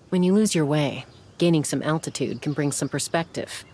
When you lose your way, gaining some altitude can bring some perspective.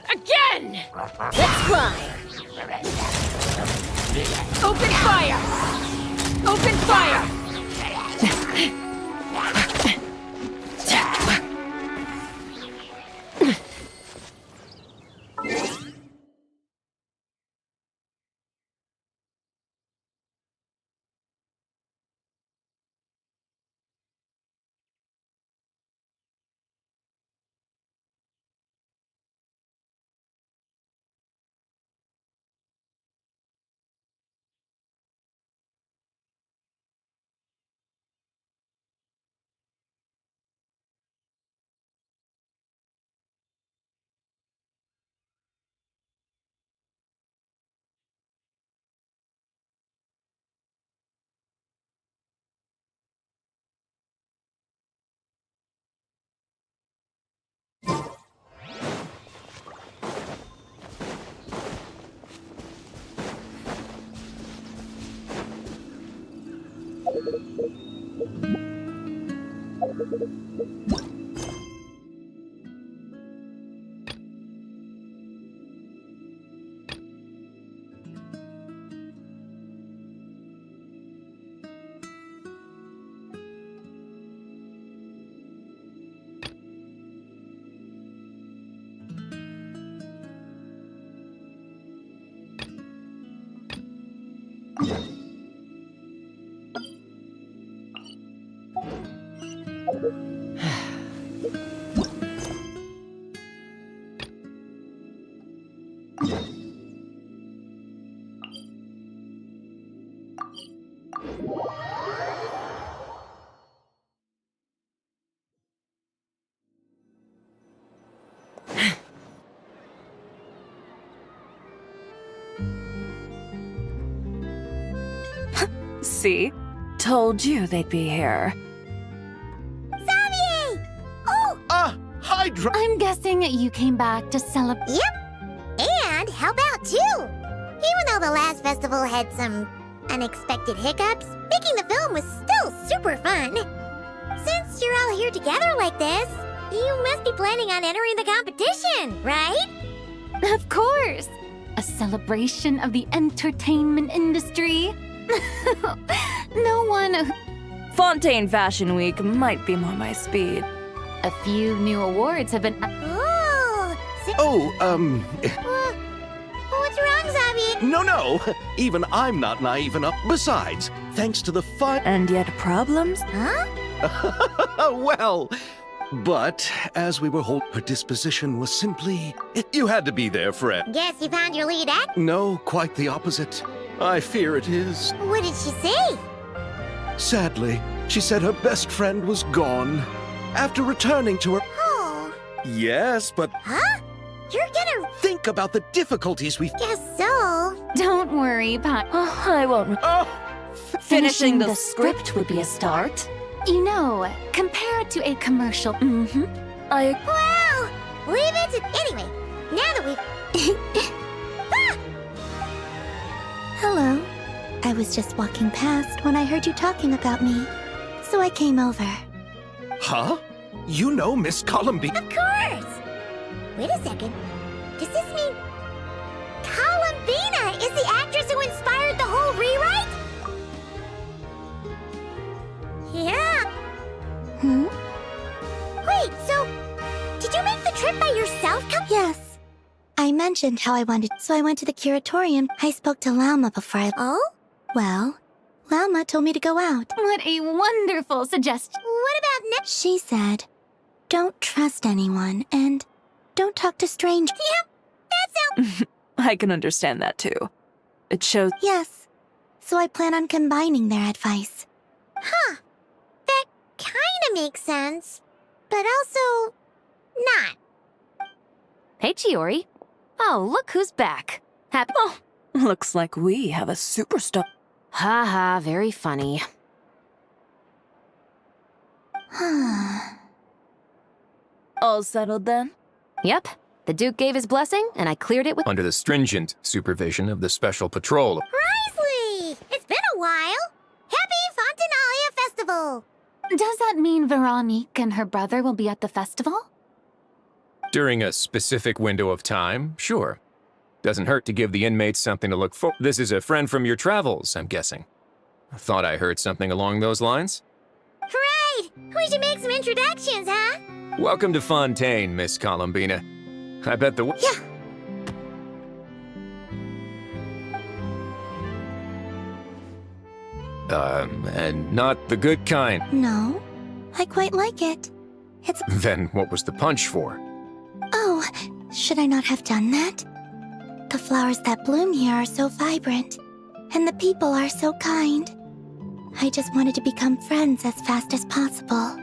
Again! Let's fly! Open fire! Open fire! See? Told you they'd be here. Xavier! Oh! Hi, I'm guessing you came back to celebrate. Yep. And help out too. Even though the last festival had some unexpected hiccups, making the film was still super fun. Since you're all here together like this, you must be planning on entering the competition, right? Of course. A celebration of the entertainment industry. No one... Fontaine Fashion Week might be more my speed. A few new awards have been... What's wrong, Xavier? No. Even I'm not naive enough. Besides, thanks to the fun... And yet problems? Huh? Well... But, as we were her disposition was simply... You had to be there, Fred. Guess you found your lead act? No, quite the opposite. I fear it is. What did she say? Sadly, she said her best friend was gone. After returning to her... Oh. Yes, but... Huh? You're gonna... Think about the difficulties we've... Guess so. Don't worry, Pop. Oh, I won't... Oh! Finishing the script would be a start. You know, compared to a commercial... Well, leave it to... Anyway, now that we've... Ah! Hello. I was just walking past when I heard you talking about me. So I came over. Huh? You know Miss Columby? Of course! Wait a second. Does this mean... Yes. I mentioned how I wanted, so I went to the curatorium. I spoke to Lauma before I... Oh? Well, Lauma told me to go out. What a wonderful suggestion. What about next? She said, don't trust anyone, and don't talk to strangers. Yep, that sounds... I can understand that too. It shows. Yes. So I plan on combining their advice. Huh. That kinda makes sense. But also... not. Hey, Chiori. Oh, look who's back. Happy. Oh, looks like we have a superstar. Ha ha, very funny. All settled then? Yep. The Duke gave his blessing, and I cleared it with... Under the stringent supervision of the Special Patrol. Risley! It's been a while! Happy Fontanalia Festival! Does that mean Veronique and her brother will be at the festival? During a specific window of time, sure. Doesn't hurt to give the inmates something to look for. This is a friend from your travels, I'm guessing. I thought I heard something along those lines. Right! We should make some introductions, huh? Welcome to Fontaine, Miss Columbina. I bet the... Yeah. And not the good kind. No, I quite like it. It's... Then what was the punch for? Oh, should I not have done that? The flowers that bloom here are so vibrant, and the people are so kind. I just wanted to become friends as fast as possible.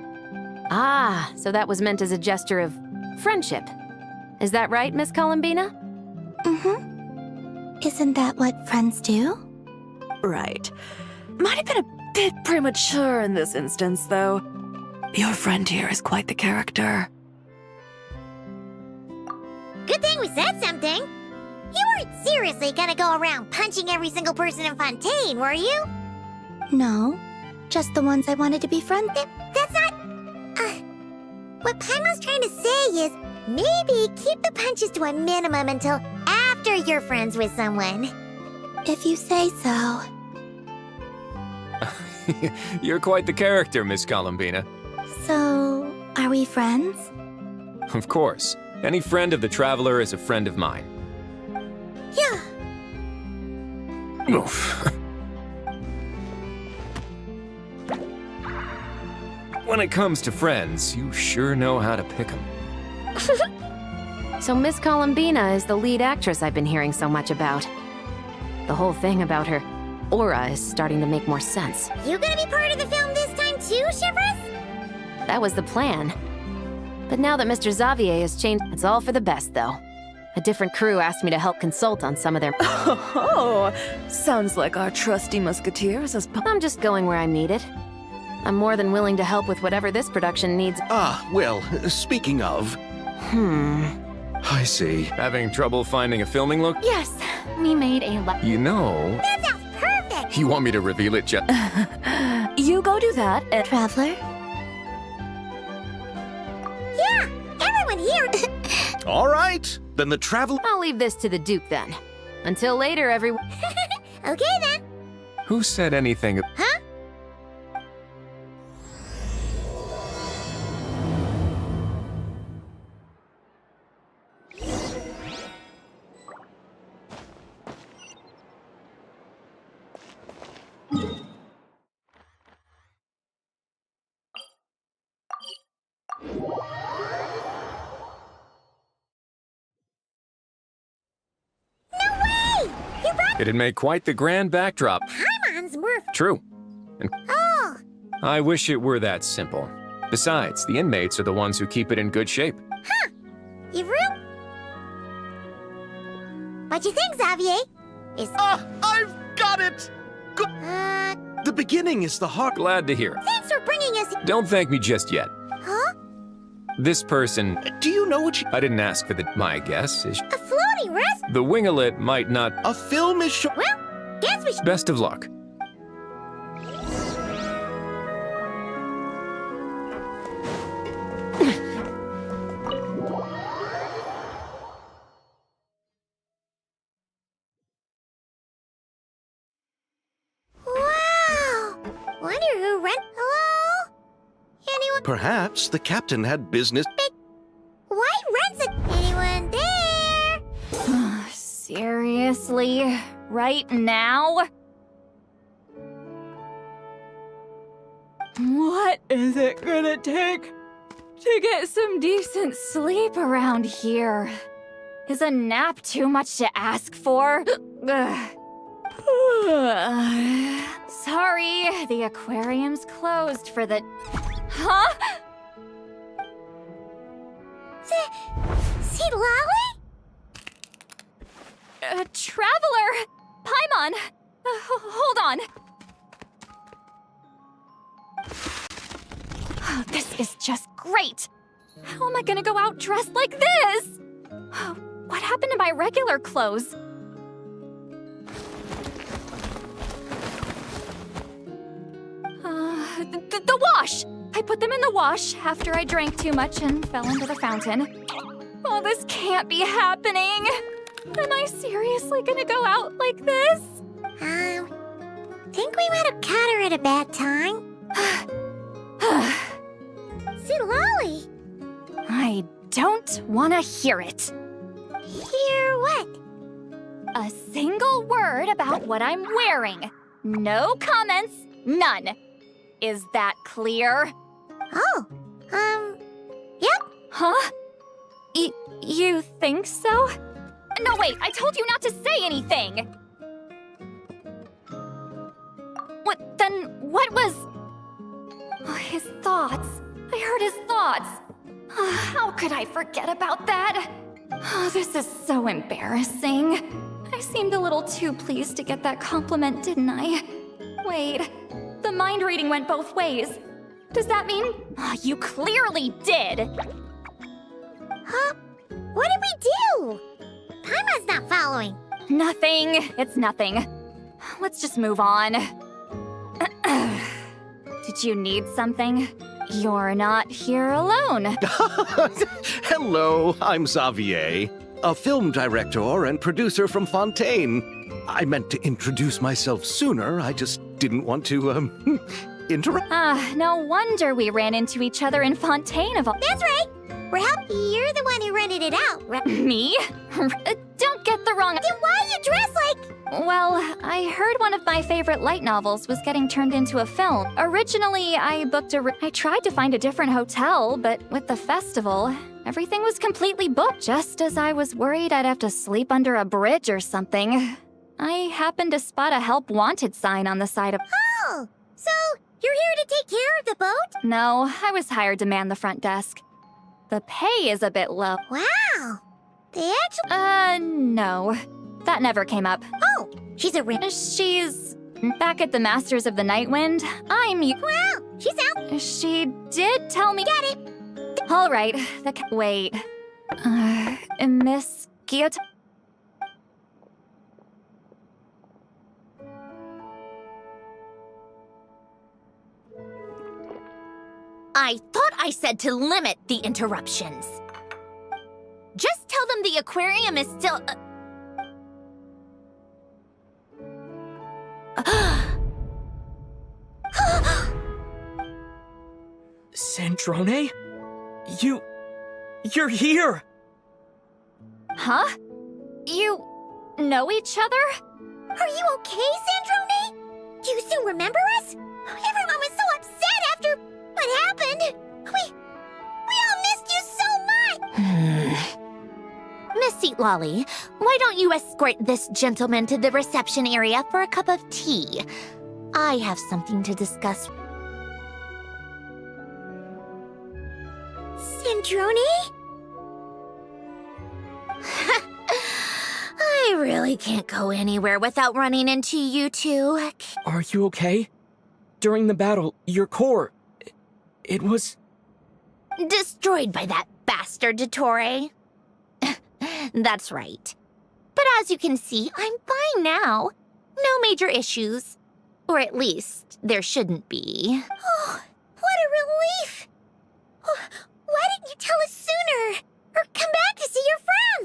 Ah, so that was meant as a gesture of friendship. Is that right, Miss Columbina? Mm-hmm. Isn't that what friends do? Right. Might have been a bit premature in this instance, though. Your friend here is quite the character. Good thing we said something. You weren't seriously gonna go around punching every single person in Fontaine, were you? No, just the ones I wanted to be friends with. That's not... what Paimon's trying to say is, maybe keep the punches to a minimum until after you're friends with someone. If you say so. You're quite the character, Miss Columbina. So, are we friends? Of course. Any friend of the Traveler is a friend of mine. Yeah. Oof. When it comes to friends, you sure know how to pick 'em. So Miss Columbina is the lead actress I've been hearing so much about. The whole thing about her aura is starting to make more sense. You gonna be part of the film this time too, Shivers? That was the plan. But now that Mr. Xavier has changed, it's all for the best, though. A different crew asked me to help consult on some of their... Oh, sounds like our trusty musketeers as... I'm just going where I'm needed. I'm more than willing to help with whatever this production needs. Ah, well, speaking of... I see. Having trouble finding a filming look? Yes, we made a You know... That sounds perfect! You want me to reveal it, Jeff? You go do that, and... Traveler? Yeah, everyone here... All right, then the travel... I'll leave this to the Duke, then. Until later, everyone... Okay, then. Who said anything... Huh? It'd make quite the grand backdrop. Paimon's more... True. And Oh! I wish it were that simple. Besides, the inmates are the ones who keep it in good shape. Huh! You real... What you think, Xavier? Is... Ah, I've got it! Good. The beginning is the heart... Glad to hear. Thanks for bringing us... Don't thank me just yet. Huh? This person... Do you know what you... I didn't ask for the... My guess is... A floating rest? The wingelet might not... A film is show... Well, guess we should... Best of luck. Wow! Wonder who rent... Hello? Anyone... Perhaps the captain had business... Why rents it? Anyone there? Seriously? Right now? What is it gonna take to get some decent sleep around here? Is a nap too much to ask for? Sorry, the aquarium's closed for the... Huh? See Lolly? Traveler! Paimon! Hold on. Oh, this is just great! How am I gonna go out dressed like this? Oh, what happened to my regular clothes? The wash! I put them in the wash after I drank too much and fell into the fountain. Oh, this can't be happening! Am I seriously gonna go out like this? Think we might have caught her at a bad time. See Lolly? I don't wanna hear it. Hear what? A single word about what I'm wearing. No comments, none. Is that clear? Oh, yep. Huh? You think so? No, wait, I told you not to say anything! What was... Oh, his thoughts. I heard his thoughts. How could I forget about that? Oh, this is so embarrassing. I seemed a little too pleased to get that compliment, didn't I? Wait, the mind reading went both ways. Does that mean... Oh, you clearly did! Huh? What did we do? Paimon's not following. Nothing. It's nothing. Let's just move on. Did you need something? You're not here alone. Hello, I'm Xavier, a film director and producer from Fontaine. I meant to introduce myself sooner, I just didn't want to, interrupt. No wonder we ran into each other in Fontaine of all— That's right. We're happy you're the one who rented it out, right? Me? Don't get the wrong— Then why you dress like... Well, I heard one of my favorite light novels was getting turned into a film. Originally, I booked I tried to find a different hotel, but with the festival, everything was completely booked. Just as I was worried I'd have to sleep under a bridge or something, I happened to spot a help wanted sign on the side of— Oh, so you're here to take care of the boat? No, I was hired to man the front desk. The pay is a bit low. Wow. They actually... No. That never came up. Oh, she's a rip. She's back at the Masters of the Nightwind. Wow, she's out. She did tell me— Got it. All right. Wait. Miss Kyoto— I thought I said to limit the interruptions. Just tell them the aquarium is still... Sandrone? You're here! Huh? You know each other? Are you okay, Sandrone? Do you still remember us? Everyone was so upset after what happened. We all missed you so much. Miss Seat Lolly, why don't you escort this gentleman to the reception area for a cup of tea? I have something to discuss. Sandrone? I really can't go anywhere without running into you two. Are you okay? During the battle, your core... It was... Destroyed by that bastard Dottore. That's right. But as you can see, I'm fine now. No major issues. Or at least, there shouldn't be. Oh, what a relief! Oh, why didn't you tell us sooner? Or come back to see your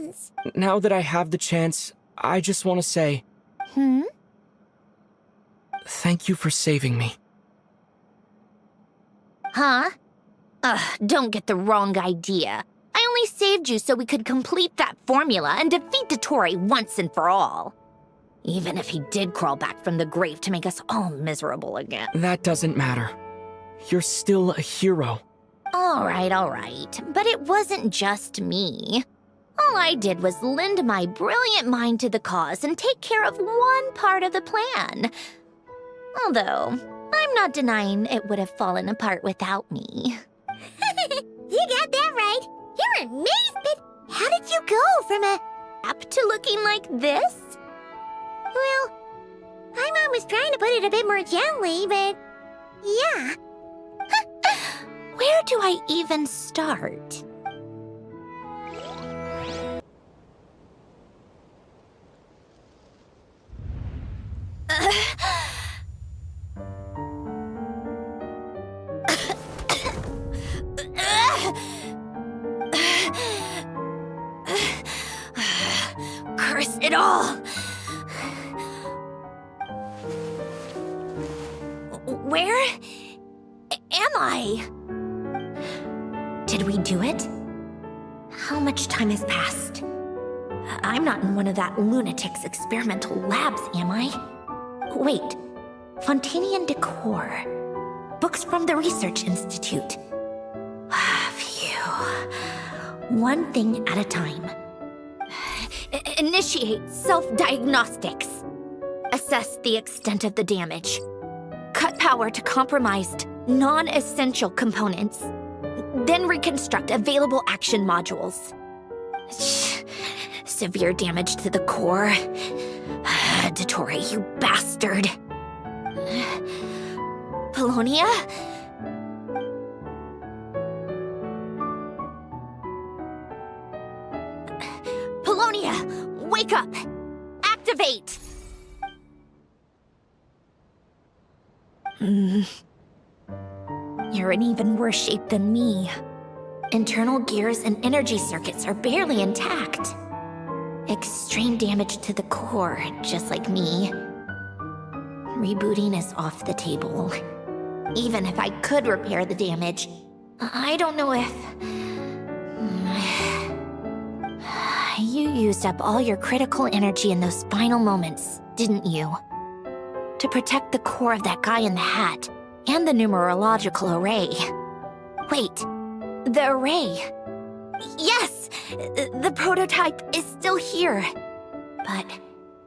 friends? Now that I have the chance, I just want to say... Thank you for saving me. Huh? Ugh, don't get the wrong idea. I only only saved you so we could complete that formula and defeat Dottore once and for all. Even if he did crawl back from the grave to make us all miserable again. That doesn't matter. You're still a hero. All right. But it wasn't just me. All I did was lend my brilliant mind to the cause and take care of one part of the plan. Although, I'm not denying it would have fallen apart without me. You got that right. You're amazing. But how did you go from a... Up to looking like this? Well, my mom was trying to put it a bit more gently, but... yeah. Where do I even start? Curse it all! Where am I? Did we do it? How much time has passed? I'm not in one of that lunatic's experimental labs, am I? Wait, Fontainian decor. Books from the Research Institute. Phew. One thing at a time. Initiate self-diagnostics. Assess the extent of the damage. Cut power to compromised, non-essential components. Then reconstruct available action modules. Severe damage to the core. Dottore, you bastard. Polonia? Polonia, wake up! Activate! You're in even worse shape than me. Internal gears and energy circuits are barely intact. Extreme damage to the core, just like me. Rebooting is off the table. Even if I could repair the damage, I don't know if... You used up all your critical energy in those final moments, didn't you? To protect the core of that guy in the hat, and the numerological array. Wait, the array. Yes! The prototype is still here. But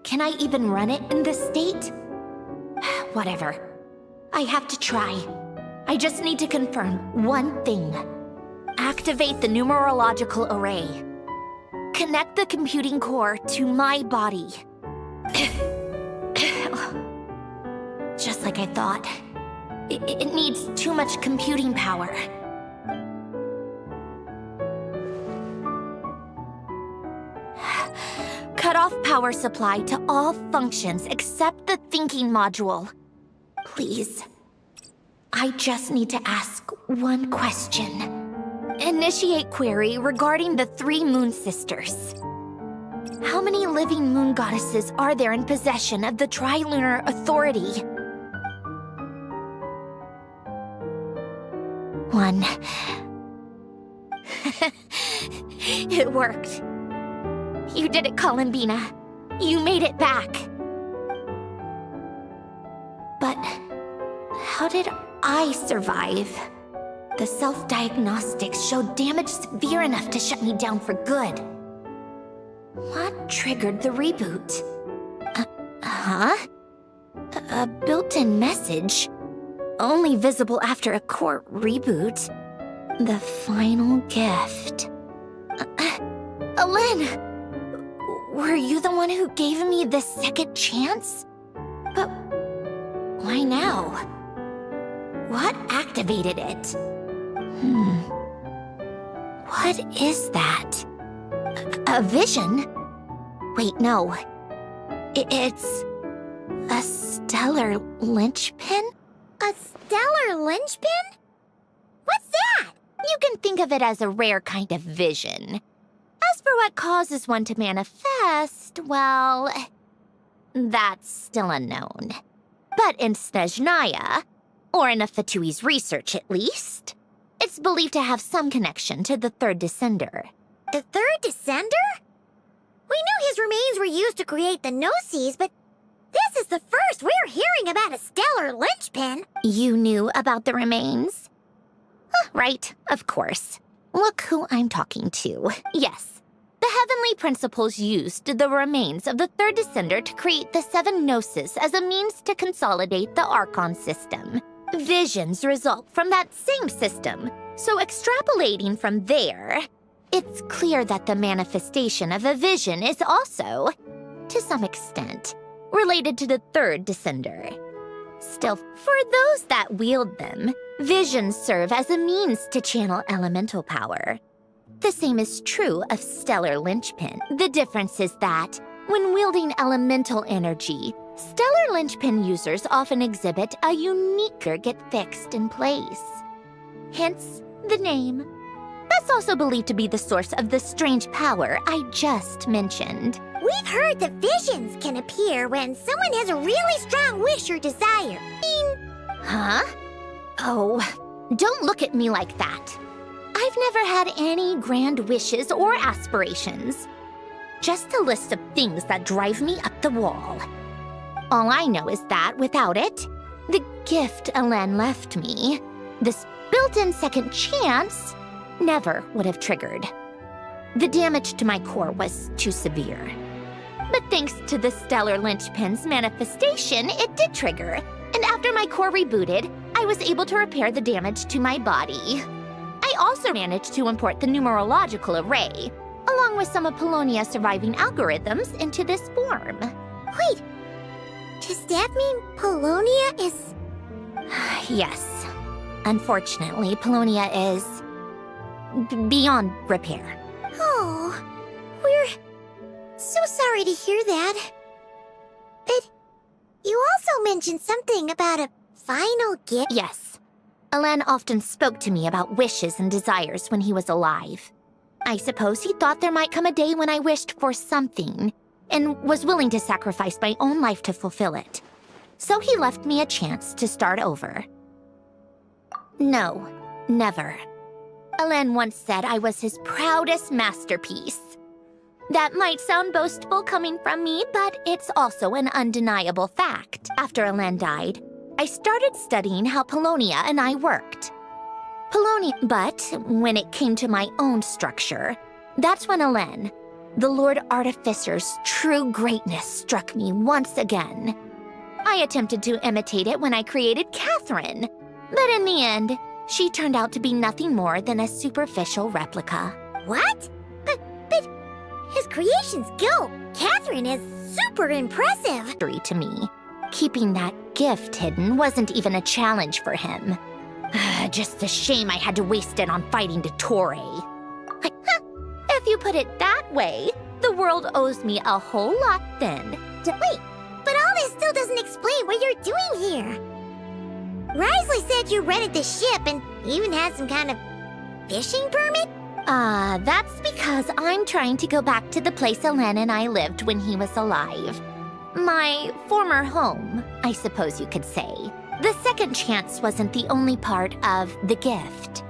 can I even run it in this state? Whatever. I have to try. I just need to confirm one thing. Activate the numerological array. Connect the computing core to my body. Just like I thought. It needs too much computing power. Cut off power supply to all functions except the thinking module. Please. I just need to ask one question. Initiate query regarding the 3 Moon Sisters. How many living moon goddesses are there in possession of the Trilunar Authority? 1. It worked. You did it, Columbina. You made it back. But how did I survive? The self-diagnostics showed damage severe enough to shut me down for good. What triggered the reboot? A built-in message? Only visible after a core reboot. The final gift. Alin! Were you the one who gave me this second chance? But why now? What activated it? What is that? A vision? Wait, no. It's a stellar linchpin? A stellar linchpin? What's that? You can think of it as a rare kind of vision. As for what causes one to manifest, well, that's still unknown. But in Snezhnaya, or in Afatui's research at least, it's believed to have some connection to the third descender. The third descender? We knew his remains were used to create the Gnosis, but this is the first we're hearing about a stellar linchpin. You knew about the remains? Right, of course. Look who I'm talking to. Yes, the Heavenly Principles used the remains of the third descender to create the 7 Gnosis as a means to consolidate the Archon system. Visions result from that same system, so extrapolating from there, it's clear that the manifestation of a vision is also, to some extent, related to the third descender. Still, for those that wield them, visions serve as a means to channel elemental power. The same is true of Stellar Linchpin. The difference is that, when wielding elemental energy, Stellar Linchpin users often exhibit a unique get fixed in place. Hence, the name. That's also believed to be the source of the strange power I just mentioned. We've heard that visions can appear when someone has a really strong wish or desire. Huh? Oh, don't look at me like that. I've never had any grand wishes or aspirations. Just a list of things that drive me up the wall. All I know is that without it, the gift Elen left me, this built-in second chance, never would have triggered. The damage to my core was too severe. But thanks to the Stellar Linchpin's manifestation, it did trigger. And after my core rebooted, I was able to repair the damage to my body. I also managed to import the numerological array, along with some of Polonia's surviving algorithms, into this form. Wait, does that mean Polonia is... Yes. Unfortunately, Polonia is... beyond repair. Oh, we're so sorry to hear that. But you also mentioned something about a final gift. Yes. Elen often spoke to me about wishes and desires when he was alive. I suppose he thought there might come a day when I wished for something, and was willing to sacrifice my own life to fulfill it. So he left me a chance to start over. No, never. Elen once said I was his proudest masterpiece. That might sound boastful coming from me, but it's also an undeniable fact. After Elen died, I started studying how Polonia and I worked. But when it came to my own structure, that's when Elen, the Lord Artificer's true greatness, struck me once again. I attempted to imitate it when I created Catherine, but in the end, she turned out to be nothing more than a superficial replica. What? But his creations go. Catherine is super impressive. To me, keeping that gift hidden wasn't even a challenge for him. Just a shame I had to waste it on fighting Dottore. If you put it that way, the world owes me a whole lot then. Wait, but all this still doesn't explain what you're doing here. Risley said you rented the ship and even had some kind of fishing permit? That's because I'm trying to go back to the place Elen and I lived when he was alive. My former home, I suppose you could say. The second chance wasn't the only part of the gift.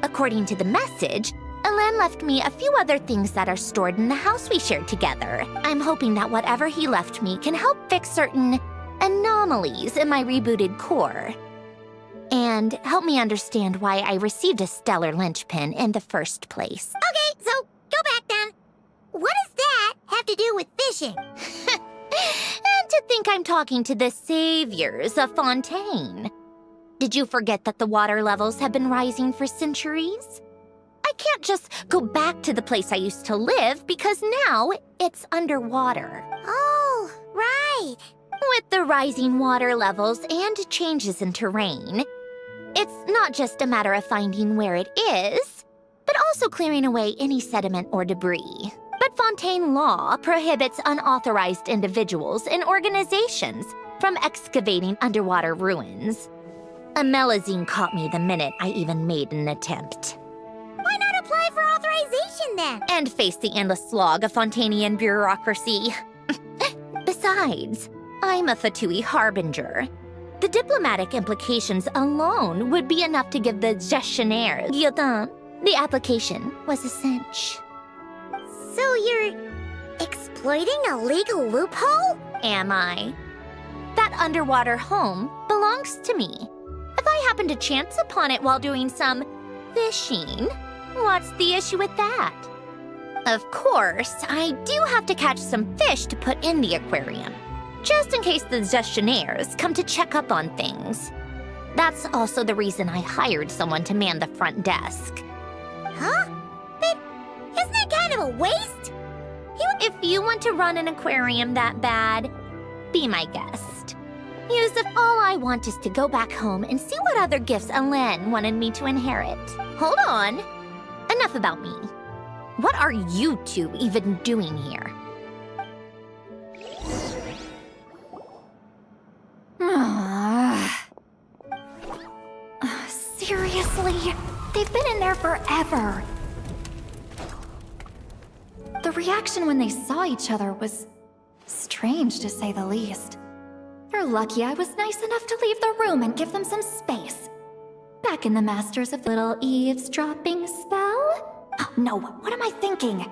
According to the message, Elen left me a few other things that are stored in the house we shared together. I'm hoping that whatever he left me can help fix certain anomalies in my rebooted core. And help me understand why I received a Stellar Linchpin in the first place. Okay, so go back then. What does that have to do with fishing? And to think I'm talking to the saviors of Fontaine. Did you forget that the water levels have been rising for centuries? I can't just go back to the place I used to live because now it's underwater. Oh, right. With the rising water levels and changes in terrain, it's not just a matter of finding where it is, but also clearing away any sediment or debris. But Fontaine law prohibits unauthorized individuals and organizations from excavating underwater ruins. A Melazine caught me the minute I even made an attempt. Why not apply for authorization then? And face the endless slog of Fontainian bureaucracy. Besides, I'm a Fatui harbinger. The diplomatic implications alone would be enough to give the gestionnaire Guilledin the application was a cinch. So you're exploiting a legal loophole? Am I? That underwater home belongs to me. If I happen to chance upon it while doing some fishing, what's the issue with that? Of course, I do have to catch some fish to put in the aquarium, just in case the gestionnaires come to check up on things. That's also the reason I hired someone to man the front desk. Huh? But isn't that kind of a waste? If you want to run an aquarium that bad, be my guest. Yusuf, all I want is to go back home and see what other gifts Alen wanted me to inherit. Hold on. Enough about me. What are you two even doing here? Seriously? They've been in there forever. The reaction when they saw each other was strange, to say the least. You're lucky I was nice enough to leave the room and give them some space. Back in the Masters of the Little Eavesdropping spell? Oh, no, what am I thinking?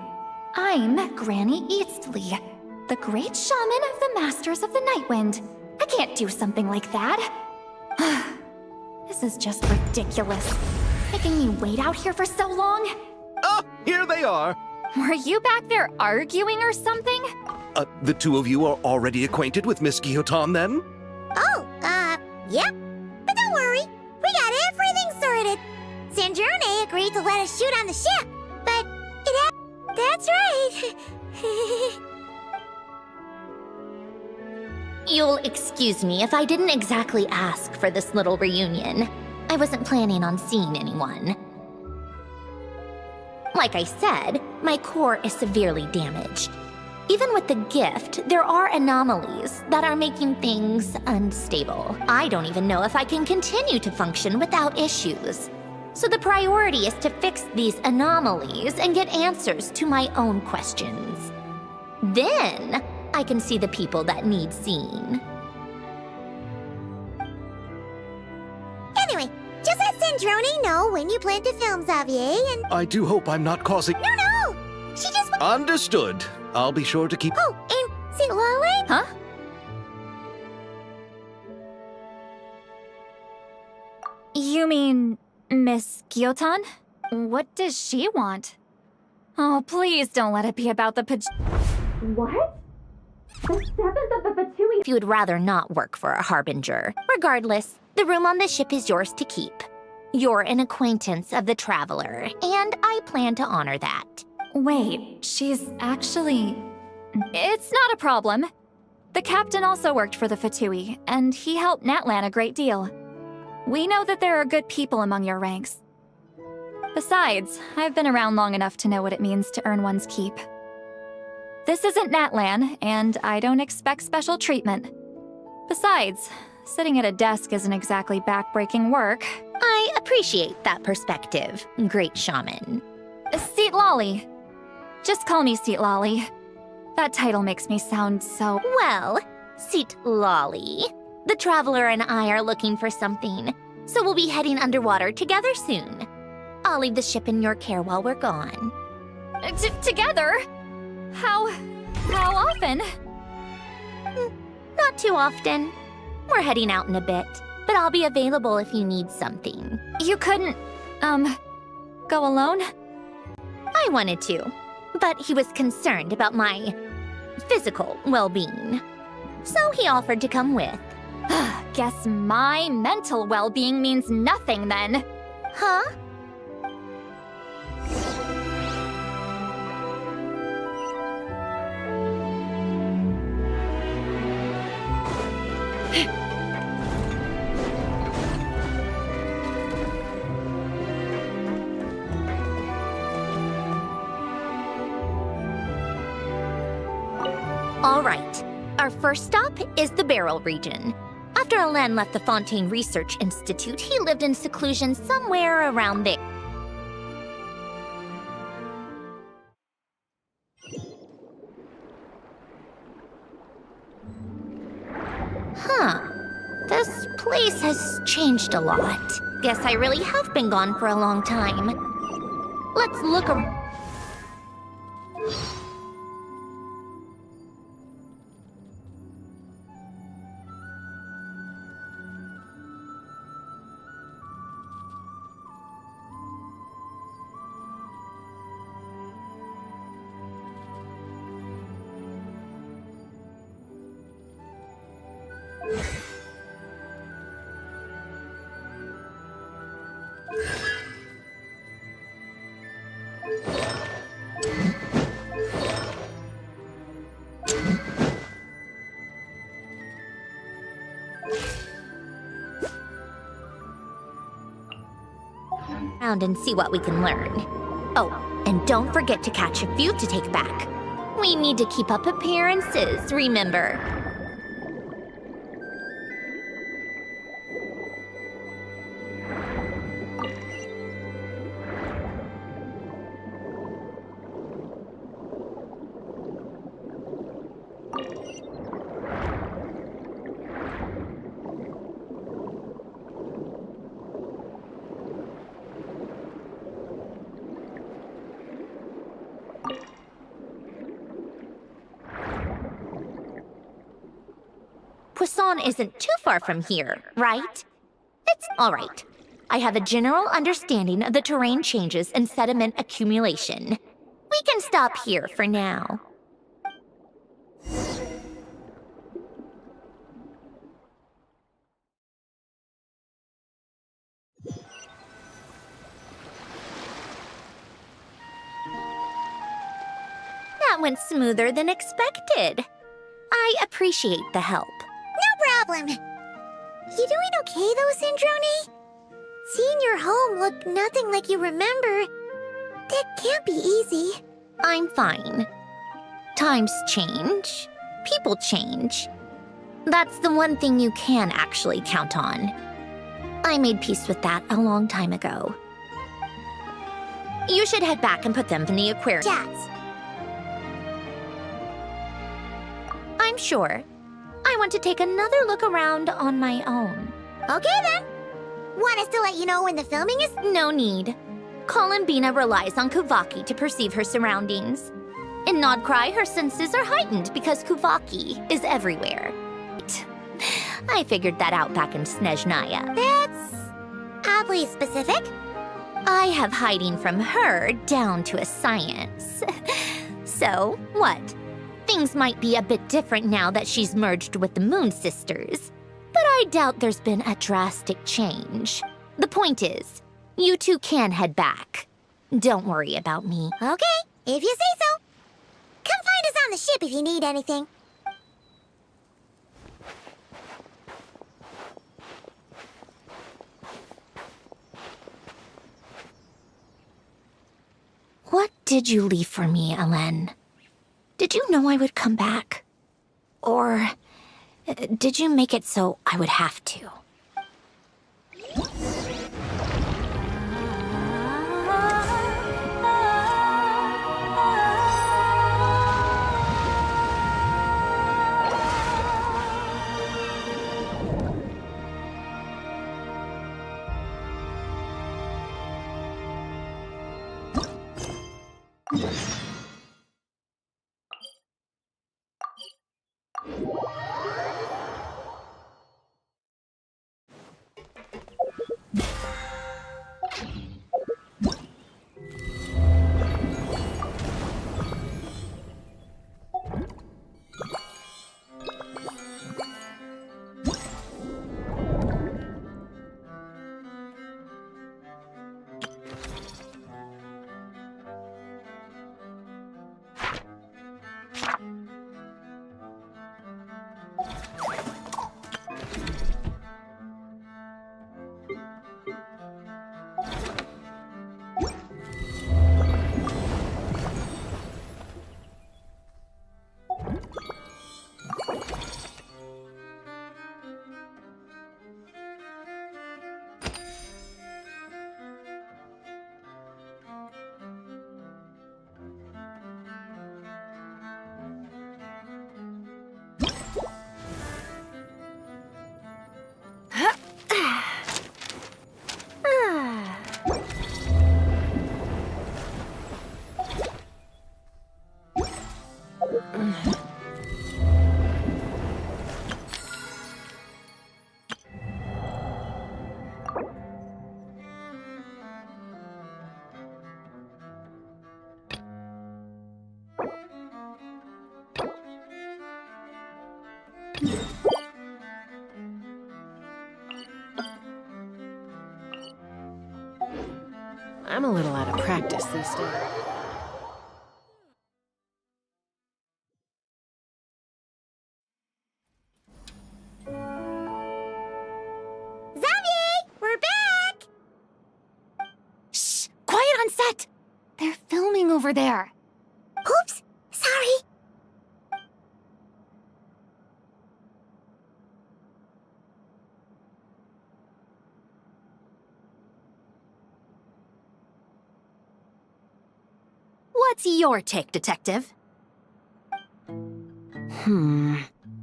I'm Granny Eastley, the great shaman of the Masters of the Nightwind. I can't do something like that. This is just ridiculous. Making me wait out here for so long? Ah, here they are. Were you back there arguing or something? The two of you are already acquainted with Miss Guillotin, then? Oh, yep. But don't worry, we got everything sorted. Sandrone agreed to let us shoot on the ship, but that's right. You'll excuse me if I didn't exactly ask for this little reunion. I wasn't planning on seeing anyone. Like I said, my core is severely damaged. Even with the gift, there are anomalies that are making things unstable. I don't even know if I can continue to function without issues. So the priority is to fix these anomalies and get answers to my own questions. Then, I can see the people that need seeing. Anyway, just let Sandrone know when you plan to film Xavier and... I do hope I'm not causing... No! She just... Understood. I'll be sure to keep... Oh, and St. Lale? Huh? You mean Miss Guillotin? What does she want? Oh, please don't let it be about the What? The 7th of the Fatui? If you would rather not work for a harbinger. Regardless, the room on the ship is yours to keep. You're an acquaintance of the Traveler, and I plan to honor that. Wait, she's actually... It's not a problem. The captain also worked for the Fatui, and he helped Natlan a great deal. We know that there are good people among your ranks. Besides, I've been around long enough to know what it means to earn one's keep. This isn't Natlan, and I don't expect special treatment. Besides, sitting at a desk isn't exactly backbreaking work. I appreciate that perspective, great shaman. Seat Lolly. Just call me Seat Lolly. That title makes me sound so... Well, Seat Lolly. The Traveler and I are looking for something, so we'll be heading underwater together soon. I'll leave the ship in your care while we're gone. Together? How often? Not too often. We're heading out in a bit, but I'll be available if you need something. You couldn't, go alone? I wanted to, but he was concerned about my physical well-being. So he offered to come with. Guess my mental well-being means nothing then. Huh? All right. Our first stop is the Beryl region. After Alen left the Fontaine Research Institute, he lived in seclusion somewhere around there. Huh. This place has changed a lot. Guess I really have been gone for a long time. Let's look around. around and see what we can learn. Oh, and don't forget to catch a few to take back. We need to keep up appearances, remember? Poisson isn't too far from here, right? It's all right. I have a general understanding of the terrain changes and sediment accumulation. We can stop here for now. That went smoother than expected. I appreciate the help. No problem. You doing okay though, Syndrome? Seeing your home look nothing like you remember, that can't be easy. I'm fine. Times change. People change. That's the one thing you can actually count on. I made peace with that a long time ago. You should head back and put them in the aquarium. Jats. I'm sure. I want to take another look around on my own. Okay then. Want us to let you know when the filming is? No need. Columbina relies on Kuvaki to perceive her surroundings. In Nodcry, her senses are heightened because Kuvaki is everywhere. I figured that out back in Snezhnaya. That's oddly specific. I have hiding from her down to a science. So, what? Things might be a bit different now that she's merged with the Moon Sisters. But I doubt there's been a drastic change. The point is, you two can head back. Don't worry about me. Okay, if you say so. Come find us on the ship if you need anything. What did you leave for me, Ellen? Did you know I would come back? Or did you make it so I would have to? I'm a little out of practice these days. Xavier, we're back! on set! They're filming over there. Oops, sorry. What's your take, Detective?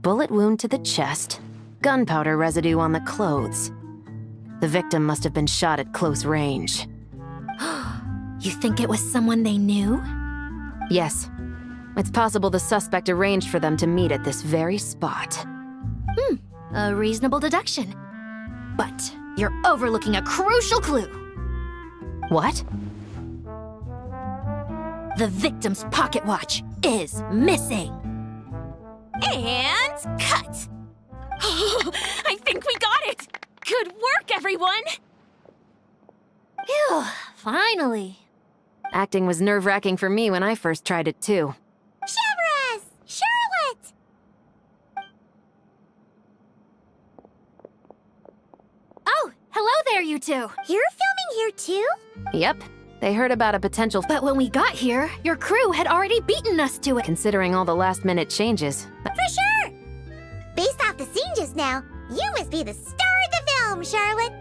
Bullet wound to the chest. Gunpowder residue on the clothes. The victim must have been shot at close range. You think it was someone they knew? Yes. It's possible the suspect arranged for them to meet at this very spot. A reasonable deduction. But you're overlooking a crucial clue. What? The victim's pocket watch is missing. And cut! I think we got it! Good work, everyone! Phew, finally. Acting was nerve-wracking for me when I first tried it too. Severus! Charlotte! Oh, hello there, you two. You're filming here too? Yep. They heard about a potential But when we got here, your crew had already beaten us to it. considering all the last-minute changes. For sure! Based off the scene just now, you must be the star of the film, Charlotte!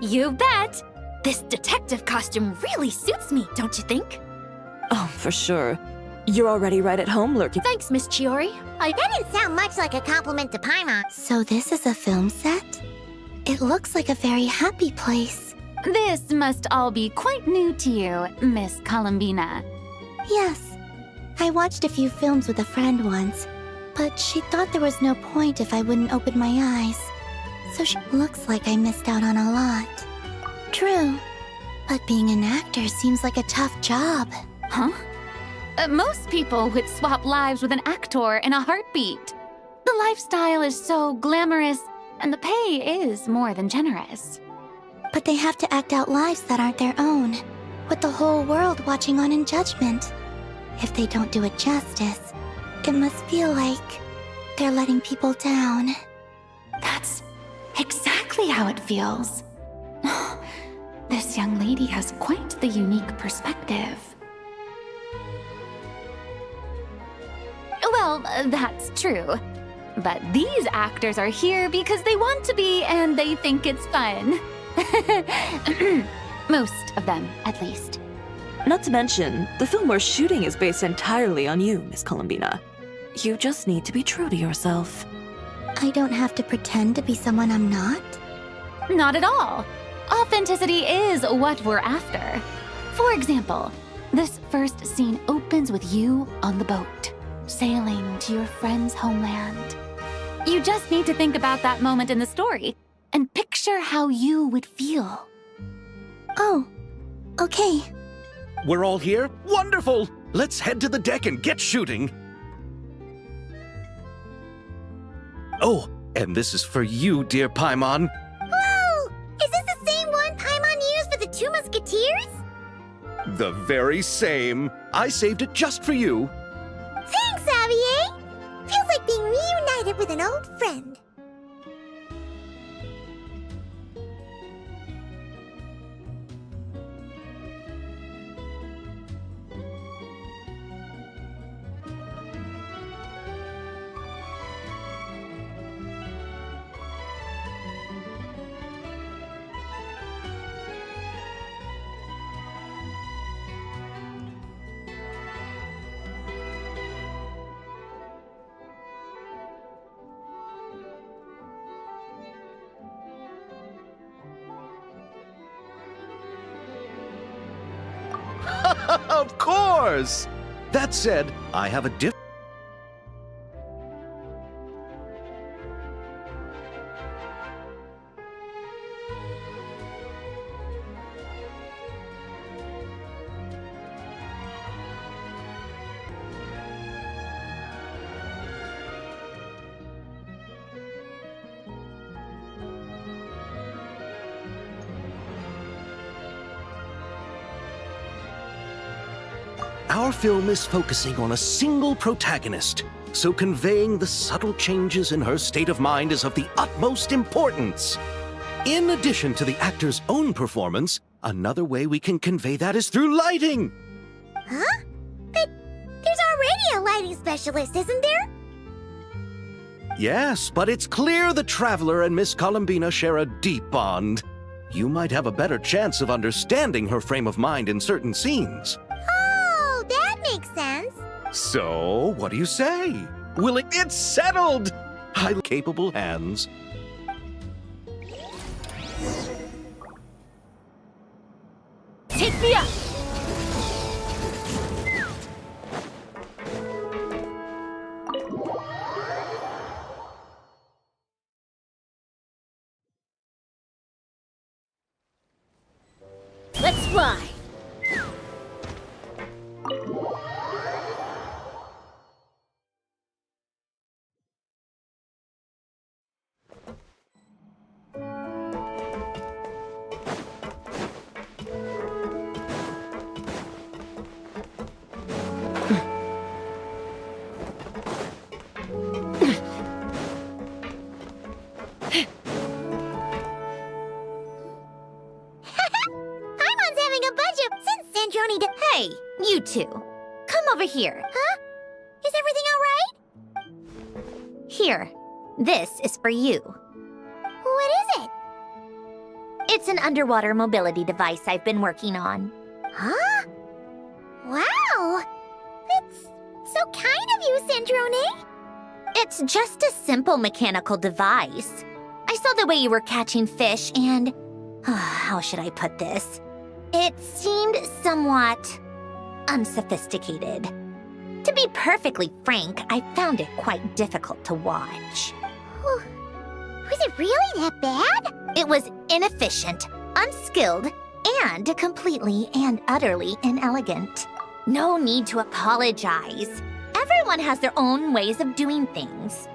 You bet. This detective costume really suits me, don't you think? Oh, for sure. You're already right at home lurking. Thanks, Miss Chiori. That didn't sound much like a compliment to Paimon. So this is a film set? It looks like a very happy place. This must all be quite new to you, Miss Columbina. Yes. I watched a few films with a friend once, but she thought there was no point if I wouldn't open my eyes. So she looks like I missed out on a lot. True. But being an actor seems like a tough job. Huh? Most people would swap lives with an actor in a heartbeat. The lifestyle is so glamorous, and the pay is more than generous. But they have to act out lives that aren't their own, with the whole world watching on in judgment. If they don't do it justice, it must feel like they're letting people down. That's exactly how it feels. This young lady has quite the unique perspective. Well, that's true. But these actors are here because they want to be and they think it's fun. Most of them, at least. Not to mention, the film we're shooting is based entirely on you, Miss Columbina. You just need to be true to yourself. I don't have to pretend to be someone I'm not? Not at all. Authenticity is what we're after. For example, this first scene opens with you on the boat, sailing to your friend's homeland. You just need to think about that moment in the story and picture how you would feel. Oh, okay. We're all here? Wonderful! Let's head to the deck and get shooting. Oh, and this is for you, dear Paimon. Whoa! Is this the same one Paimon used for the Two Musketeers? The very same. I saved it just for you. Thanks, Xavier! Feels like being reunited with an old friend. Of course! That said, I have a Our film is focusing on a single protagonist, so conveying the subtle changes in her state of mind is of the utmost importance. In addition to the actor's own performance, Another way we can convey that is through lighting. Huh? But there's already a lighting specialist, isn't there? Yes, but it's clear the Traveler and Miss Columbina share a deep bond. You might have a better chance of understanding her frame of mind in certain scenes. Oh, that makes sense. So, what do you say? It's settled! Highly capable hands. Take me up! Let's fly! Paimon's having a bunch of since Sandroni to— Hey, you two. Come over here. Huh? Is everything all right? Here. This is for you. What is it? It's an underwater mobility device I've been working on. Huh? Wow! That's so kind of you, Sandrone. It's just a simple mechanical device. I saw the way you were catching fish and... how should I put this? It seemed somewhat unsophisticated. To be perfectly frank, I found it quite difficult to watch. Was it really that bad? It was inefficient, unskilled, and completely and utterly inelegant. No need to apologize. Everyone has their own ways of doing things.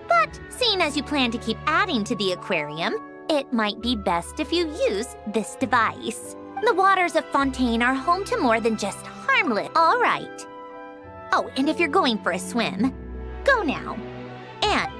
But seeing as you plan to keep adding to the aquarium, it might be best if you use this device. The waters of Fontaine are home to more than just harmless. All right. Oh, and if you're going for a swim, go now. And...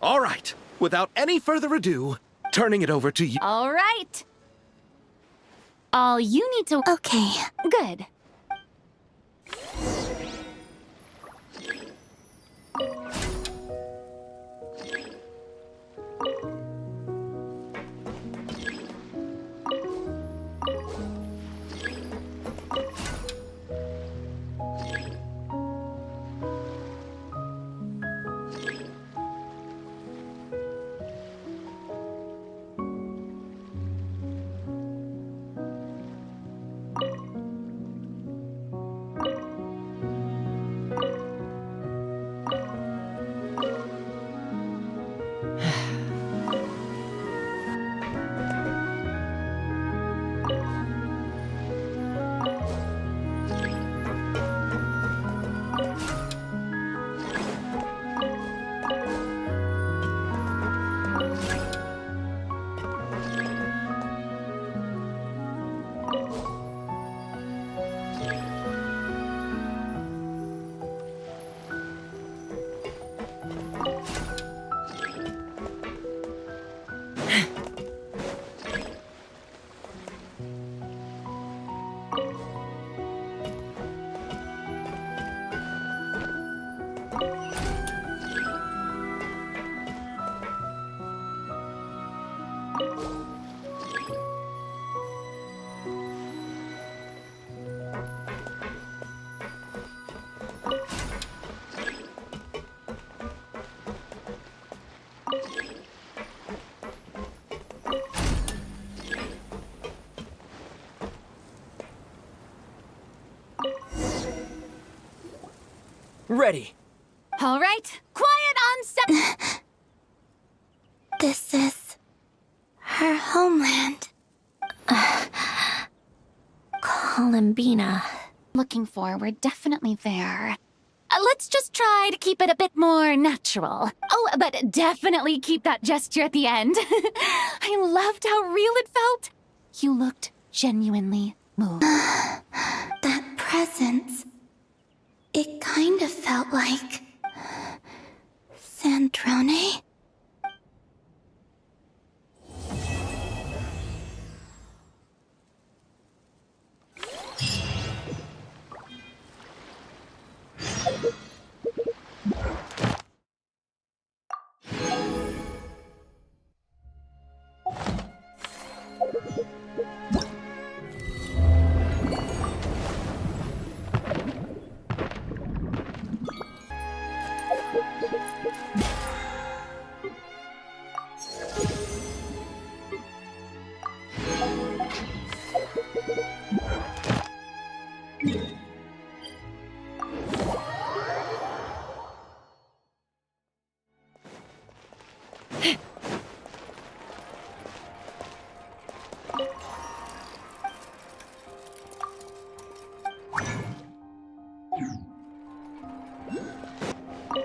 All right, without any further ado, turning it over to you. All right. All you need to... Okay. Good. Ready. All right. Quiet on set. This is her homeland. Columbina. Looking forward, definitely there. Let's just try to keep it a bit more natural. Oh, but definitely keep that gesture at the end. I loved how real it felt. You looked genuinely moved. That presence. It kind of felt like... Sandrone?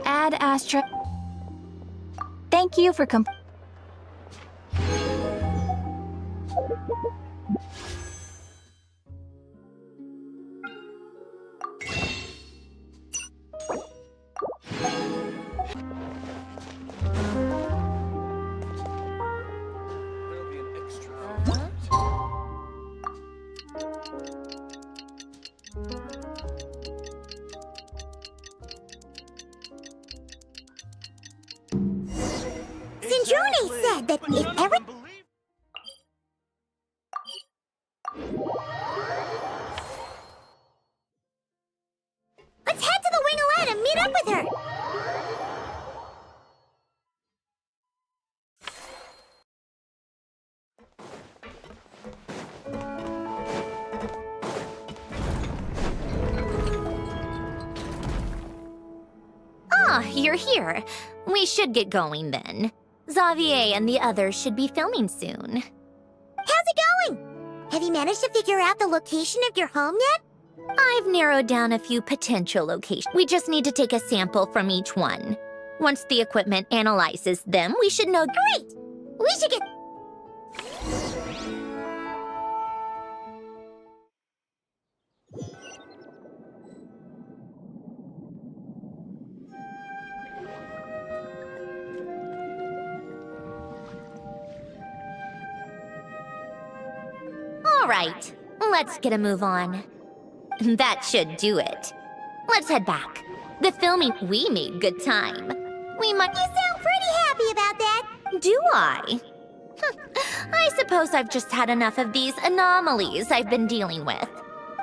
Ad Astra. Thank you for Sandrone said that if ever... Let's head to the Wing-O-Lad and meet up with her! Ah, you're here. We should get going then. Xavier and the others should be filming soon. How's it going? Have you managed to figure out the location of your home yet? I've narrowed down a few potential locations. We just need to take a sample from each one. Once the equipment analyzes them, we should know. Great! We should get... All right, let's get a move on. That should do it. Let's head back. The filming, we made good time. We might. You sound pretty happy about that. Do I? I suppose I've just had enough of these anomalies I've been dealing with.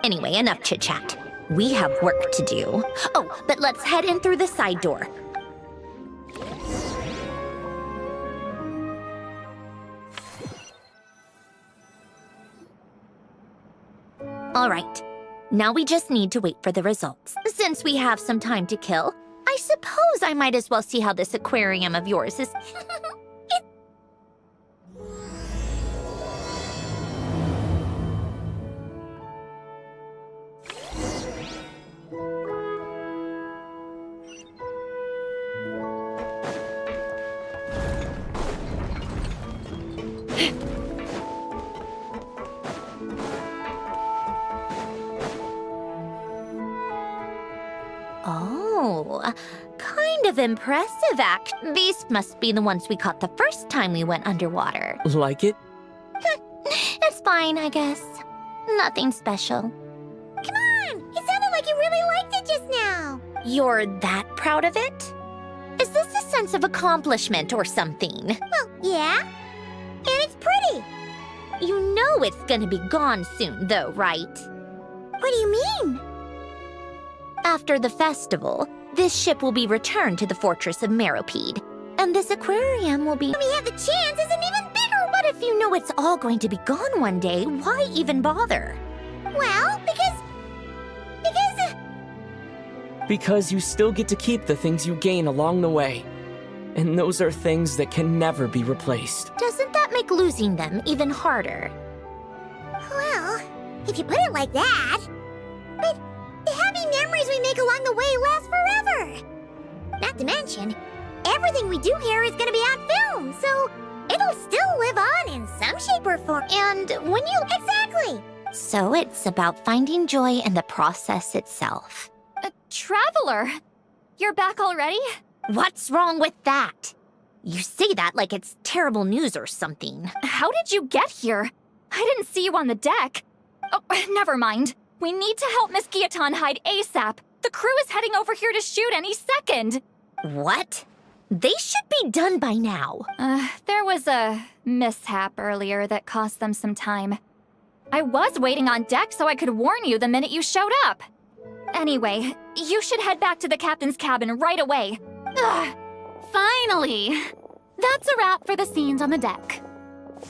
Anyway, enough chit-chat. We have work to do. Oh, but let's head in through the side door. All right. Now we just need to wait for the results. Since we have some time to kill, I suppose I might as well see how this aquarium of yours is. Oh, kind of impressive act. These must be the ones we caught the first time we went underwater. Like it? It's fine, I guess. Nothing special. Come on! It sounded like you really liked it just now. You're that proud of it? Is this a sense of accomplishment or something? Well, yeah. And it's pretty. You know it's gonna be gone soon, though, right? What do you mean? After the festival, this ship will be returned to the fortress of Meropide, and this aquarium will be— We have the chance isn't even bigger. But if you know it's all going to be gone one day, why even bother? Well, because... Because you still get to keep the things you gain along the way. And those are things that can never be replaced. Doesn't that make losing them even harder? Well, if you put it like that... But the happy memories we make along the way last forever. Not to mention, everything we do here is gonna be on film, so it'll still live on in some shape or form. And when you— Exactly! So it's about finding joy in the process itself. Traveler! You're back already? What's wrong with that? You say that like it's terrible news or something. How did you get here? I didn't see you on the deck. Oh, never mind. We need to help Miss Guillotin hide ASAP. The crew is heading over here to shoot any second. What? They should be done by now. There was a mishap earlier that cost them some time. I was waiting on deck so I could warn you the minute you showed up. Anyway, you should head back to the captain's cabin right away. Ugh, finally! That's a wrap for the scenes on the deck.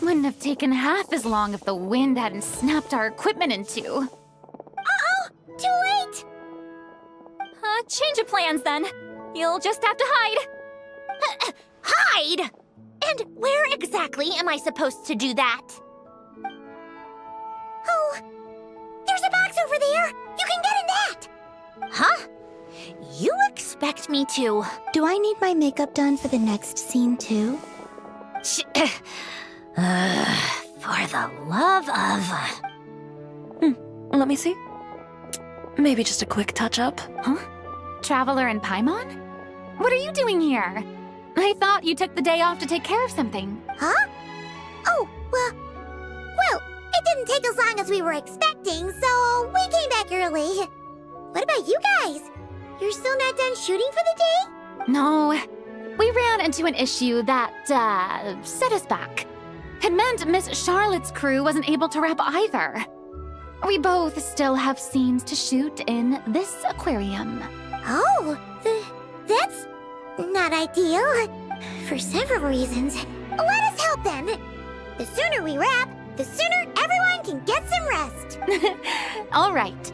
Wouldn't have taken half as long if the wind hadn't snapped our equipment in two. Uh-oh! Too late! Change of plans then. You'll just have to hide. Hide? And where exactly am I supposed to do that? Oh, there's a box over there! You can get in that! Huh? You expect me to— Do I need my makeup done for the next scene too? For the love of— Let me see. Maybe just a quick touch-up. Huh? Traveler and Paimon? What are you doing here? I thought you took the day off to take care of something. Huh? Oh, well, it didn't take as long as we were expecting, so we came back early. What about you guys? You're still not done shooting for the day? No, we ran into an issue that, set us back. It meant Miss Charlotte's crew wasn't able to wrap either. We both still have scenes to shoot in this aquarium. Oh, that's not ideal. For several reasons. Let us help then. The sooner we wrap, the sooner everyone can get some rest. All right.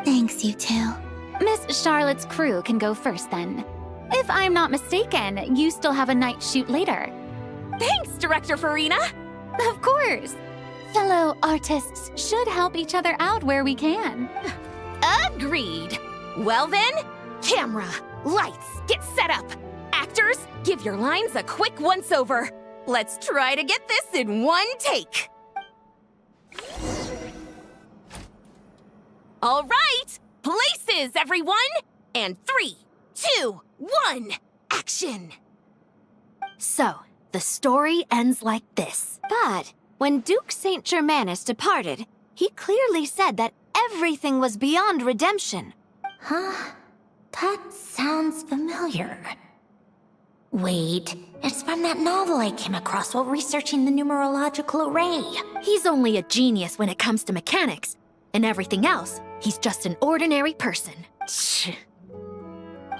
Thanks, you two. Miss Charlotte's crew can go first then. If I'm not mistaken, you still have a night shoot later. Thanks, Director Farina. Of course. Fellow artists should help each other out where we can. Agreed. Well then, camera, lights, get set up. Actors, give your lines a quick once-over. Let's try to get this in one take. All right, places, everyone. And 3, 2, 1, action. So, the story ends like this. But when Duke Saint Germanus departed, He clearly said that everything was beyond redemption. Huh? That sounds familiar. Wait, it's from that novel I came across while researching the numerological array. He's only a genius when it comes to mechanics, and everything else, he's just an ordinary person.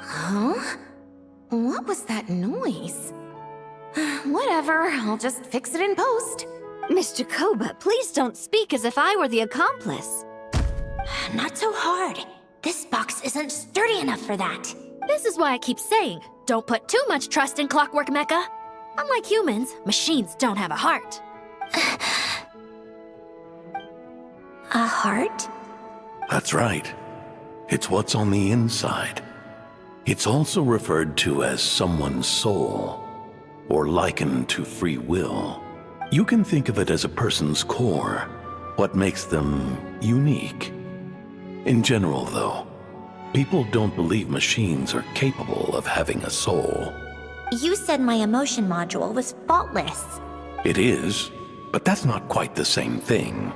Huh? What was that noise? Whatever, I'll just fix it in post. Miss Jacoba, please don't speak as if I were the accomplice. Not so hard. This box isn't sturdy enough for that. This is why I keep saying, don't put too much trust in Clockwork Mecha. Unlike humans, machines don't have a heart. A heart? That's right. It's what's on the inside. It's also referred to as someone's soul, or likened to free will. You can think of it as a person's core, what makes them unique. In general, though, people don't believe machines are capable of having a soul. You said my emotion module was faultless. It is, but that's not quite the same thing.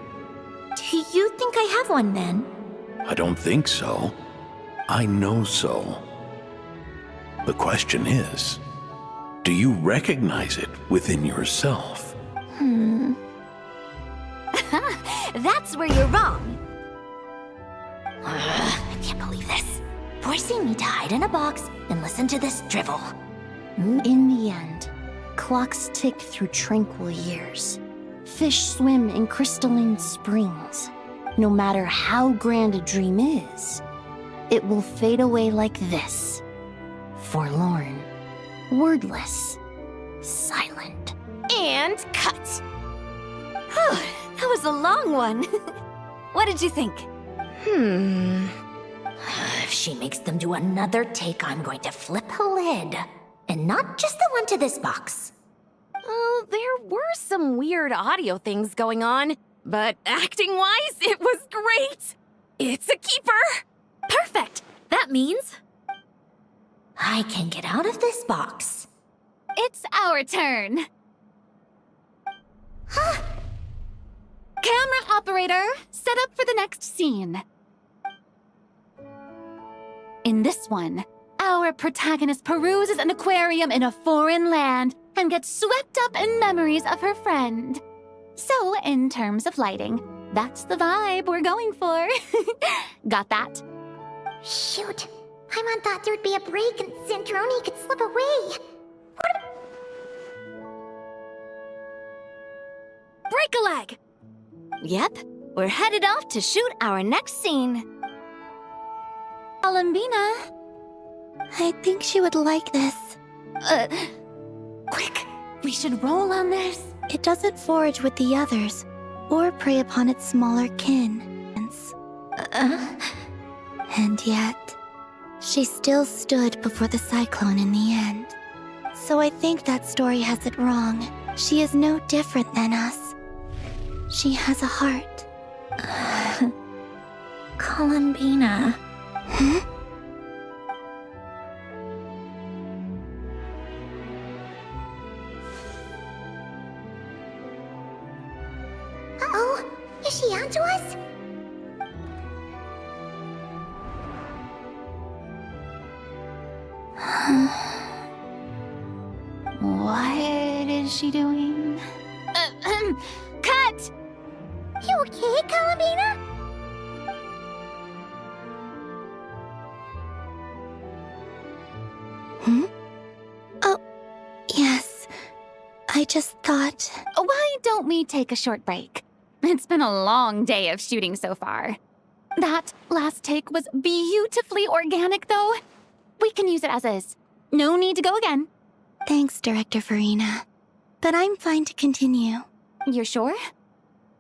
Do you think I have one then? I don't think so. I know so. The question is, do you recognize it within yourself? That's where you're wrong. I can't believe this. Forcing me to hide in a box and listen to this drivel. In the end, clocks tick through tranquil years. Fish swim in crystalline springs. No matter how grand a dream is, it will fade away like this. Forlorn, wordless, silent. And cut. That was a long one. What did you think? If she makes them do another take, I'm going to flip a lid. And not just the one to this box. Oh, there were some weird audio things going on, but acting-wise, it was great. It's a keeper. Perfect. That means I can get out of this box. It's our turn. Camera operator, set up for the next scene. In this one, our protagonist peruses an aquarium in a foreign land and gets swept up in memories of her friend. So, in terms of lighting, that's the vibe we're going for. Got that? Shoot. Paimon thought there would be a break and Santoroni could slip away. break a leg. Yep, we're headed off to shoot our next scene. Alambina. I think she would like this. Quick, we should roll on this. It doesn't forage with the others, or prey upon its smaller kin. And yet, she still stood before the cyclone in the end. So I think that story has it wrong. She is no different than us. She has a heart. Columbina. Huh? Uh-oh, is she onto us? What is she doing? Cut! You okay, Columbina? Oh, yes. I just thought... Why don't we take a short break? It's been a long day of shooting so far. That last take was beautifully organic, though. We can use it as is. No need to go again. Thanks, Director Farina. But I'm fine to continue. You're sure?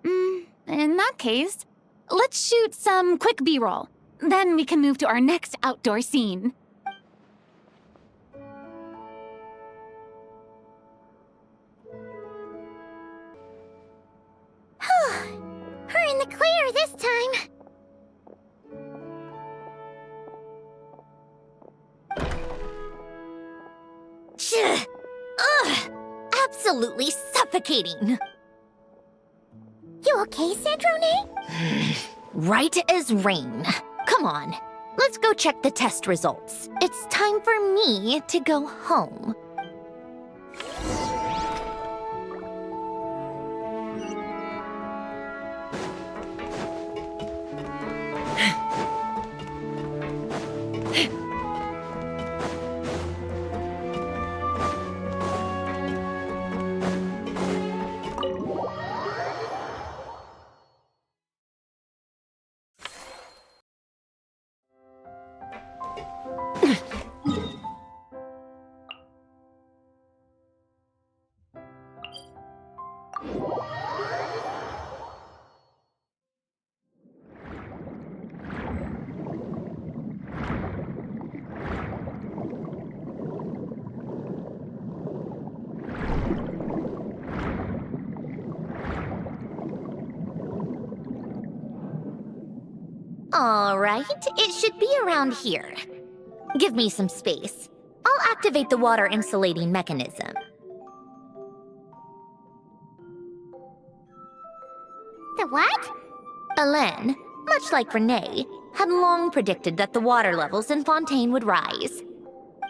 In that case, let's shoot some quick B-roll. Then we can move to our next outdoor scene. We're in the clear this time. Ugh! Absolutely suffocating. You you okay, Sandrone? Right as rain. Come on, let's go check the test results. It's time for me to go home. All right, it should be around here. Give me some space. I'll activate the water insulating mechanism. The what? Alain, much like Renee, had long predicted that the water levels in Fontaine would rise.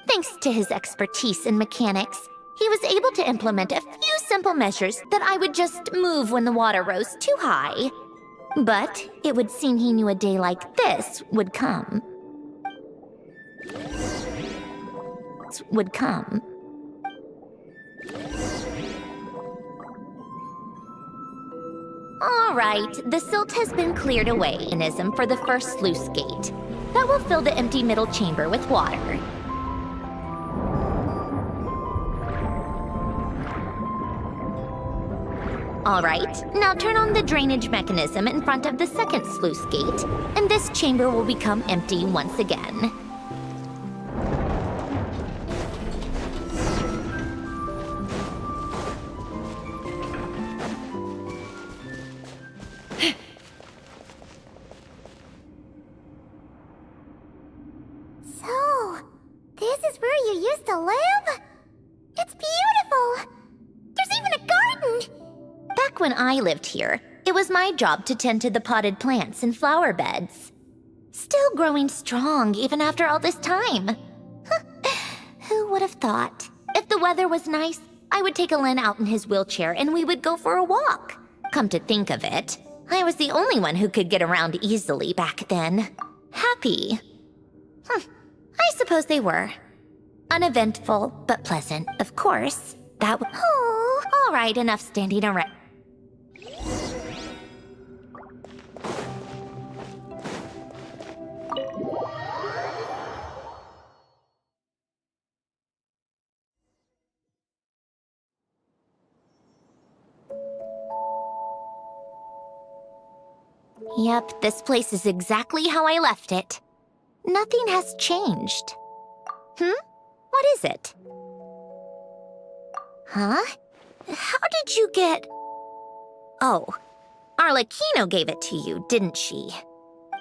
Thanks to his expertise in mechanics, he was able to implement a few simple measures that I would just move when the water rose too high. But it would seem he knew a day like this would come. All right, the silt has been cleared away for the first sluice gate. That will fill the empty middle chamber with water. All right, now turn on the drainage mechanism in front of the second sluice gate, and this chamber will become empty once again. So, this is where you used to live? It's beautiful! There's even a garden! Back when I lived here, it was my job to tend to the potted plants and flower beds. Still growing strong even after all this time. Who would have thought? If the weather was nice, I would take Alain out in his wheelchair and we would go for a walk. Come to think of it, I was the only one who could get around easily back then. Happy. I suppose they were. Uneventful, but pleasant, of course. Oh, all right, enough standing around. Yep, this place is exactly how I left it. Nothing has changed. What is it? Huh? How did you get... Oh, Arlecchino gave it to you, didn't she?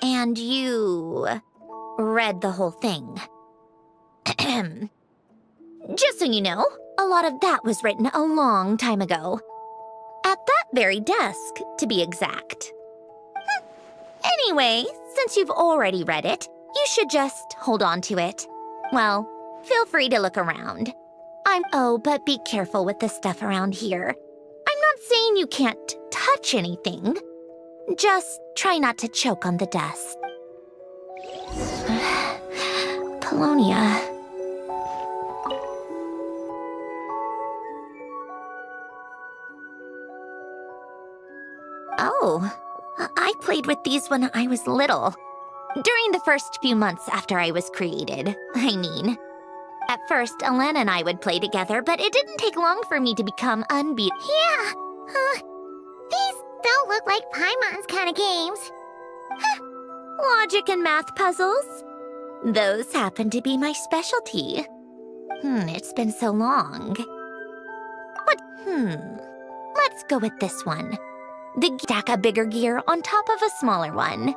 And you... read the whole thing. Just so you know, a lot of that was written a long time ago. At that very desk, to be exact. Anyway, since you've already read it, you should just hold on to it. Well, feel free to look around. Oh, but be careful with the stuff around here. I'm not saying you can't touch anything. Just try not to choke on the dust. Polonia. Oh, I played with these when I was little. During the first few months after I was created, I mean. At first, Alain and I would play together, but it didn't take long for me to become unbeatable. Yeah, these don't look like Paimon's kind of games. Logic and math puzzles? Those happen to be my specialty. It's been so long. Let's go with this one. Stack a bigger gear on top of a smaller one.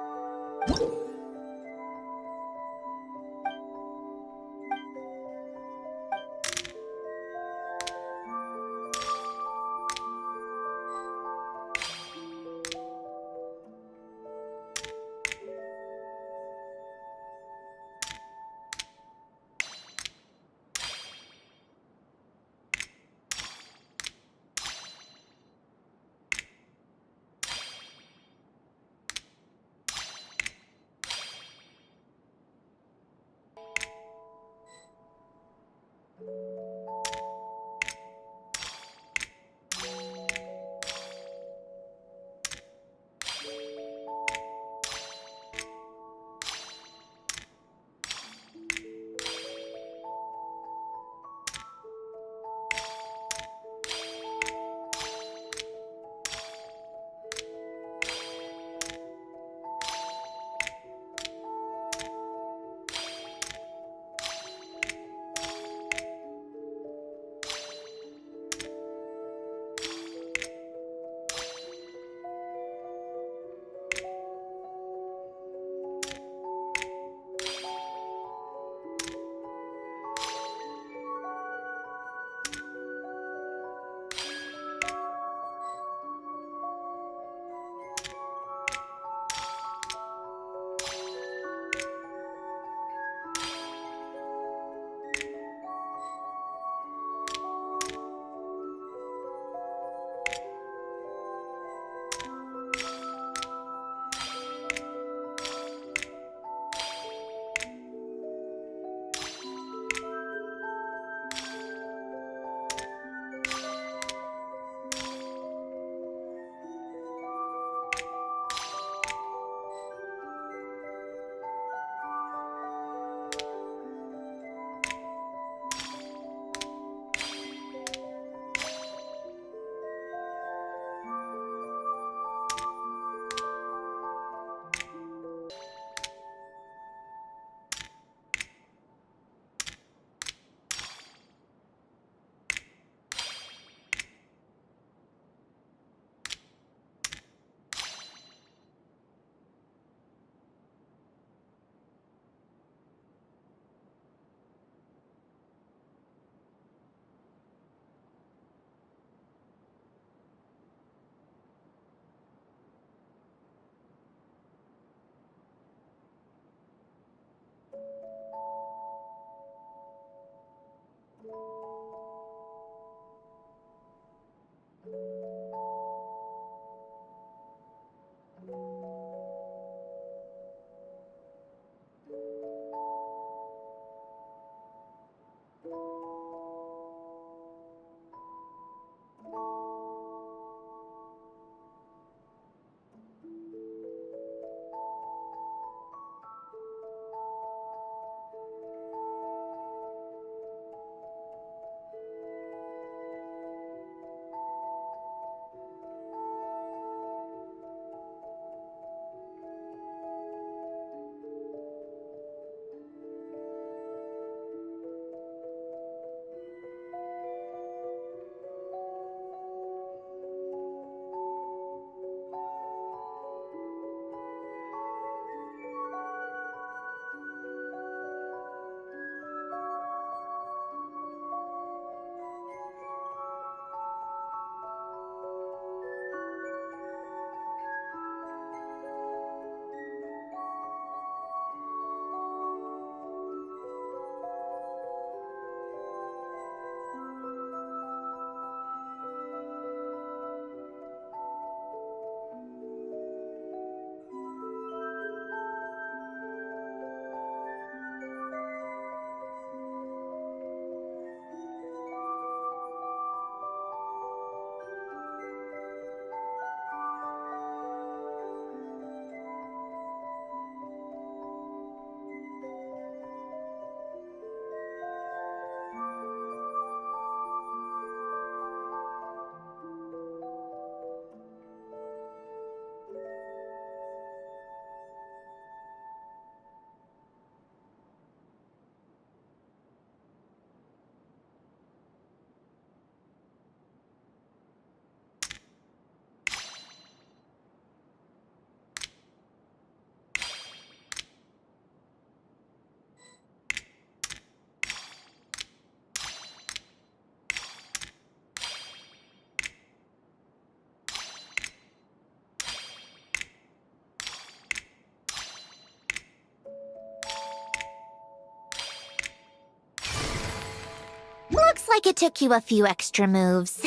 Looks like it took you a few extra moves.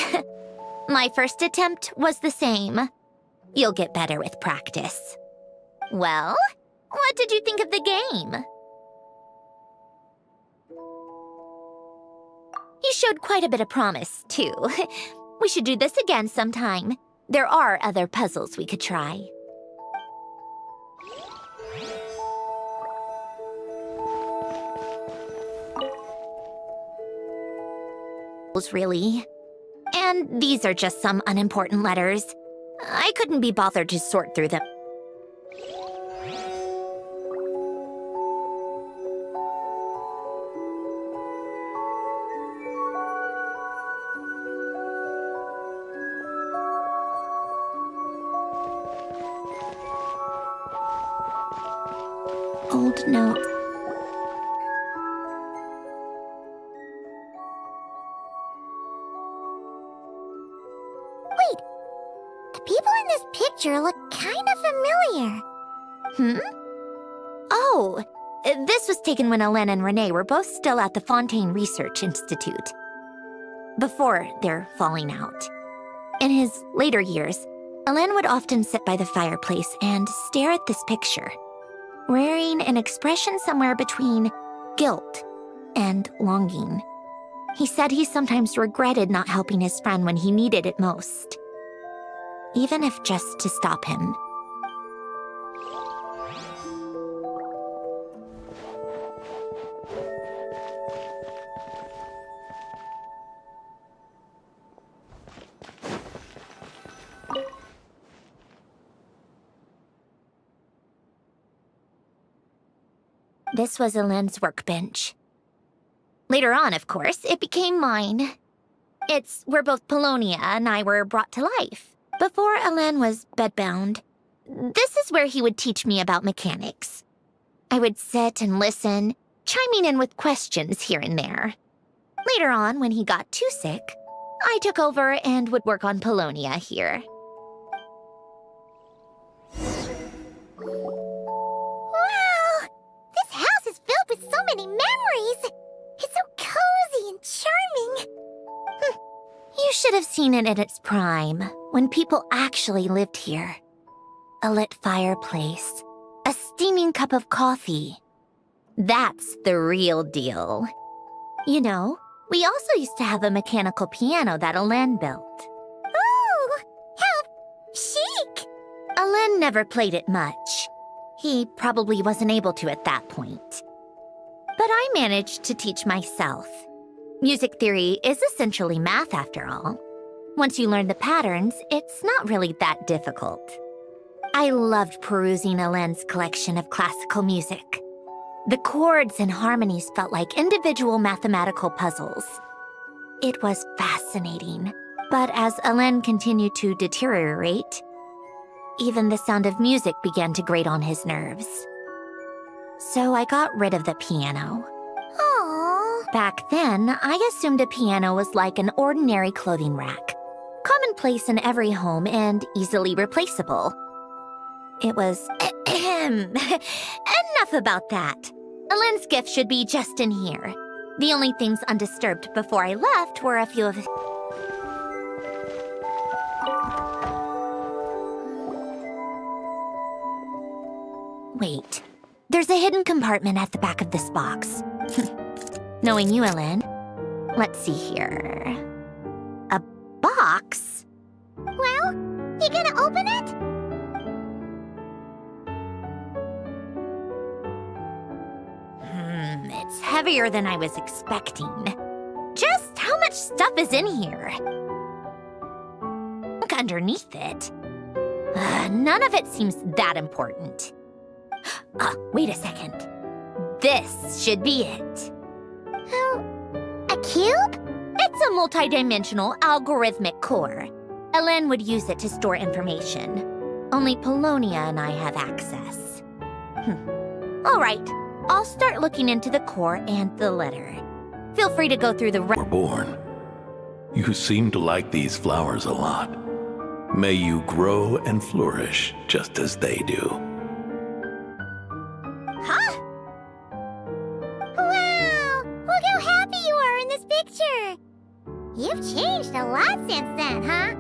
My first attempt was the same. You'll get better with practice. Well, what did you think of the game? You showed quite a bit of promise, too. We should do this again sometime. There are other puzzles we could try. Really. And these are just some unimportant letters. I couldn't be bothered to sort through them. Old notes. People in this picture look kind of familiar. Oh, this was taken when Hélène and Renee were both still at the Fontaine Research Institute. Before their falling out. In his later years, Hélène would often sit by the fireplace and stare at this picture, wearing an expression somewhere between guilt and longing. He said he sometimes regretted not helping his friend when he needed it most. Even if just to stop him. This was Hélène's workbench. Later on, of course, it became mine. It's where both Polonia and I were brought to life. Before Hélène was bedbound, this is where he would teach me about mechanics. I would sit and listen, chiming in with questions here and there. Later on, when he got too sick, I took over and would work on Polonia here. Wow! This house is filled with so many memories! It's so cozy and charming! You should have seen it in its prime, when people actually lived here. A lit fireplace, a steaming cup of coffee. That's the real deal. You know, we also used to have a mechanical piano that Alen built. Ooh, how chic! Alen never played it much. He probably wasn't able to at that point. But I managed to teach myself. Music theory is essentially math after all. Once you learn the patterns, it's not really that difficult. I loved perusing Alen's collection of classical music. The chords and harmonies felt like individual mathematical puzzles. It was fascinating, but as Alen continued to deteriorate, even the sound of music began to grate on his nerves. So I got rid of the piano. Aww. Back then, I assumed a piano was like an ordinary clothing rack, commonplace in every home and easily replaceable. It was enough about that. Alen's gift should be just in here. The only things undisturbed before I left were a few of... Wait, there's a hidden compartment at the back of this box. Knowing you, Alen, let's see here. A box? Well, you gonna open it? It's heavier than I was expecting. Just how much stuff is in here? Look underneath it. None of it seems that important. Wait a second. This should be it. A cube? It's a multidimensional algorithmic core. Alen would use it to store information. Only Polonia and I have access. All right, I'll start looking into the core and the letter. Feel free to go through the Were born. You seem to like these flowers a lot. May you grow and flourish just as they do. Huh? Wow! Look how happy you are in this picture! You've changed a lot since then, huh?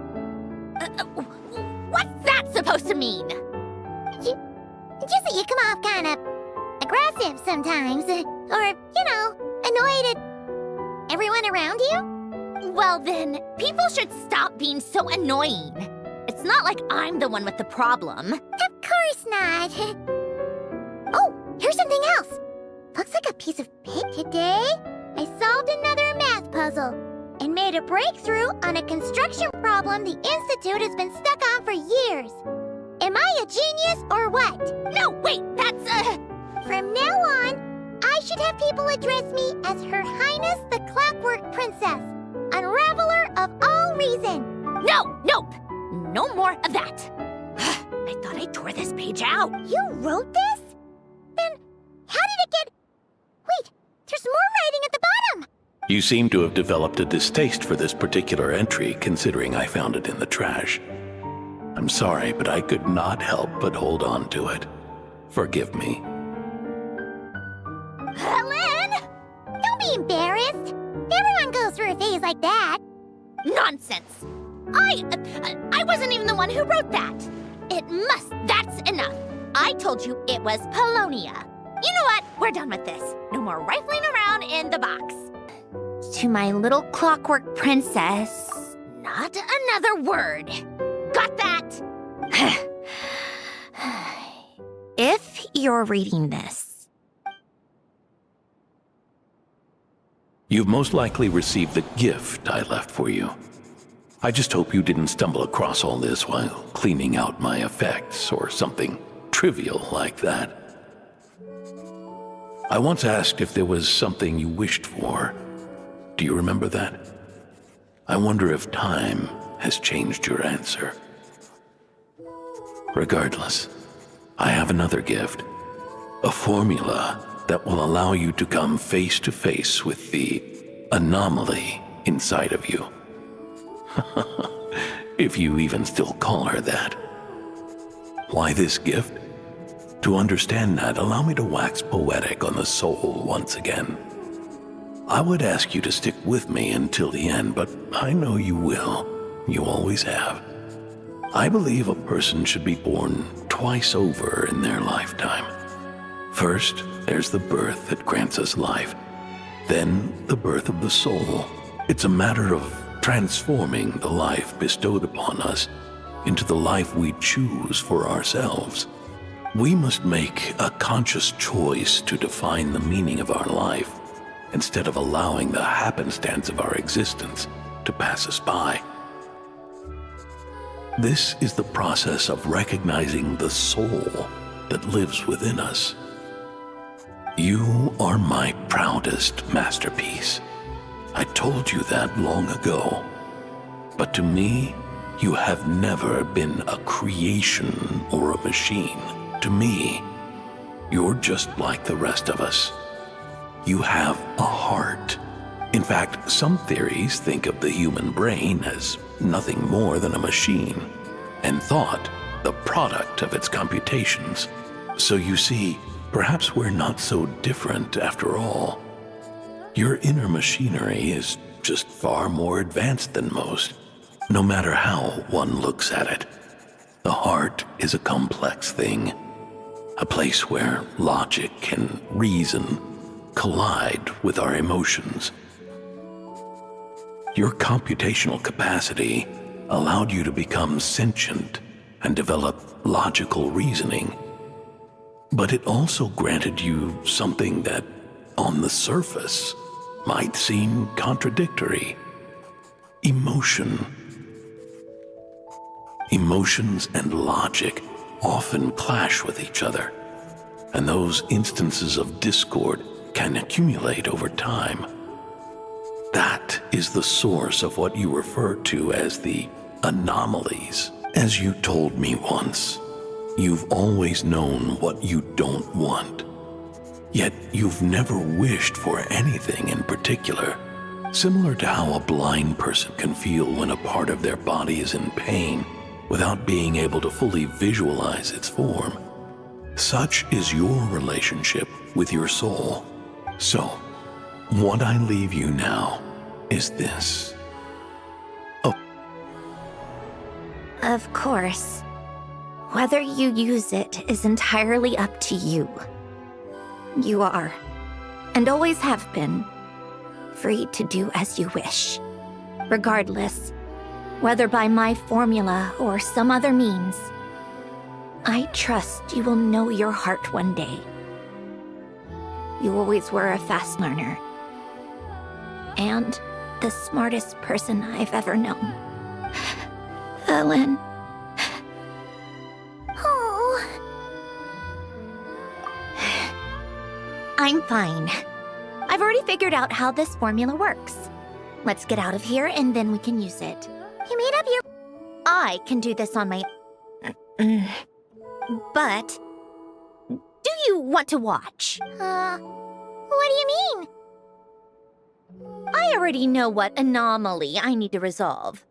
What's that supposed to mean? Just that you come off kind of aggressive sometimes. Or, you know, annoyed at everyone around you? Well then, people should stop being so annoying. It's not like I'm the one with the problem. Of course not. Oh, here's something else. Looks like a piece of paper. Today, I solved another math puzzle and made a breakthrough on a construction problem the Institute has been stuck on for years. Am I a genius or what? No, wait, that's From now on, I should have people address me as Her Highness the Clockwork Princess, Unraveler of all reason. Nope. No more of that. I thought I tore this page out. You wrote this? Then how did it get... Wait, there's more writing at the bottom. You seem to have developed a distaste for this particular entry, considering I found it in the trash. I'm sorry, but I could not help but hold on to it. Forgive me. Alen! Don't be embarrassed. Everyone goes through a phase like that. Nonsense. I wasn't even the one who wrote that. That's enough. I told you it was Polonia. You know what? We're done with this. No more rifling around in the box. To my little clockwork princess, not another word. Got that? If you're reading this, You've most likely received the gift I left for you. I just hope you didn't stumble across all this while cleaning out my effects or something trivial like that. I once asked if there was something you wished for. Do you remember that? I wonder if time has changed your answer. Regardless, I have another gift. A formula that will allow you to come face to face with the anomaly inside of you. If you even still call her that. Why this gift? To understand that, allow me to wax poetic on the soul once again. I would ask you to stick with me until the end, but I know you will. You always have. I believe a person should be born twice over in their lifetime. First, there's the birth that grants us life. Then, the birth of the soul. It's a matter of transforming the life bestowed upon us into the life we choose for ourselves. We must make a conscious choice to define the meaning of our life instead of allowing the happenstance of our existence to pass us by. This is the process of recognizing the soul that lives within us. You are my proudest masterpiece. I told you that long ago. But to me, you have never been a creation or a machine. To me, you're just like the rest of us. You have a heart. In fact, some theories think of the human brain as nothing more than a machine, and thought the product of its computations. So you see, perhaps we're not so different after all. Your inner machinery is just far more advanced than most, no matter how one looks at it. The heart is a complex thing, a place where logic and reason collide with our emotions. Your computational capacity allowed you to become sentient and develop logical reasoning. But it also granted you something that, on the surface, might seem contradictory. Emotion. Emotions and logic often clash with each other, and those instances of discord can accumulate over time. That is the source of what you refer to as the anomalies. As you told me once, you've always known what you don't want. Yet you've never wished for anything in particular, similar to how a blind person can feel when a part of their body is in pain without being able to fully visualize its form. Such is your relationship with your soul. So, what I leave you now is this. Of course. Whether you use it is entirely up to you. You are, and always have been, free to do as you wish. Regardless, whether by my formula or some other means, I trust you will know your heart one day. You always were a fast learner, and the smartest person I've ever known. Ellen. Oh. I'm fine. I've already figured out how this formula works. Let's get out of here and then we can use it. You made up your... I can do this on my... But... do you want to watch? What do you mean? I already know what anomaly I need to resolve.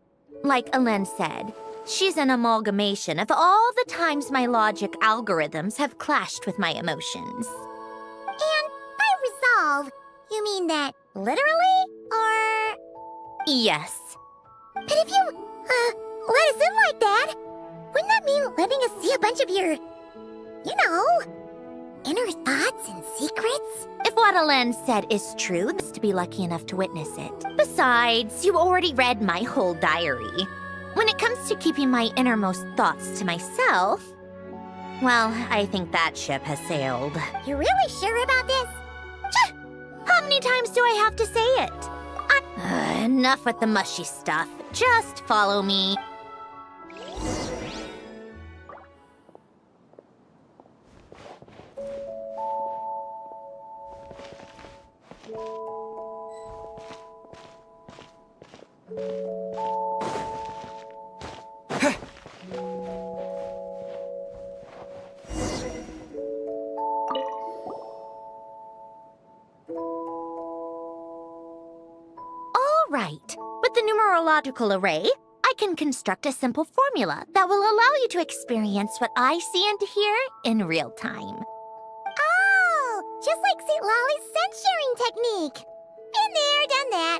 Like Ellen said, she's an amalgamation of all the times my logic algorithms have clashed with my emotions. And by resolve, you mean that literally, or...? Yes. But if you, let us in like that, wouldn't that mean letting us see a bunch of your, you know, inner thoughts and secrets? If what Ellen said is true, it's to be lucky enough to witness it. Besides, you already read my whole diary. When it comes to keeping my innermost thoughts to myself, well, I think that ship has sailed. You're really sure about this? How many times do I have to say it? Enough with the mushy stuff. Just follow me. Right. With the numerological array, I can construct a simple formula that will allow you to experience what I see and hear in real time. Oh, just like St. Lolly's scent-sharing technique. Been that.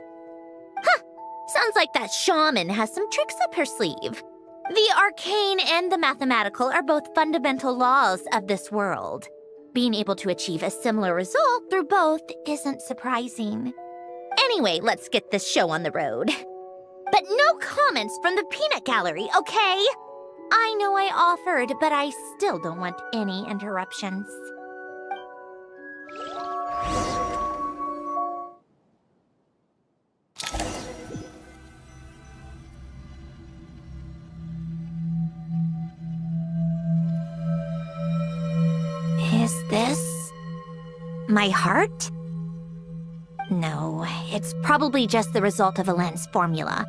Sounds like that shaman has some tricks up her sleeve. The arcane and the mathematical are both fundamental laws of this world. Being able to achieve a similar result through both isn't surprising. Anyway, let's get this show on the road. But no comments from the peanut gallery, okay? I know I offered, but I still don't want any interruptions. Is this my heart? No, it's probably just the result of a lens formula.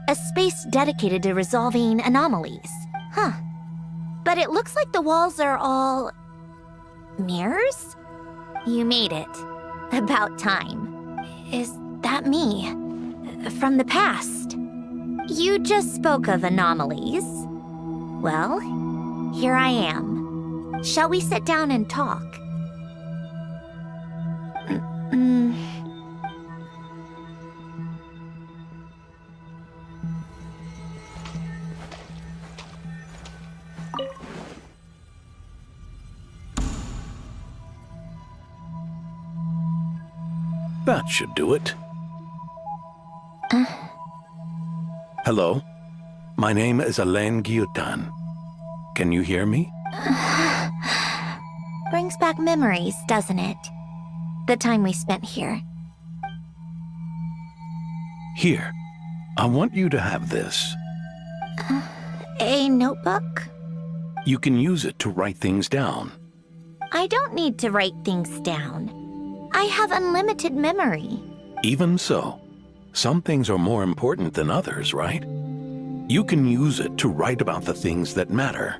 A space dedicated to resolving anomalies. Huh. But it looks like the walls are all... mirrors? You made it. About time. Is that me? From the past? You just spoke of anomalies. Well, here I am. Shall we sit down and talk? That should do it. Hello? My name is Alain Guillotin. Can you hear me? Brings back memories, doesn't it? The time we spent here. Here. I want you to have this. A notebook? You can use it to write things down. I don't need to write things down. I have unlimited memory. Even so, some things are more important than others, right? You can use it to write about the things that matter.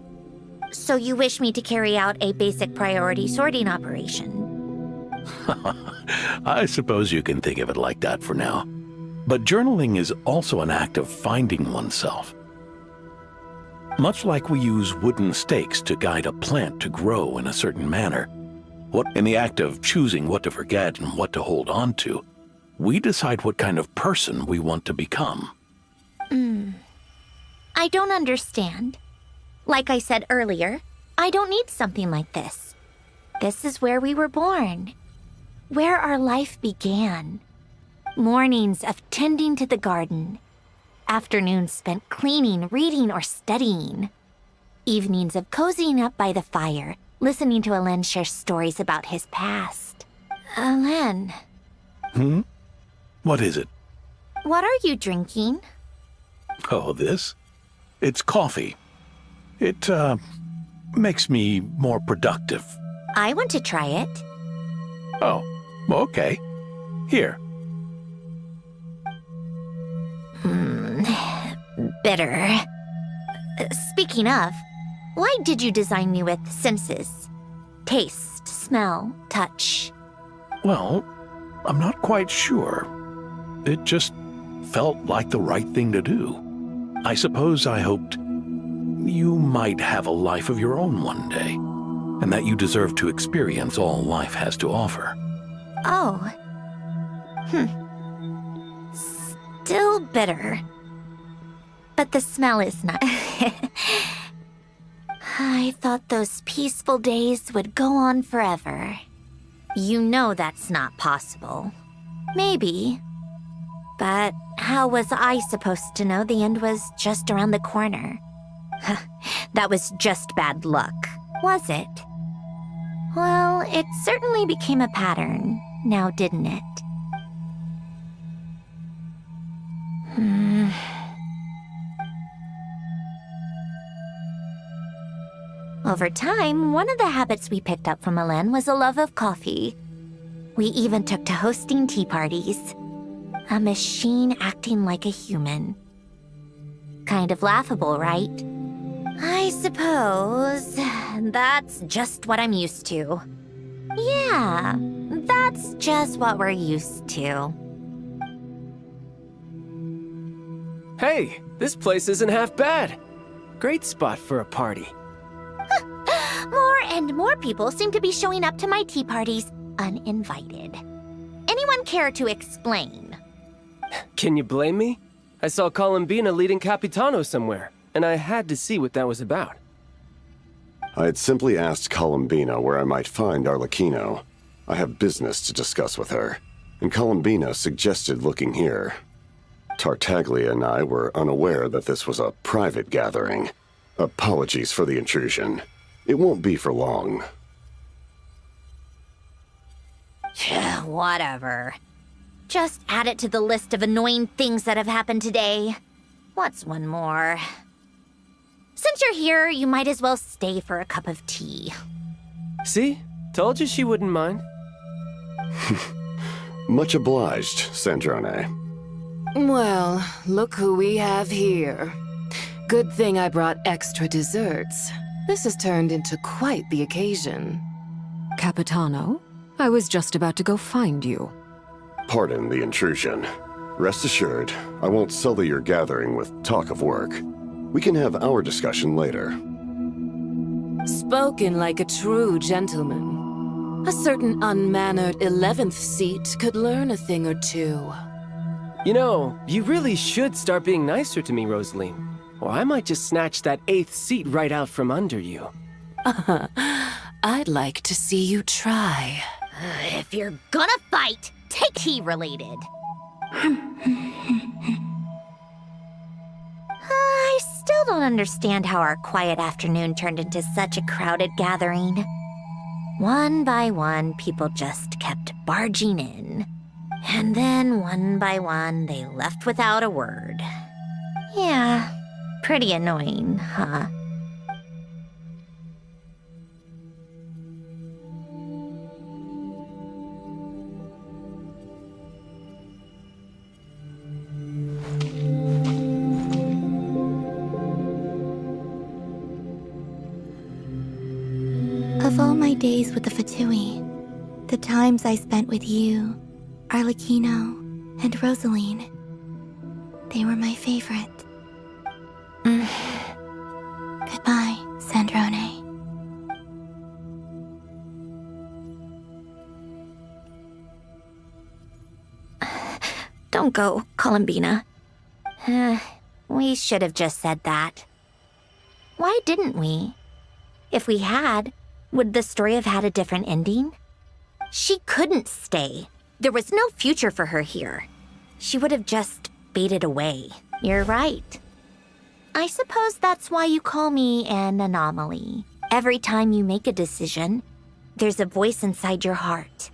So you wish me to carry out a basic priority sorting operation? I suppose you can think of it like that for now. But journaling is also an act of finding oneself. Much like we use wooden stakes to guide a plant to grow in a certain manner, in the act of choosing what to forget and what to hold on to, we decide what kind of person we want to become. I don't understand. Like I said earlier, I don't need something like this. This is where we were born. Where our life began. Mornings of tending to the garden. Afternoons spent cleaning, reading, or studying. Evenings of cozying up by the fire, listening to Alain share stories about his past. Alain. What is it? What are you drinking? Oh, this? It's coffee. It, makes me more productive. I want to try it. Oh, okay. Here. Bitter. Speaking of, why did you design me with senses? Taste, smell, touch. Well, I'm not quite sure. It just felt like the right thing to do. I suppose I hoped you might have a life of your own one day, and that you deserve to experience all life has to offer. Oh. Still bitter. But the smell is not. I thought those peaceful days would go on forever. You know that's not possible. Maybe. But how was I supposed to know the end was just around the corner? That was just bad luck, was it? Well, it certainly became a pattern, now didn't it? Over time, one of the habits we picked up from Alain was a love of coffee. We even took to hosting tea parties. A machine acting like a human. Kind of laughable, right? I suppose that's just what I'm used to. Yeah, that's just what we're used to. Hey, this place isn't half bad. Great spot for a party. More and more people seem to be showing up to my tea parties uninvited. Anyone care to explain? Can you blame me? I saw Columbina leading Capitano somewhere, and I had to see what that was about. I had simply asked Columbina where I might find Arlecchino. I have business to discuss with her, and Columbina suggested looking here. Tartaglia and I were unaware that this was a private gathering. Apologies for the intrusion. It won't be for long. Whatever. Just add it to the list of annoying things that have happened today. What's one more? Since you're here, you might as well stay for a cup of tea. See? Told you she wouldn't mind. Much obliged, Sandrone. Well, look who we have here. Good thing I brought extra desserts. This has turned into quite the occasion. Capitano, I was just about to go find you. Pardon the intrusion. Rest assured, I won't sully your gathering with talk of work. We can have our discussion later. Spoken like a true gentleman. A certain unmannered 11th seat could learn a thing or two. You know, you really should start being nicer to me, Rosaline. Or I might just snatch that 8th seat right out from under you. I'd like to see you try. If you're gonna fight, take tea related. I still don't understand how our quiet afternoon turned into such a crowded gathering. One by one, people just kept barging in. And then, one by one, they left without a word. Yeah, pretty annoying, huh? Of all my days with the Fatui, the times I spent with you, Arlecchino, and Rosaline, they were my favorite. Goodbye, Sandrone. Don't go, Columbina. We should have just said that. Why didn't we? If we had, would the story have had a different ending? She couldn't stay. There was no future for her here. She would have just faded away. You're right. I suppose that's why you call me an anomaly. Every time you make a decision, there's a voice inside your heart.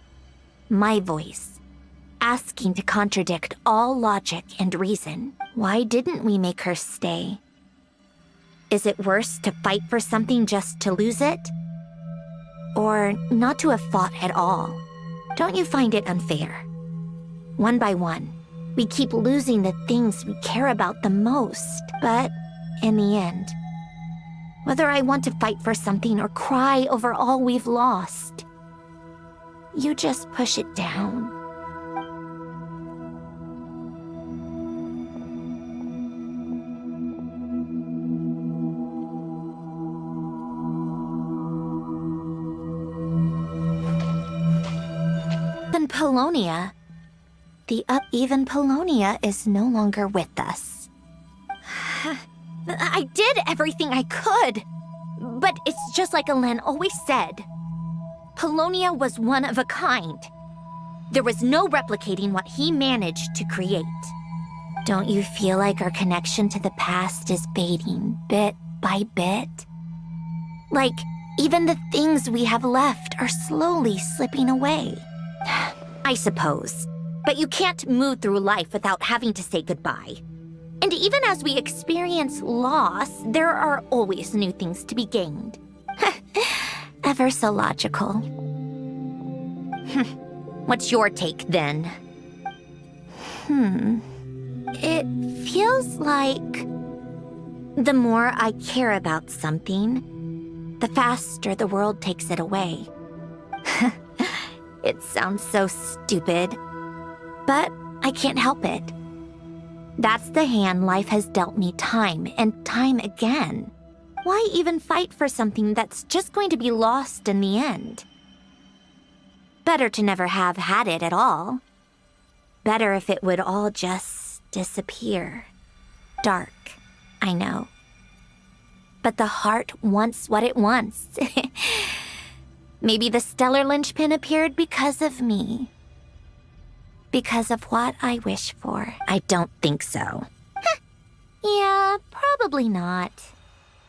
My voice, asking to contradict all logic and reason. Why didn't we make her stay? Is it worse to fight for something just to lose it? Or not to have fought at all? Don't you find it unfair? One by one, we keep losing the things we care about the most. But in the end, whether I want to fight for something or cry over all we've lost, you just push it down. Polonia. The upeven Polonia is no longer with us. I did everything I could, but it's just like Alen always said. Polonia was one of a kind. There was no replicating what he managed to create. Don't you feel like our connection to the past is fading bit by bit? Like, even the things we have left are slowly slipping away. I suppose. But you can't move through life without having to say goodbye. And even as we experience loss, there are always new things to be gained. Ever so logical. What's your take, then? It feels like the more I care about something, the faster the world takes it away. It sounds so stupid, but I can't help it. That's the hand life has dealt me time and time again. Why even fight for something that's just going to be lost in the end? Better to never have had it at all. better if it would all just disappear. Dark, I know. But the heart wants what it wants. Maybe the stellar linchpin appeared because of me. Because of what I wish for. I don't think so. Yeah, probably not.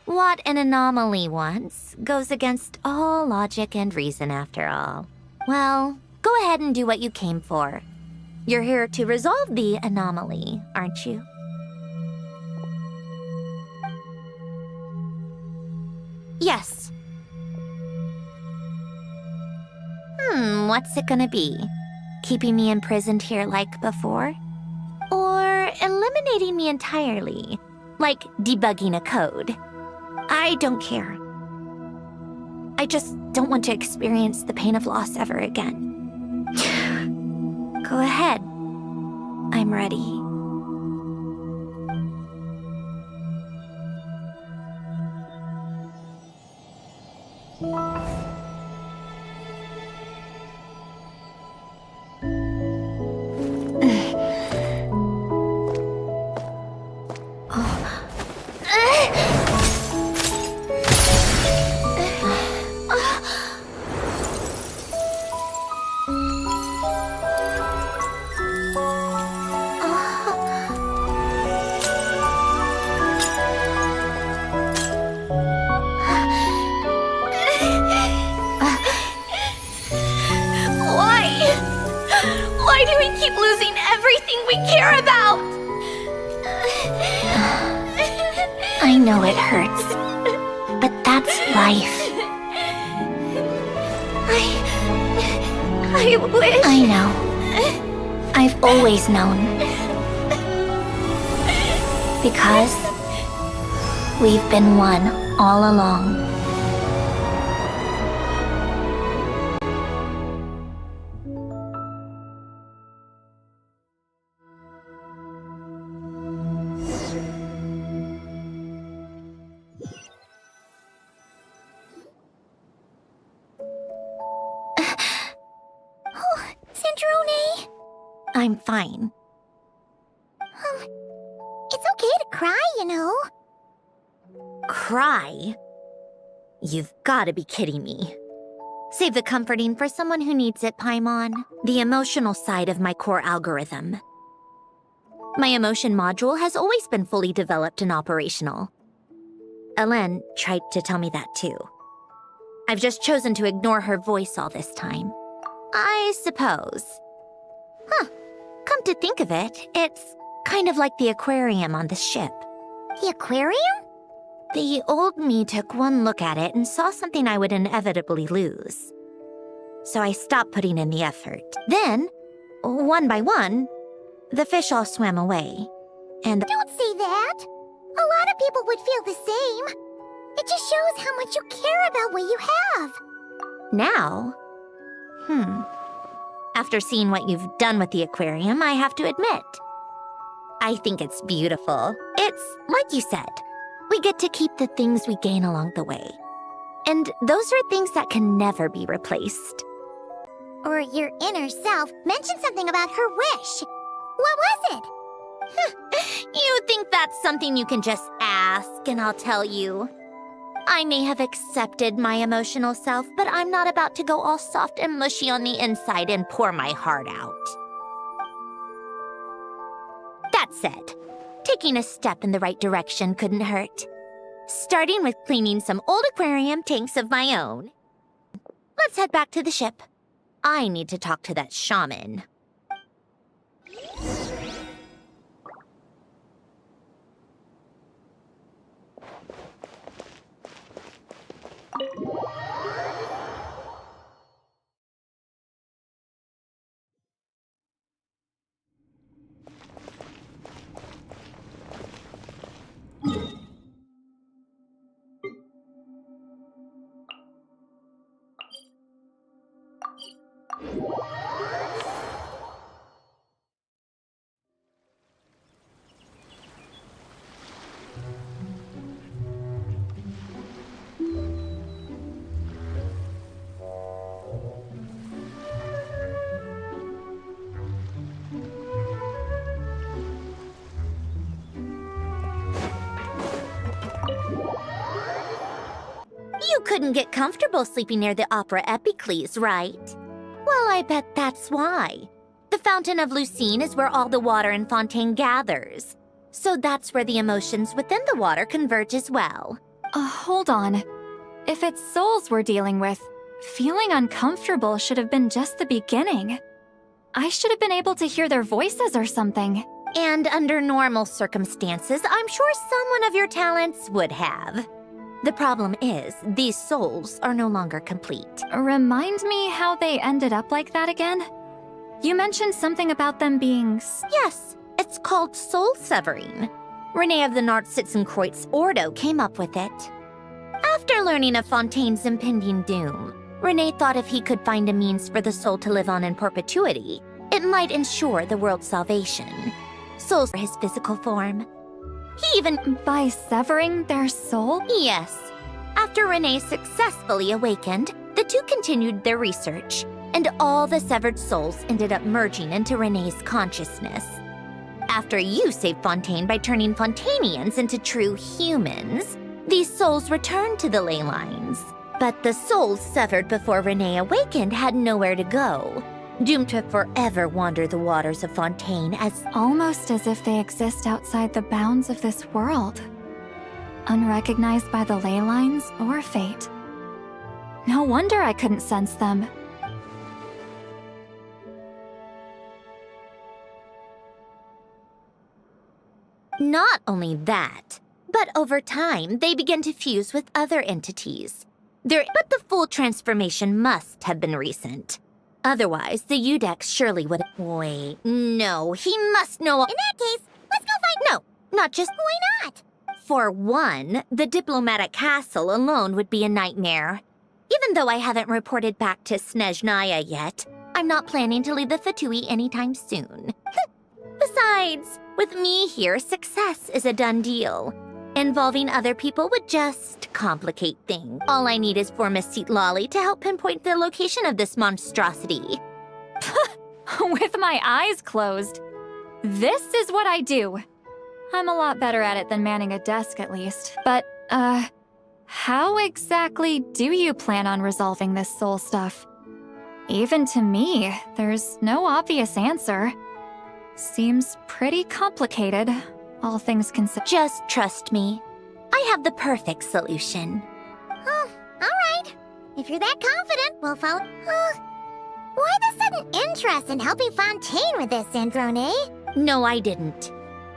What an anomaly wants goes against all logic and reason after all. Well, go ahead and do what you came for. You're here to resolve the anomaly, aren't you? Yes. What's it gonna be? Keeping me imprisoned here like before? Or eliminating me entirely, like debugging a code? I don't care. I just don't want to experience the pain of loss ever again. Go ahead. I'm ready. Why do we keep losing everything we care about? I know it hurts, but that's life. I wish... I know. I've always known. Because we've been one all along. Sandrone? I'm fine. It's okay to cry, you know. Cry? You've gotta be kidding me. Save the comforting for someone who needs it, Paimon. The emotional side of my core algorithm. My emotion module has always been fully developed and operational. Elen tried to tell me that too. I've just chosen to ignore her voice all this time. I suppose. Come to think of it, it's kind of like the aquarium on the ship. The aquarium? The old me took one look at it and saw something I would inevitably lose. So I stopped putting in the effort. Then, one by one, the fish all swam away. And don't say that! A lot of people would feel the same. It just shows how much you care about what you have. Now? After seeing what you've done with the aquarium, I have to admit. I think it's beautiful. It's, like you said, we get to keep the things we gain along the way. And those are things that can never be replaced. Or your inner self mentioned something about her wish. What was it? You think that's something you can just ask and I'll tell you? I may have accepted my emotional self, but I'm not about to go all soft and mushy on the inside and pour my heart out. That said, taking a step in the right direction couldn't hurt. Starting with cleaning some old aquarium tanks of my own. Let's head back to the ship. I need to talk to that shaman. couldn't get comfortable sleeping near the Opera Epicles, right? Well, I bet that's why. The Fountain of Lucine is where all the water in Fontaine gathers. So that's where the emotions within the water converge as well. Hold on. If it's souls we're dealing with, feeling uncomfortable should have been just the beginning. I should have been able to hear their voices or something. And under normal circumstances, I'm sure someone of your talents would have. The problem is, these souls are no longer complete. Remind me how they ended up like that again? You mentioned something about them being... Yes, it's called soul severing. Renee of the Nartsitzenkreuz Ordo came up with it. After learning of Fontaine's impending doom, Renee thought if he could find a means for the soul to live on in perpetuity, it might ensure the world's salvation. Souls are his physical form. He even... By severing their soul? Yes. After Renee successfully awakened, the two continued their research, and all the severed souls ended up merging into Renee's consciousness. After you saved Fontaine by turning Fontainians into true humans, these souls returned to the ley lines. But the souls severed before Renee awakened had nowhere to go, doomed to forever wander the waters of Fontaine as... Almost as if they exist outside the bounds of this world. Unrecognized by the ley lines or fate. No wonder I couldn't sense them. Not only that, but over time, they began to fuse with other entities. But the full transformation must have been recent. Otherwise, the Udex surely would... Wait, no, he must know... In that case, let's go find... No, not just... Why not? For one, the diplomatic castle alone would be a nightmare. Even though I haven't reported back to Snezhnaya yet, I'm not planning to leave the Fatui anytime soon. Besides, with me here, success is a done deal. Involving other people would just complicate things. All I need is for Miss Seatlolly to help pinpoint the location of this monstrosity. With my eyes closed. This is what I do. I'm a lot better at it than manning a desk, at least. But, how exactly do you plan on resolving this soul stuff? Even to me, there's no obvious answer. Seems pretty complicated, all things considered. Just trust me. I have the perfect solution. Oh, all right. If you're that confident, we'll follow... why the sudden interest in helping Fontaine with this, Androne? No, I didn't.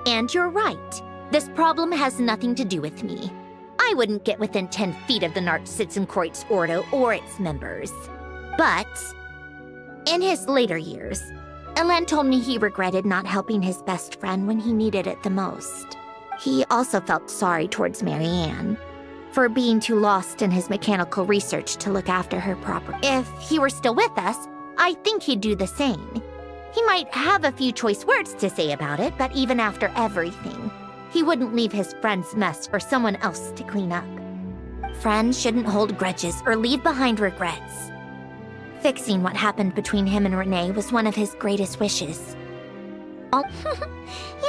And you're right. This problem has nothing to do with me. I wouldn't get within 10 feet of the Nartsitzenkreuz Ordo or its members. But, in his later years, Elen told me he regretted not helping his best friend when he needed it the most. He also felt sorry towards Marianne for being too lost in his mechanical research to look after her properly. If he were still with us, I think he'd do the same. He might have a few choice words to say about it, but even after everything, he wouldn't leave his friend's mess for someone else to clean up. Friends shouldn't hold grudges or leave behind regrets. Fixing what happened between him and Renee was one of his greatest wishes. You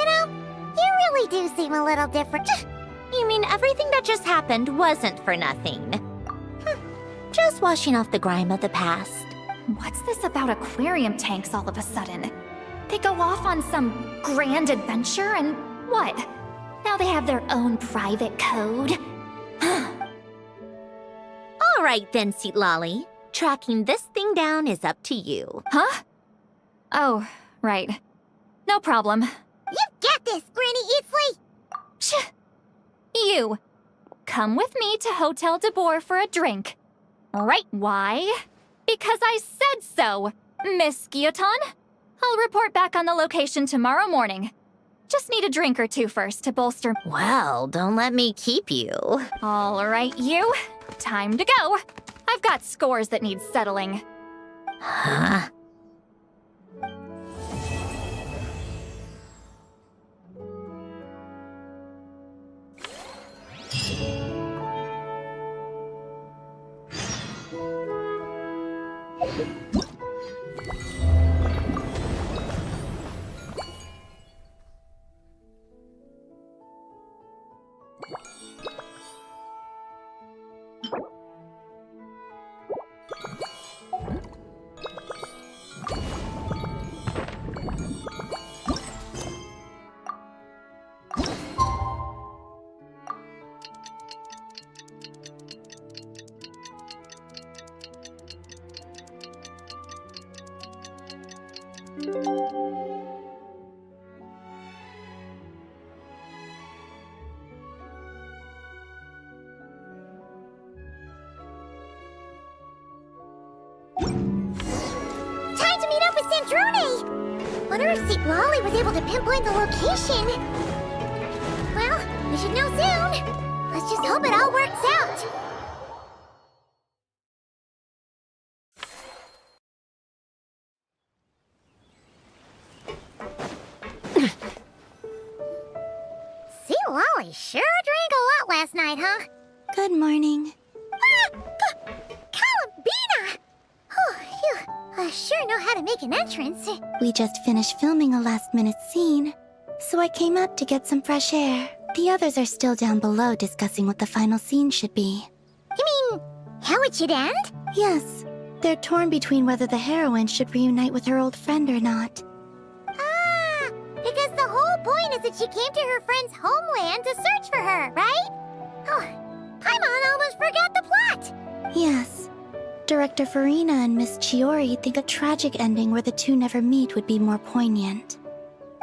know, you really do seem a little different. You mean everything that just happened wasn't for nothing? Just washing off the grime of the past. What's this about aquarium tanks all of a sudden? They go off on some grand adventure and what? Now they have their own private code? All right then, Seatlolly. Tracking this thing down is up to you. Huh? Oh, right. No problem. You got this, Granny Eatsley! You. Come with me to Hotel de Boer for a drink. Right, why? Because I said so, Miss Guillotin. I'll report back on the location tomorrow morning. Just need a drink or two first to bolster... Well, don't let me keep you. All right, you. Time to go. I've got scores that need settling. Huh? Time to meet up with Sandrone! Wonder if St. Lolly was able to pinpoint the location. Well, we should know soon. Let's just hope it all works out. St. Lolly sure drank a lot last night, huh? Good morning. Ah! Columbina! Oh, you sure know how to make an entrance. We just finished filming a last-minute scene, so I came up to get some fresh air. The others are still down below discussing what the final scene should be. You mean, how it should end? Yes. They're torn between whether the heroine should reunite with her old friend or not. Ah! Because the whole point is that she came to her friend's homeland to search for her, right? Oh, Paimon almost forgot the plot! Yes. Director Farina and Miss Chiori think a tragic ending where the two never meet would be more poignant.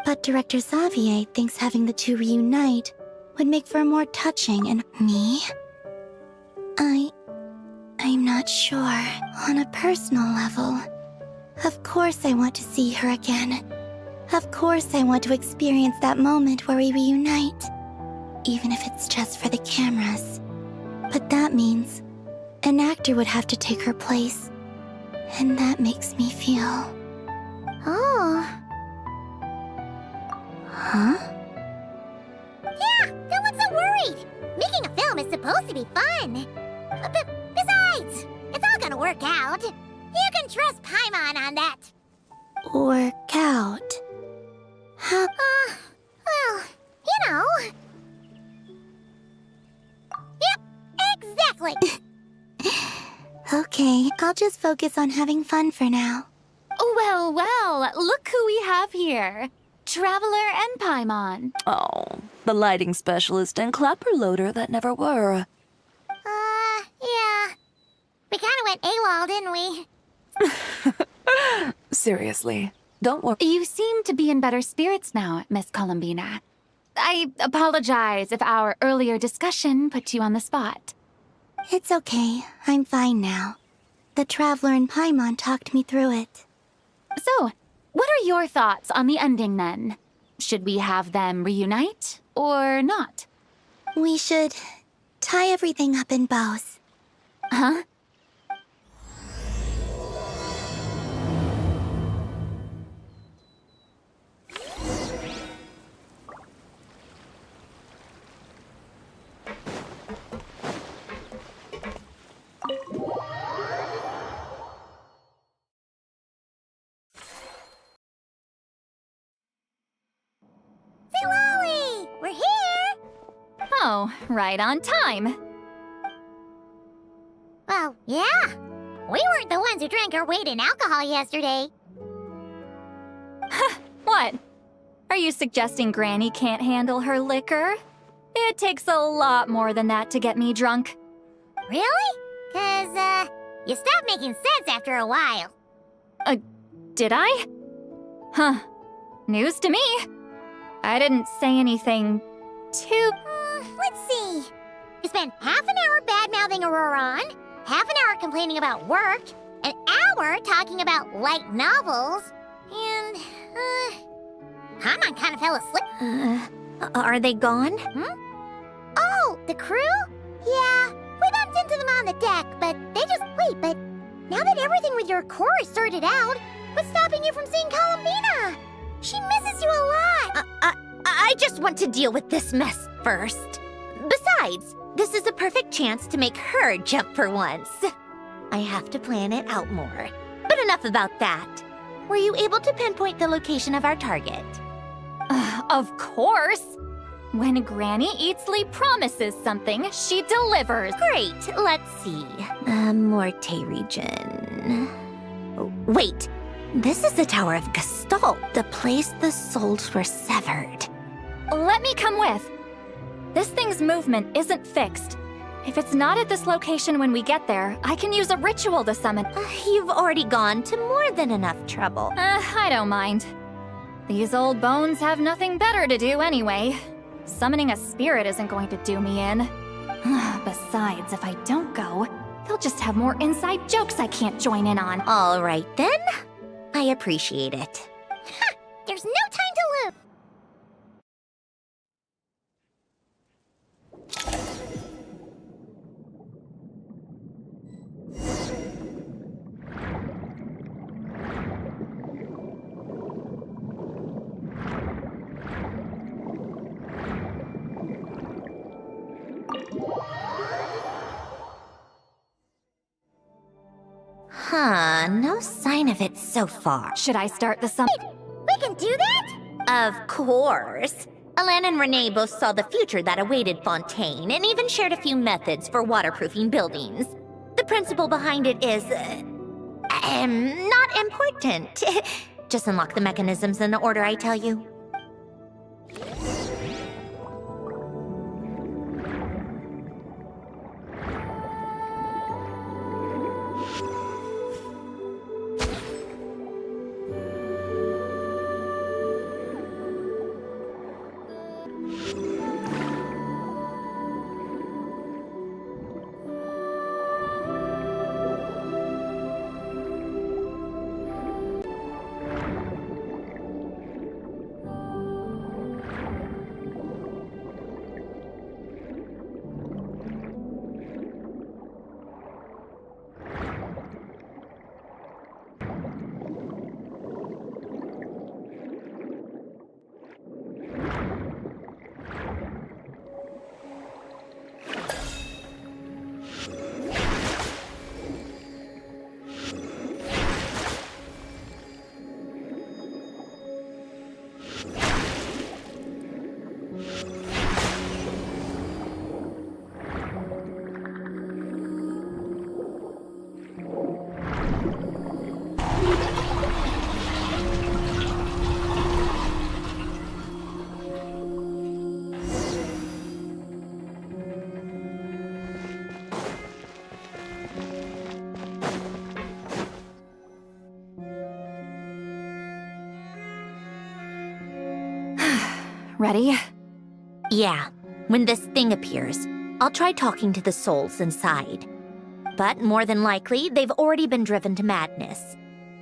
But Director Xavier thinks having the two reunite would make for a more touching and... Me? I'm not sure. On a personal level, of course I want to see her again. Of course I want to experience that moment where we reunite. Even if it's just for the cameras. But that means an actor would have to take her place. And that makes me feel... Oh. Huh? Yeah, don't look so worried. Making a film is supposed to be fun. Besides, it's all gonna work out. You can trust Paimon on that. Work out? How? Well, you know. Yep, exactly. Okay, I'll just focus on having fun for now. Well, well, look who we have here. Traveler and Paimon. Oh, the lighting specialist and clapper loader that never were. Yeah. We kinda went AWOL, didn't we? Seriously, don't worry. You seem to be in better spirits now, Miss Columbina. I apologize if our earlier discussion put you on the spot. It's okay. I'm fine now. The Traveler and Paimon talked me through it. So, what are your thoughts on the ending then? Should we have them reunite or not? We should tie everything up in bows. Huh? St. Lolly! We're here! Oh, right on time. Well, yeah. We weren't the ones who drank our weight in alcohol yesterday. What? Are you suggesting Granny can't handle her liquor? It takes a lot more than that to get me drunk. Really? 'Cause, you stopped making sense after a while. Did I? Huh. News to me. I didn't say anything too... Let's see. You spent half an hour bad-mouthing Auroron, half an hour complaining about work, an hour talking about light novels, and, Paimon kind of fell asleep. Are they gone? Oh, the crew? Yeah, we bumped into them on the deck, but they just... Wait, but now that everything with your core is sorted out, what's stopping you from seeing Columbina? She misses you a lot. I just want to deal with this mess first. Besides, this is a perfect chance to make her jump for once. I have to plan it out more. But enough about that. Were you able to pinpoint the location of our target? Of course! When Granny Eatsley promises something, she delivers. Great, let's see. Morte region. Wait, this is the Tower of Gestalt, the place the souls were severed. Let me come with. This thing's movement isn't fixed. If it's not at this location when we get there, I can use a ritual to summon. You've already gone to more than enough trouble. I don't mind. These old bones have nothing better to do anyway. Summoning a spirit isn't going to do me in. Besides, if I don't go, they'll just have more inside jokes I can't join in on. All right then. I appreciate it. There's no time to lose. No sign of it so far. Should I start the summon? We can do that? Of course. Alan and Renee both saw the future that awaited Fontaine and even shared a few methods for waterproofing buildings. The principle behind it is, not important. Just unlock the mechanisms in the order I tell you. Ready? Yeah. When this thing appears, I'll try talking to the souls inside. But more than likely, they've already been driven to madness.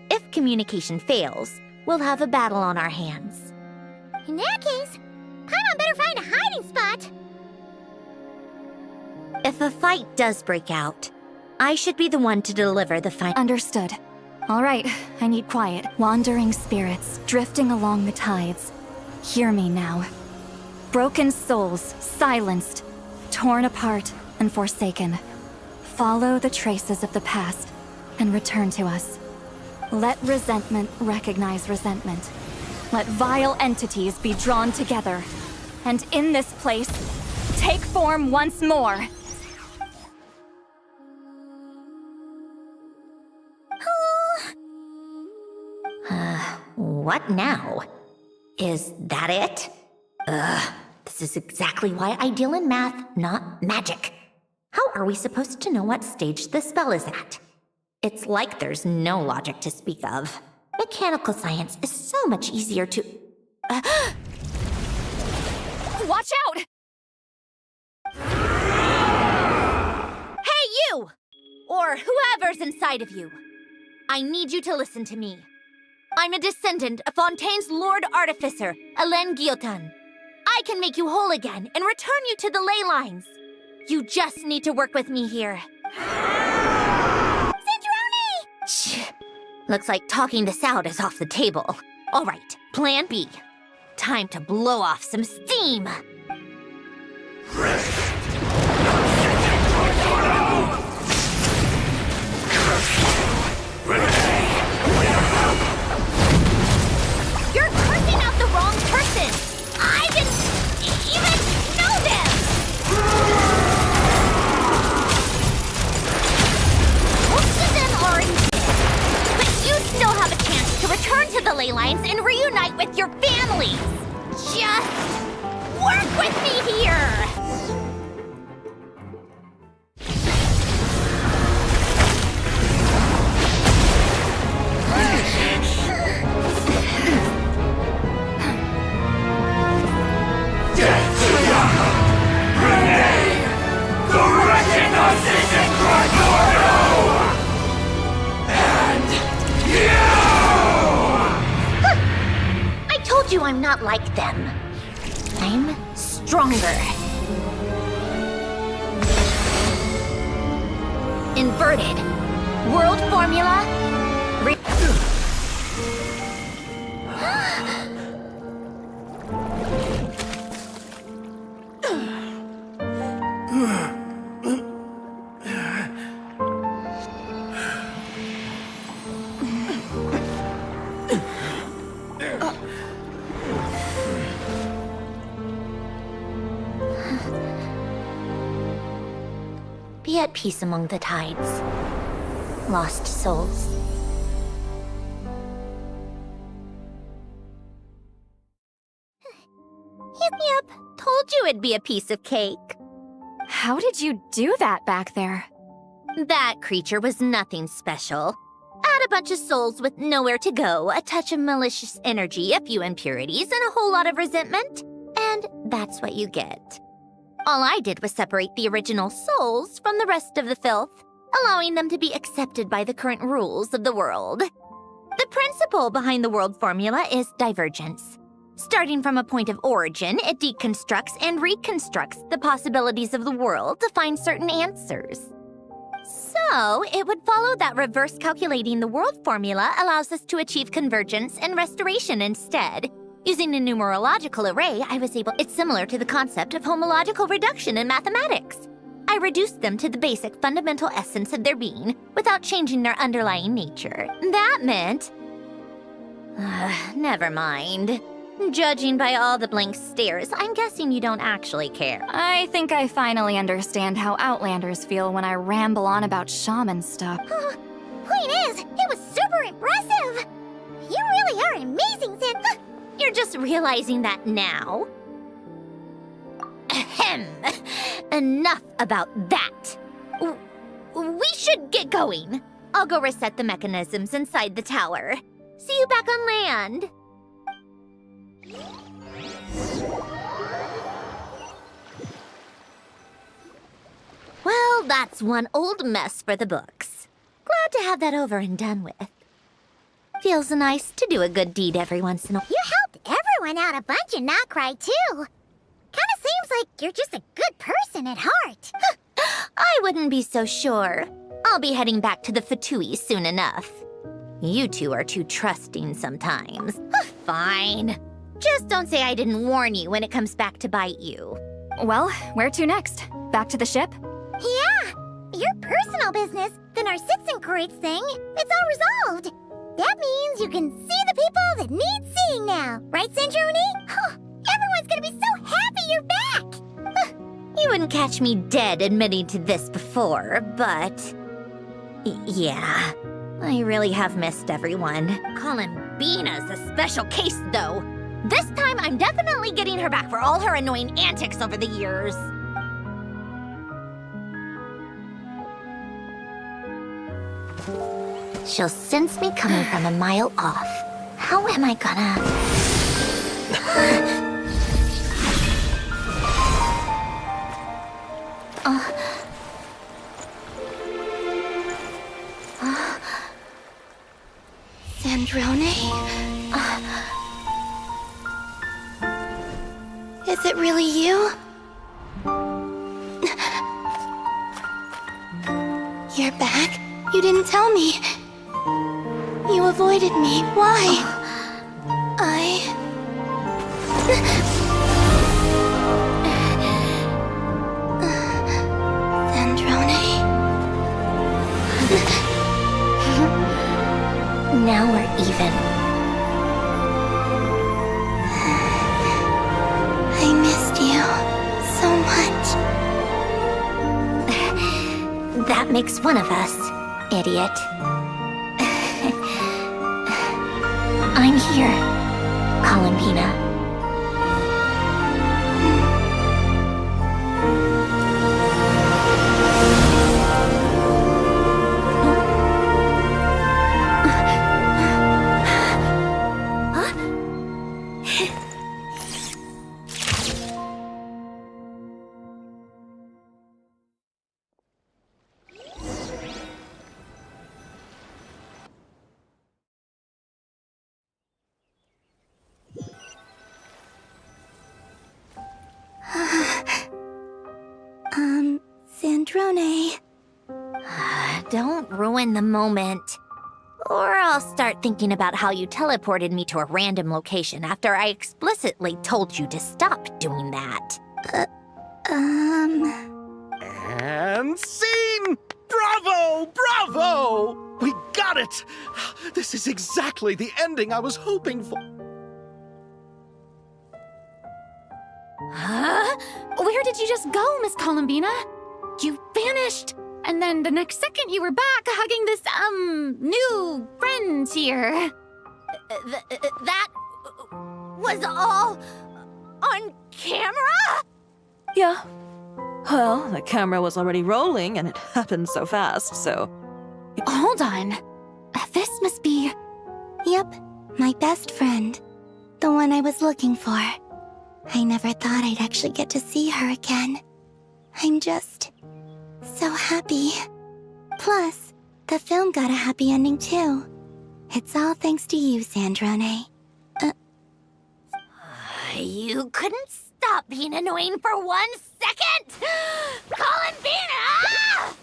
If communication fails, we'll have a battle on our hands. In that case, Paimon better find a hiding spot. If a fight does break out, I should be the one to deliver the final. Understood. All right, I need quiet. Wandering spirits, drifting along the tides. Hear me now. Broken souls, silenced, torn apart, and forsaken. Follow the traces of the past, and return to us. Let resentment recognize resentment. Let vile entities be drawn together. And in this place, take form once more. What now? Is that it? This is exactly why I deal in math, not magic. How are we supposed to know what stage the spell is at? It's like there's no logic to speak of. Mechanical science is so much easier to... Watch out! Hey, you! Or whoever's inside of you. I need you to listen to me. I'm a descendant of Fontaine's Lord Artificer, Alain Guillotin. I can make you whole again and return you to the ley lines. You just need to work with me here. Centrone! Shh. Looks like talking this out is off the table. All right, plan B. Time to blow off some steam. You're cursing out the wrong person! I didn't even know them! Most of them are dead, but you still have a chance to return to the ley lines and reunite with your families! Just work with me here! I told you I'm not like them. I'm stronger. Inverted. World formula. Be at peace among the tides. Lost souls. Yep. Told you it'd be a piece of cake. How did you do that back there? That creature was nothing special. Add a bunch of souls with nowhere to go, a touch of malicious energy, a few impurities, and a whole lot of resentment. And that's what you get. All I did was separate the original souls from the rest of the filth, allowing them to be accepted by the current rules of the world. The principle behind the world formula is divergence. Starting from a point of origin, it deconstructs and reconstructs the possibilities of the world to find certain answers. So, it would follow that reverse calculating the world formula allows us to achieve convergence and restoration instead. Using a numerological array, I was able— It's similar to the concept of homological reduction in mathematics. I reduced them to the basic fundamental essence of their being without changing their underlying nature. That meant— never mind. Judging by all the blank stares, I'm guessing you don't actually care. I think I finally understand how Outlanders feel when I ramble on about shaman stuff. Point is, it was super impressive! You really are amazing, Sin. You're just realizing that now? Ahem. Enough about that. We should get going. I'll go reset the mechanisms inside the tower. See you back on land. Well, that's one old mess for the books. Glad to have that over and done with. Feels nice to do a good deed every once in a while. You helped everyone out a bunch and not cry, too. Kinda seems like you're just a good person at heart. I wouldn't be so sure. I'll be heading back to the Fatui soon enough. You two are too trusting sometimes. Fine. Just don't say I didn't warn you when it comes back to bite you. Well, where to next? Back to the ship? Yeah, your personal business, the Narcissism thing, it's all resolved. That means you can see the people that need seeing now, right, Centroni? Everyone's gonna be so happy you're back! You wouldn't catch me dead admitting to this before, but... yeah, I really have missed everyone. Columbina's a special case, though. This time, I'm definitely getting her back for all her annoying antics over the years. She'll sense me coming from a mile off. How am I gonna... Sandrone? Is it really you? You're back? You didn't tell me. You avoided me. Why? Sandrone? Now we're even. I missed you so much. That makes one of us, idiot. I'm here, Columbina. Sandrone. Don't ruin the moment. Or I'll start thinking about how you teleported me to a random location after I explicitly told you to stop doing that. And scene! Bravo! Bravo! We got it! This is exactly the ending I was hoping for. Huh? Where did you just go, Miss Columbina? You vanished! And then the next second you were back hugging this, new friend here. That was all on camera? Yeah. Well, the camera was already rolling and it happened so fast, so... Hold on. This must be... Yep, my best friend. The one I was looking for. I never thought I'd actually get to see her again. I'm just... so happy. Plus, the film got a happy ending too. It's all thanks to you, Sandrone. You couldn't stop being annoying for 1 second? Columbina!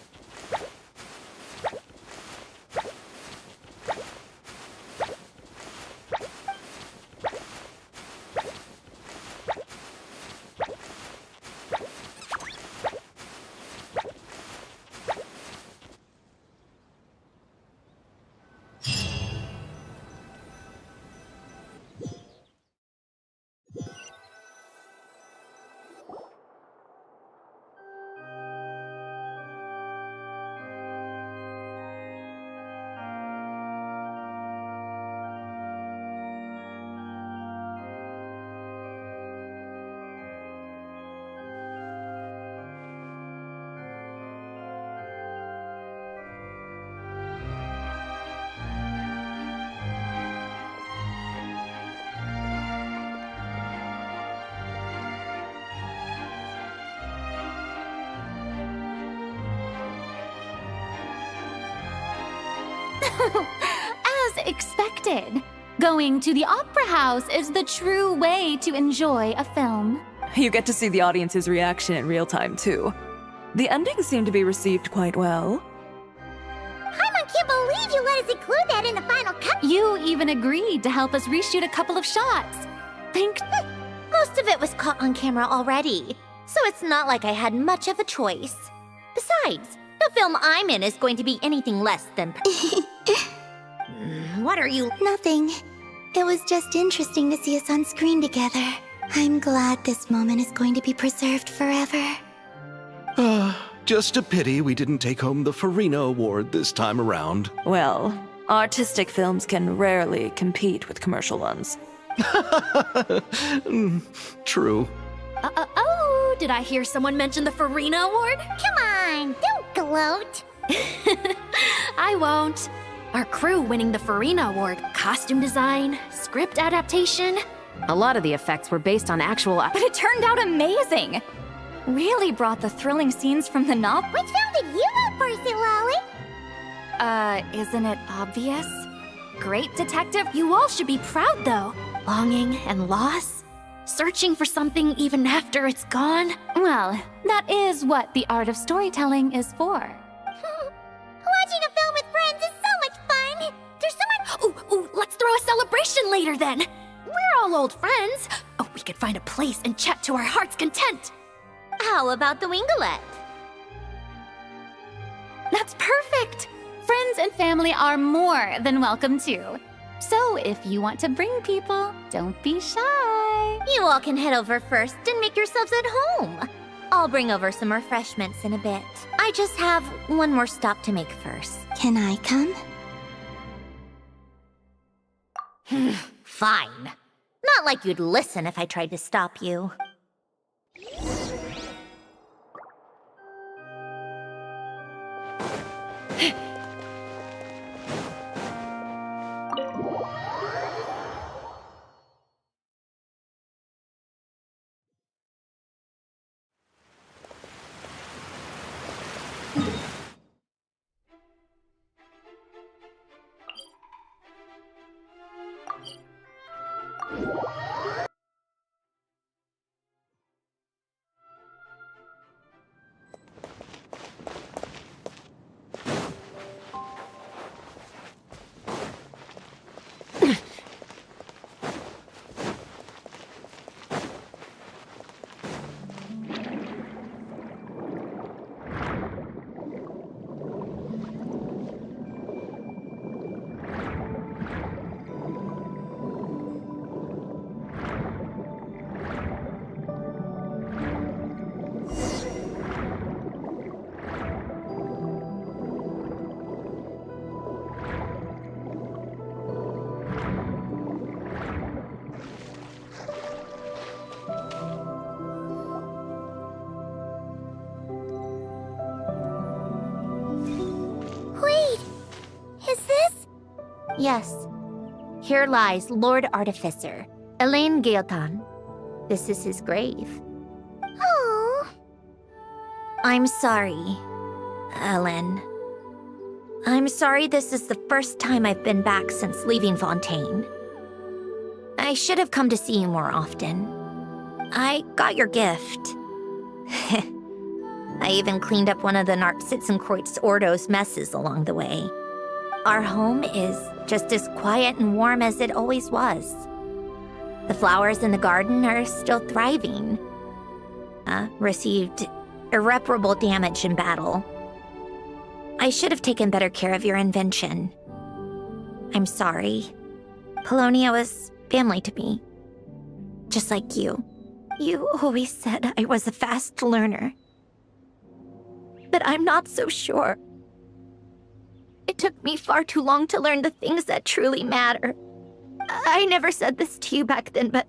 As expected, going to the opera house is the true way to enjoy a film. You get to see the audience's reaction in real time, too. The ending seemed to be received quite well. I can't believe you let us include that in the final cut. You even agreed to help us reshoot a couple of shots. Most of it was caught on camera already, so it's not like I had much of a choice. Besides, the film I'm in is going to be anything less than... What are you... Nothing. It was just interesting to see us on screen together. I'm glad this moment is going to be preserved forever. Just a pity we didn't take home the Farina Award this time around. Well, artistic films can rarely compete with commercial ones. True. Oh, did I hear someone mention the Farina Award? Come on, don't gloat. I won't. Our crew winning the Farina Award, costume design, script adaptation. A lot of the effects were based on actual... But it turned out amazing! Really brought the thrilling scenes from the novel. Which film did you vote for, Silali? Isn't it obvious? Great detective, you all should be proud though. Longing and loss, searching for something even after it's gone. Well, that is what the art of storytelling is for. Watching a film with friends is so much fun. There's so much... Ooh, let's throw a celebration later then. We're all old friends. Oh, we could find a place and chat to our heart's content. How about the Wingalette? That's perfect! Friends and family are more than welcome too. So if you want to bring people, don't be shy. You all can head over first and make yourselves at home. I'll bring over some refreshments in a bit. I just have one more stop to make first. Can I come? Fine. Not like you'd listen if I tried to stop you. Yes. Here lies Lord Artificer, Elaine Gaeltan. This is his grave. Oh. I'm sorry, Ellen. I'm sorry this is the first time I've been back since leaving Fontaine. I should have come to see you more often. I got your gift. I even cleaned up one of the Narcitzenkreuz Ordo's messes along the way. Our home is just as quiet and warm as it always was. The flowers in the garden are still thriving. Received irreparable damage in battle. I should have taken better care of your invention. I'm sorry. Polonia was family to me. Just like you. You always said I was a fast learner. But I'm not so sure. It took me far too long to learn the things that truly matter. I never said this to you back then, but...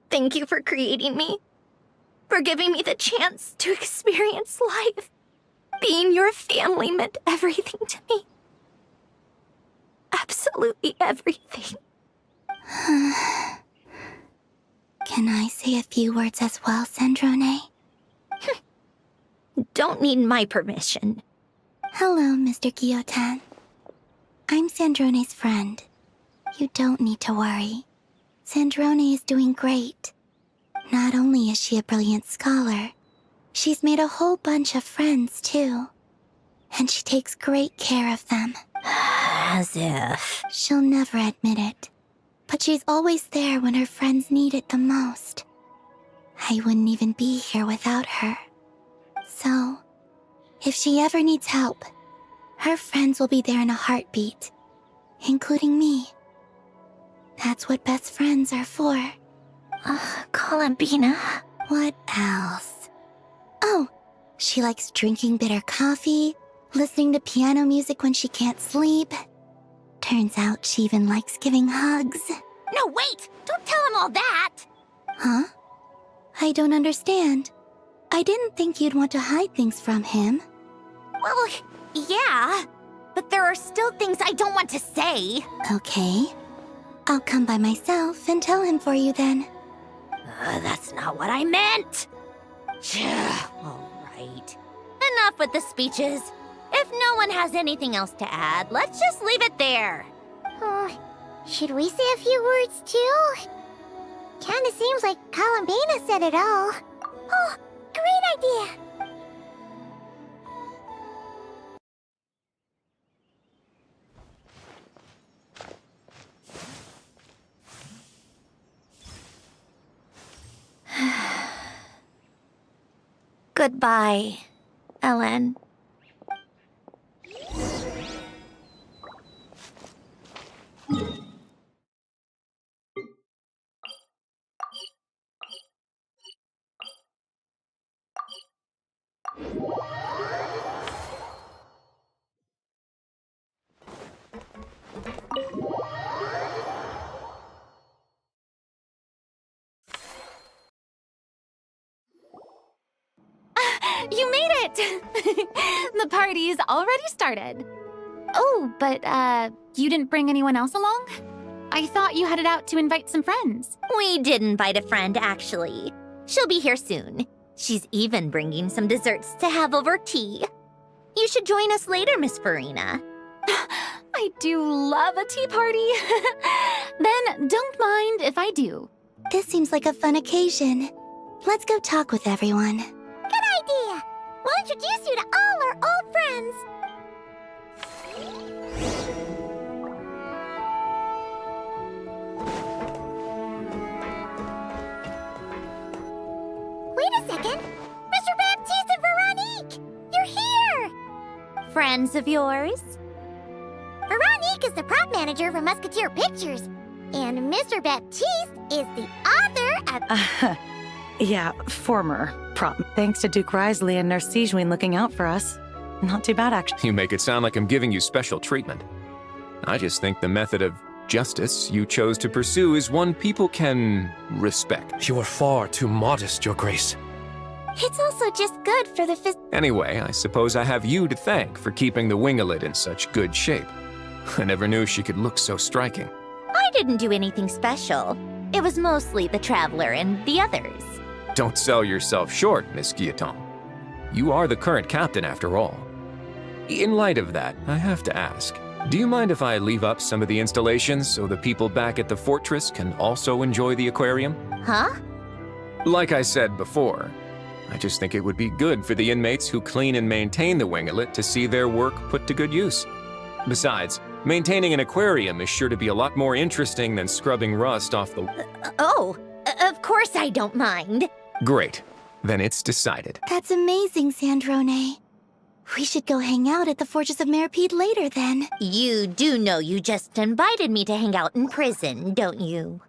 Thank you for creating me. For giving me the chance to experience life. Being your family meant everything to me. Absolutely everything. Can I say a few words as well, Sandrone? Don't need my permission. Hello, Mr. Guillotin. I'm Sandrone's friend. You don't need to worry. Sandrone is doing great. Not only is she a brilliant scholar, she's made a whole bunch of friends, too. And she takes great care of them. As if... She'll never admit it, but she's always there when her friends need it the most. I wouldn't even be here without her. So, if she ever needs help, her friends will be there in a heartbeat, including me. That's what best friends are for. Columbina. What else? Oh, she likes drinking bitter coffee, listening to piano music when she can't sleep. Turns out she even likes giving hugs. No, wait! Don't tell him all that! Huh? I don't understand. I didn't think you'd want to hide things from him. Well, yeah, but there are still things I don't want to say. Okay. I'll come by myself and tell him for you then. That's not what I meant! All right. Enough with the speeches. If no one has anything else to add, let's just leave it there. Should we say a few words too? Kinda seems like Columbina said it all. Oh, great idea! Goodbye, Ellen. You made it! The party's already started. Oh, but, you didn't bring anyone else along? I thought you headed out to invite some friends. We did invite a friend, actually. She'll be here soon. She's even bringing some desserts to have over tea. You should join us later, Miss Farina. I do love a tea party. Then don't mind if I do. This seems like a fun occasion. Let's go talk with everyone. Good idea! We'll introduce you to all our old friends. Wait a second! Mr. Baptiste and Veronique! You're here! Friends of yours? Veronique is the prop manager for Musketeer Pictures, and Mr. Baptiste is the author of... Yeah, former prop. Thanks to Duke Risley and Nurse Sejuin looking out for us. Not too bad, actually. You make it sound like I'm giving you special treatment. I just think the method of justice you chose to pursue is one people can respect. You are far too modest, Your Grace. It's also just good for the Anyway, I suppose I have you to thank for keeping the winglet in such good shape. I never knew she could look so striking. I didn't do anything special. It was mostly the Traveler and the others. Don't sell yourself short, Miss Guillotin. You are the current captain after all. In light of that, I have to ask, do you mind if I leave up some of the installations so the people back at the fortress can also enjoy the aquarium? Huh? Like I said before, I just think it would be good for the inmates who clean and maintain the winglet to see their work put to good use. Besides, maintaining an aquarium is sure to be a lot more interesting than scrubbing rust off the... Of course I don't mind. Great. Then it's decided. That's amazing, Sandrone. We should go hang out at the Fortress of Meripede later, then. You do know you just invited me to hang out in prison, don't you?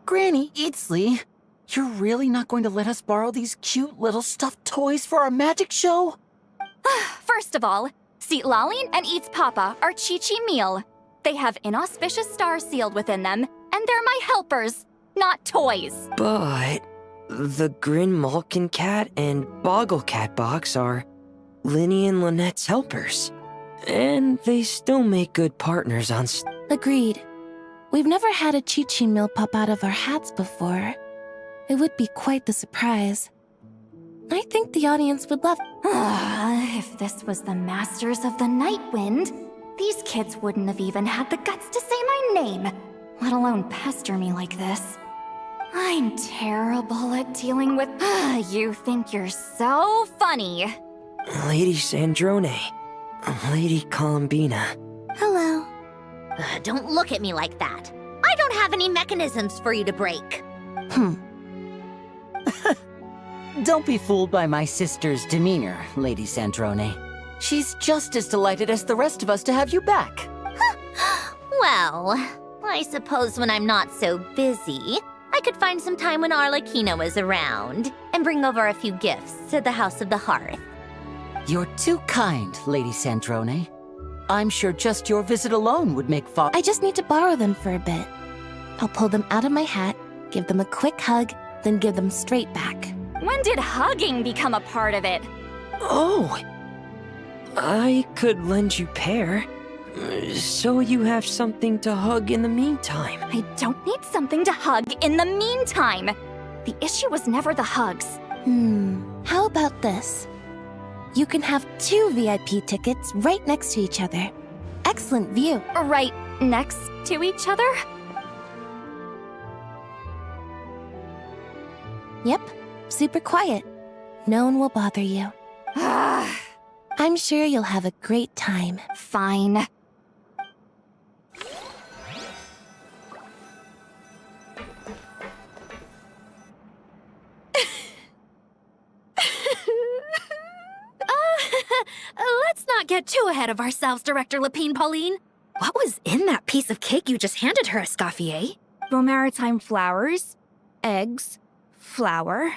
Granny Eatsley, you're really not going to let us borrow these cute little stuffed toys for our magic show? First of all, Seat Lalin and Eats Papa are Chi-Chi meal. They have inauspicious stars sealed within them, and they're my helpers, not toys. But the Grin Malkin Cat and Boggle Cat box are Linny and Lynette's helpers. And they still make good partners on... Agreed. We've never had a Chi-Chi meal pop out of our hats before. It would be quite the surprise. I think the audience would love... If this was the Masters of the Night Wind, these kids wouldn't have even had the guts to say my name, let alone pester me like this. I'm terrible at dealing with... You think you're so funny. Lady Sandrone, Lady Columbina. Hello. Don't look at me like that. I don't have any mechanisms for you to break. Don't be fooled by my sister's demeanor, Lady Sandrone. She's just as delighted as the rest of us to have you back. Well, I suppose when I'm not so busy, I could find some time when Arlecchino is around and bring over a few gifts to the House of the Hearth. You're too kind, Lady Sandrone. I'm sure just your visit alone would make I just need to borrow them for a bit. I'll pull them out of my hat, give them a quick hug, then give them straight back. When did hugging become a part of it? Oh! I could lend you pair, so you have something to hug in the meantime. I don't need something to hug in the meantime. The issue was never the hugs. How about this? You can have 2 VIP tickets right next to each other. Excellent view. Right next to each other? Yep, super quiet. No one will bother you. I'm sure you'll have a great time. Fine. Let's not get too ahead of ourselves, Director Lapine Pauline. What was in that piece of cake you just handed her, Escoffier? Maritime flowers, eggs, flour,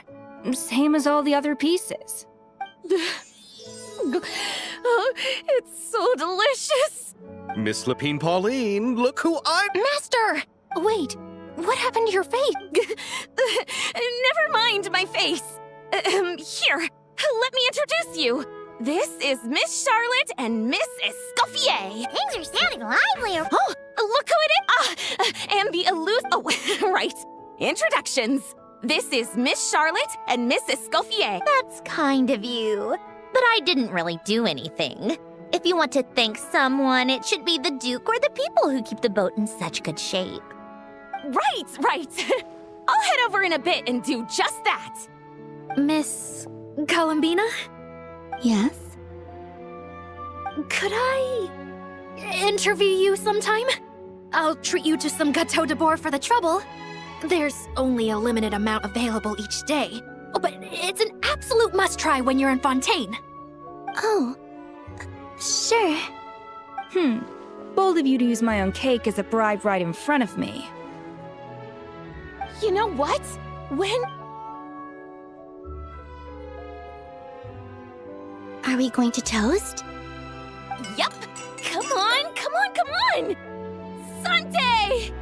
same as all the other pieces. Oh, it's so delicious. Miss Lapine Pauline, look who I... Master! Wait, what happened to your face? Never mind my face. Here, let me introduce you. This is Miss Charlotte and Miss Escoffier. Things are sounding livelier. Oh, look who it is. And the elusive... Oh, right. Introductions. This is Miss Charlotte and Miss Escoffier. That's kind of you. But I didn't really do anything. If you want to thank someone, it should be the Duke or the people who keep the boat in such good shape. Right. I'll head over in a bit and do just that. Miss Columbina? Yes? Could I interview you sometime? I'll treat you to some gâteau de bord for the trouble. There's only a limited amount available each day. Oh, but it's an absolute must-try when you're in Fontaine. Oh, sure. Bold of you to use my own cake as a bribe right in front of me. You know what? When... Are we going to toast? Yup! Come on! Sante!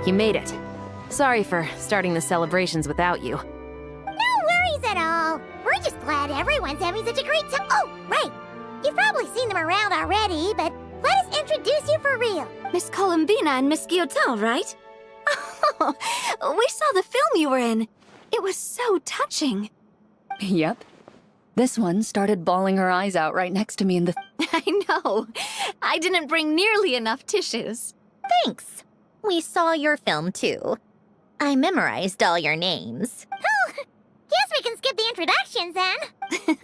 You made it. Sorry for starting the celebrations without you. No worries at all. We're just glad everyone's having such a great time. Oh, right. You've probably seen them around already, but let us introduce you for real. Miss Columbina and Miss Guillotin, right? Oh, we saw the film you were in. It was so touching. Yep. This one started bawling her eyes out right next to me in the... I know. I didn't bring nearly enough tissues. Thanks. We saw your film too. I memorized all your names. Oh, guess we can skip the introductions then.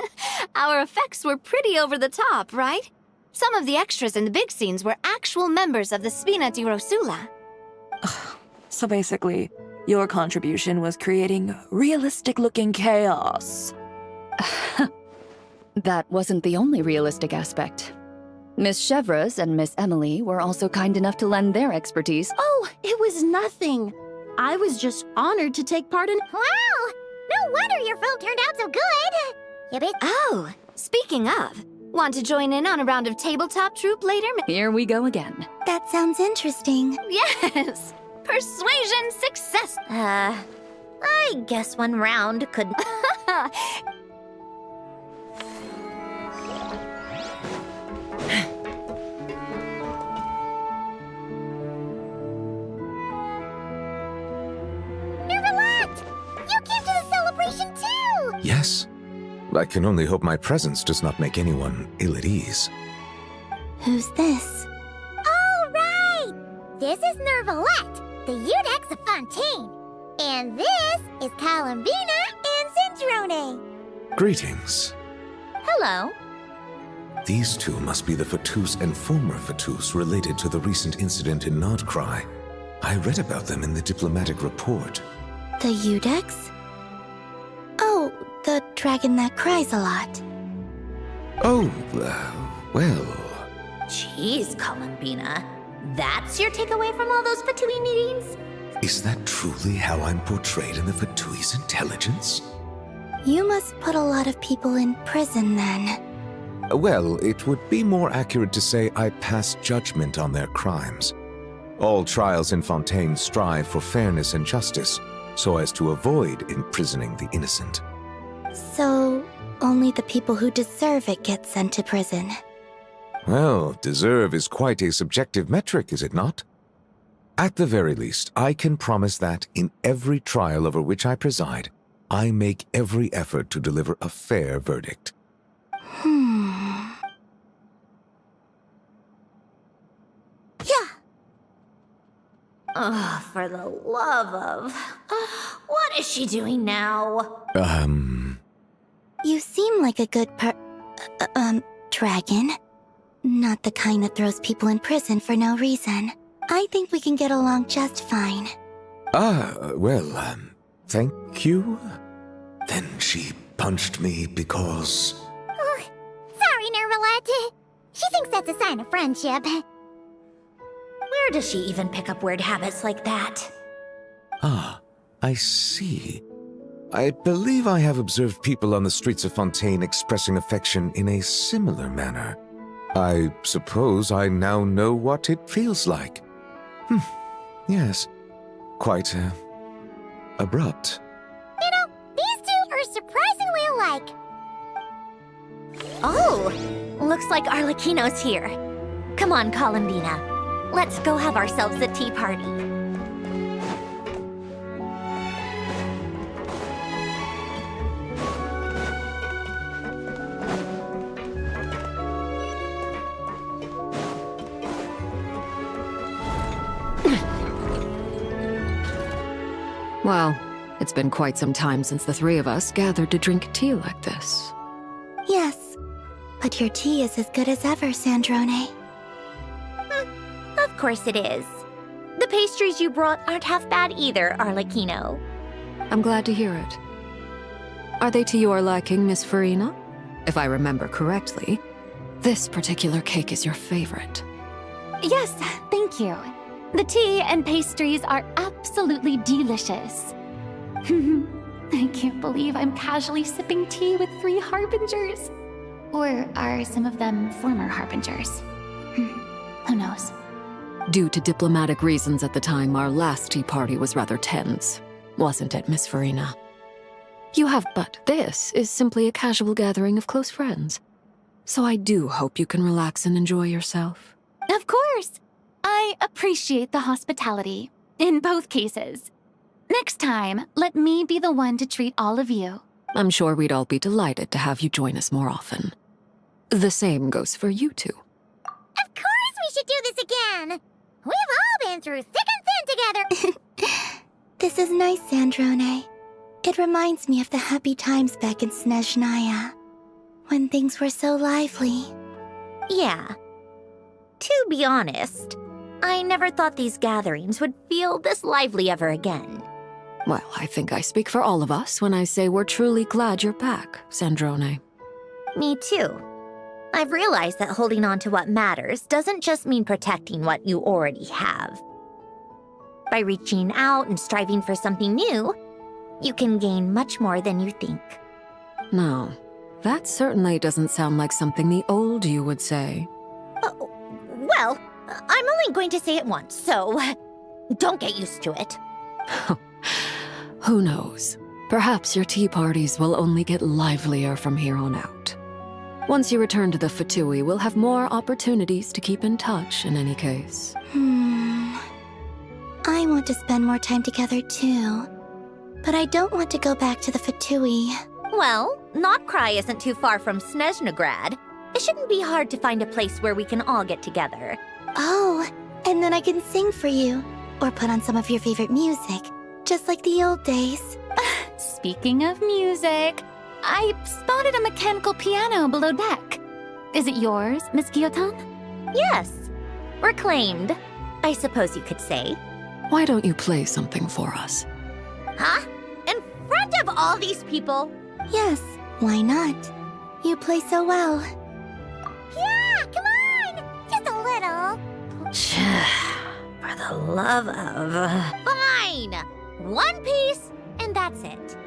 Our effects were pretty over the top, right? Some of the extras in the big scenes were actual members of the Spina di Rosula. So basically, your contribution was creating realistic-looking chaos. That wasn't the only realistic aspect. Miss Chevreuse and Miss Emily were also kind enough to lend their expertise. Oh, it was nothing. I was just honored to take part in... Wow! No wonder your film turned out so good. Oh, speaking of, want to join in on a round of tabletop troupe later? Here we go again. That sounds interesting. Yes! Persuasion success! I guess one round could... Yes. I can only hope my presence does not make anyone ill at ease. Who's this? All right! This is Nervalette, the Eudex of Fontaine. And this is Columbina and Cendrone. Greetings. Hello. These two must be the Fatus and former Fatus related to the recent incident in Nodcry. I read about them in the diplomatic report. The Eudex? Oh, the dragon that cries a lot. Oh, well... Jeez, Columbina. That's your takeaway from all those Fatui meetings? Is that truly how I'm portrayed in the Fatui's intelligence? You must put a lot of people in prison then. Well, it would be more accurate to say I pass judgment on their crimes. All trials in Fontaine strive for fairness and justice, so as to avoid imprisoning the innocent. So, only the people who deserve it get sent to prison. Well, deserve is quite a subjective metric, is it not? At the very least, I can promise that in every trial over which I preside, I make every effort to deliver a fair verdict. Yeah. Oh, for the love of... what is she doing now? You seem like a good dragon. Not the kind that throws people in prison for no reason. I think we can get along just fine. Well, thank you. Then she punched me because... Oh, sorry, Nervalette. She thinks that's a sign of friendship. Where does she even pick up weird habits like that? Ah, I see. I believe I have observed people on the streets of Fontaine expressing affection in a similar manner. I suppose I now know what it feels like. Yes, quite, abrupt. You know, these two are surprisingly alike. Oh, looks like Arlecchino's here. Come on, Columbina. Let's go have ourselves a tea party. Well, it's been quite some time since the three of us gathered to drink tea like this. Yes, but your tea is as good as ever, Cendrone. Of course it is. The pastries you brought aren't half bad either, Arlecchino. I'm glad to hear it. Are they to your liking, Miss Farina? If I remember correctly, this particular cake is your favorite. Yes, thank you. The tea and pastries are absolutely delicious. I can't believe I'm casually sipping tea with 3 harbingers. Or are some of them former harbingers? Who knows? Due to diplomatic reasons at the time, our last tea party was rather tense. Wasn't it, Miss Farina? But this is simply a casual gathering of close friends. So I do hope you can relax and enjoy yourself. Of course! I appreciate the hospitality, in both cases. Next time, let me be the one to treat all of you. I'm sure we'd all be delighted to have you join us more often. The same goes for you two. Of course we should do this again! We've all been through thick and thin together! This is nice, Sandrone. It reminds me of the happy times back in Snezhnaya, when things were so lively. Yeah. To be honest, I never thought these gatherings would feel this lively ever again. Well, I think I speak for all of us when I say we're truly glad you're back, Sandrone. Me too. I've realized that holding on to what matters doesn't just mean protecting what you already have. By reaching out and striving for something new, you can gain much more than you think. No, that certainly doesn't sound like something the old you would say. Well, I'm only going to say it once, so don't get used to it. Who knows? Perhaps your tea parties will only get livelier from here on out. Once you return to the Fatui, we'll have more opportunities to keep in touch in any case. I want to spend more time together too. But I don't want to go back to the Fatui. Well, Notcry isn't too far from Snezhnograd. It shouldn't be hard to find a place where we can all get together. Oh, and then I can sing for you. Or put on some of your favorite music. Just like the old days. Speaking of music, I spotted a mechanical piano below deck. Is it yours, Miss Guillotin? Yes. Reclaimed, I suppose you could say. Why don't you play something for us? Huh? In front of all these people? Yes, why not? You play so well. Yeah, come on! Just a little. For the love of... Fine! One piece, and that's it.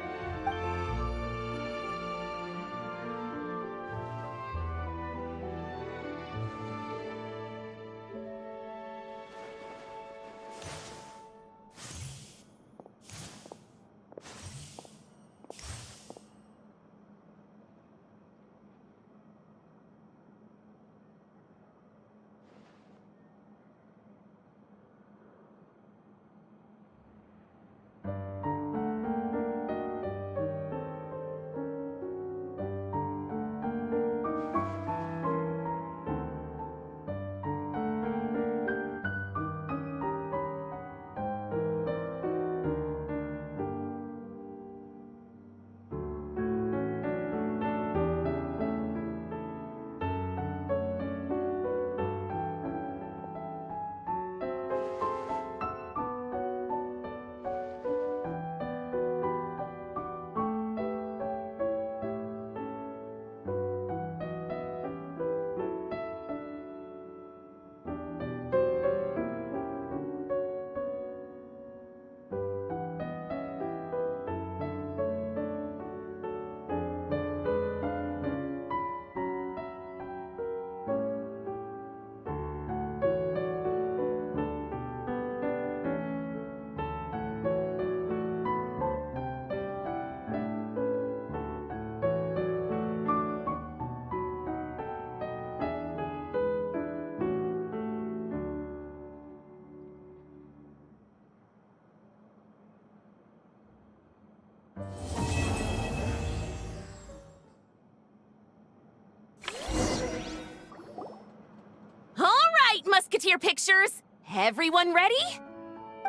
Musketeer pictures. Everyone ready?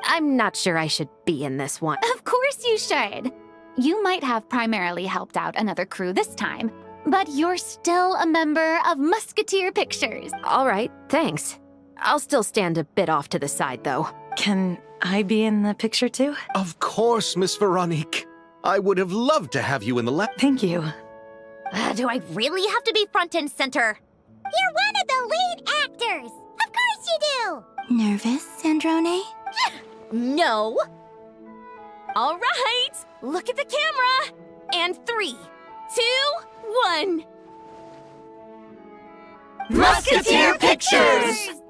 I'm not sure I should be in this one. Of course you should. You might have primarily helped out another crew this time, but you're still a member of Musketeer Pictures. All right, thanks. I'll still stand a bit off to the side, though. Can I be in the picture too? Of course, Miss Veronique. I would have loved to have you in the lab. Thank you. Do I really have to be front and center? You're one of the lead actors! Of course you do! Nervous, Sandrone? No. All right, look at the camera. And 3, 2, 1. Musketeer Pictures!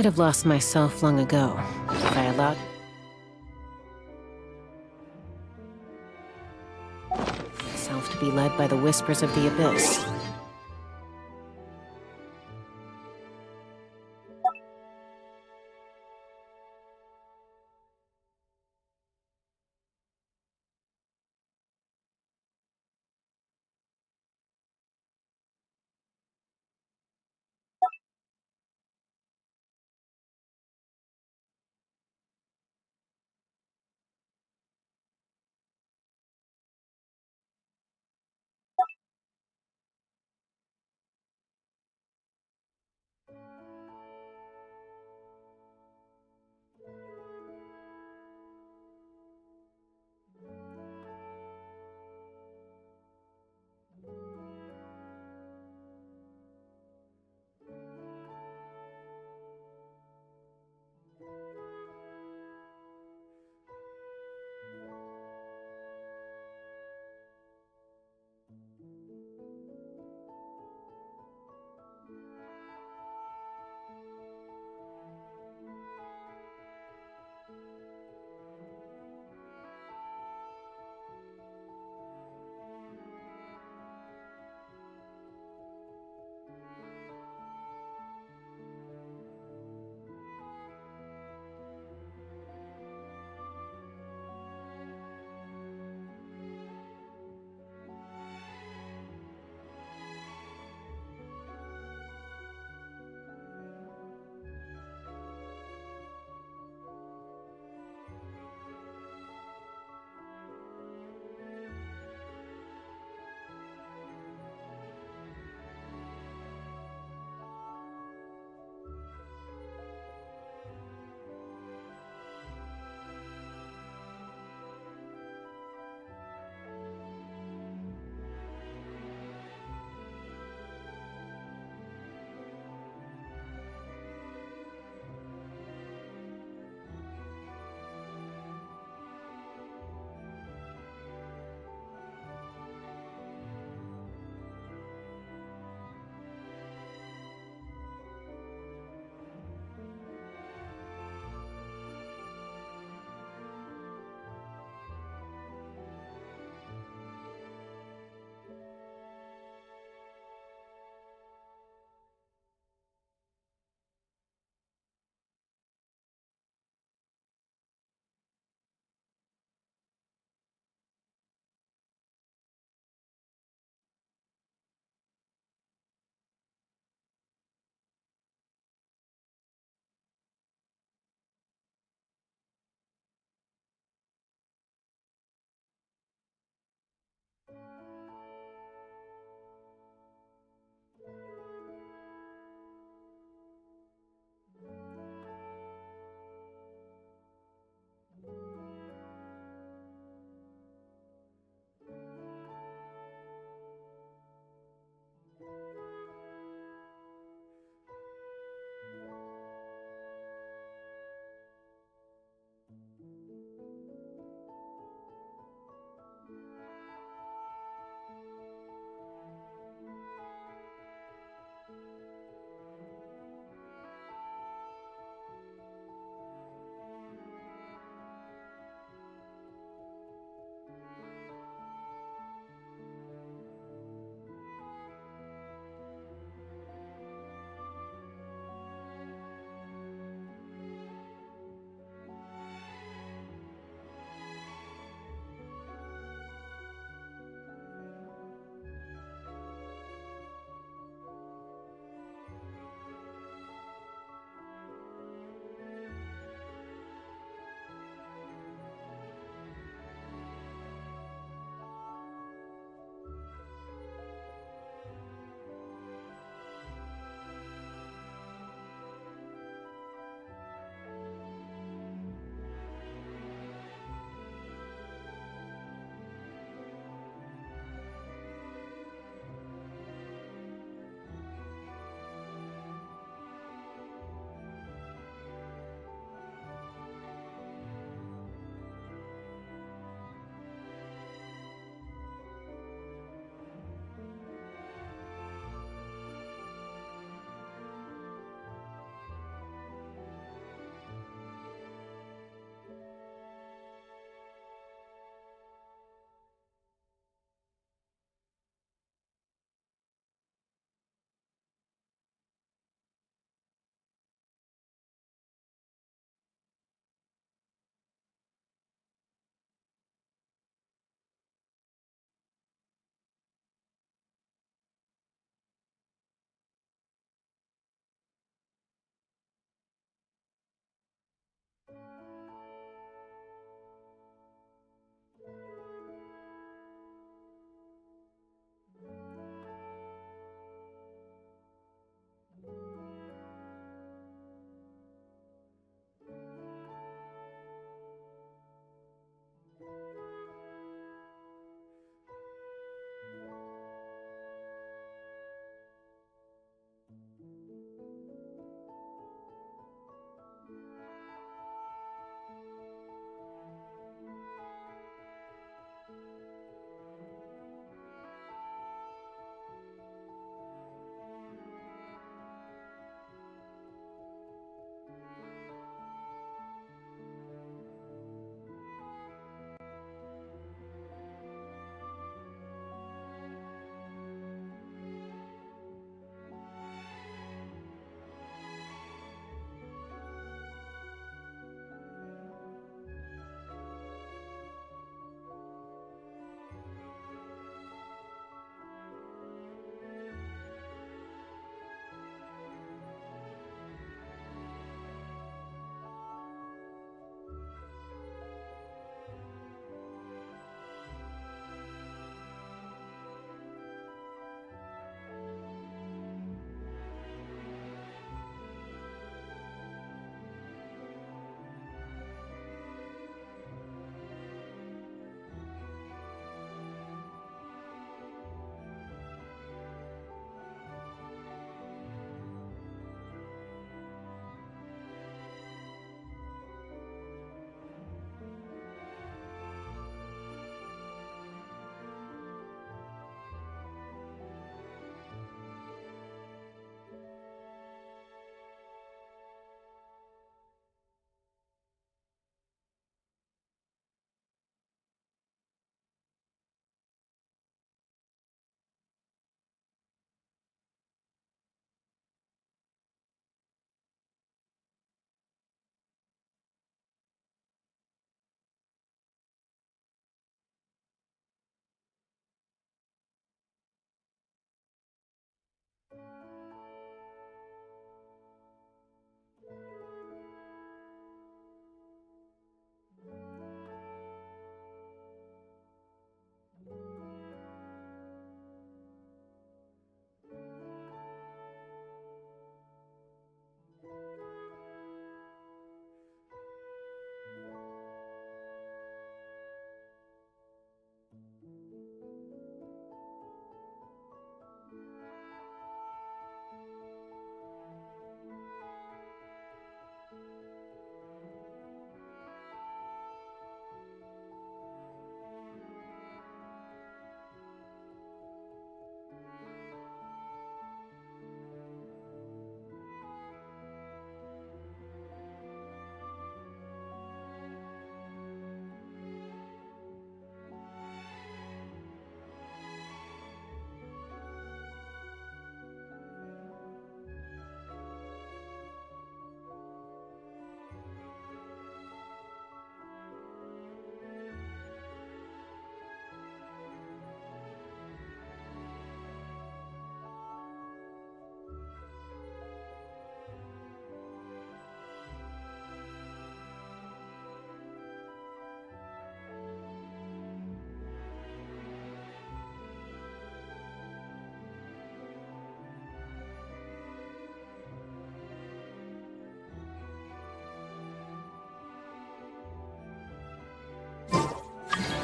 I'd have lost myself long ago if I allowed myself to be led by the whispers of the abyss.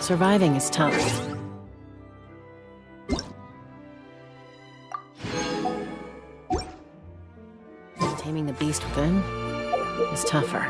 Surviving is tough. Taming the beast within is tougher.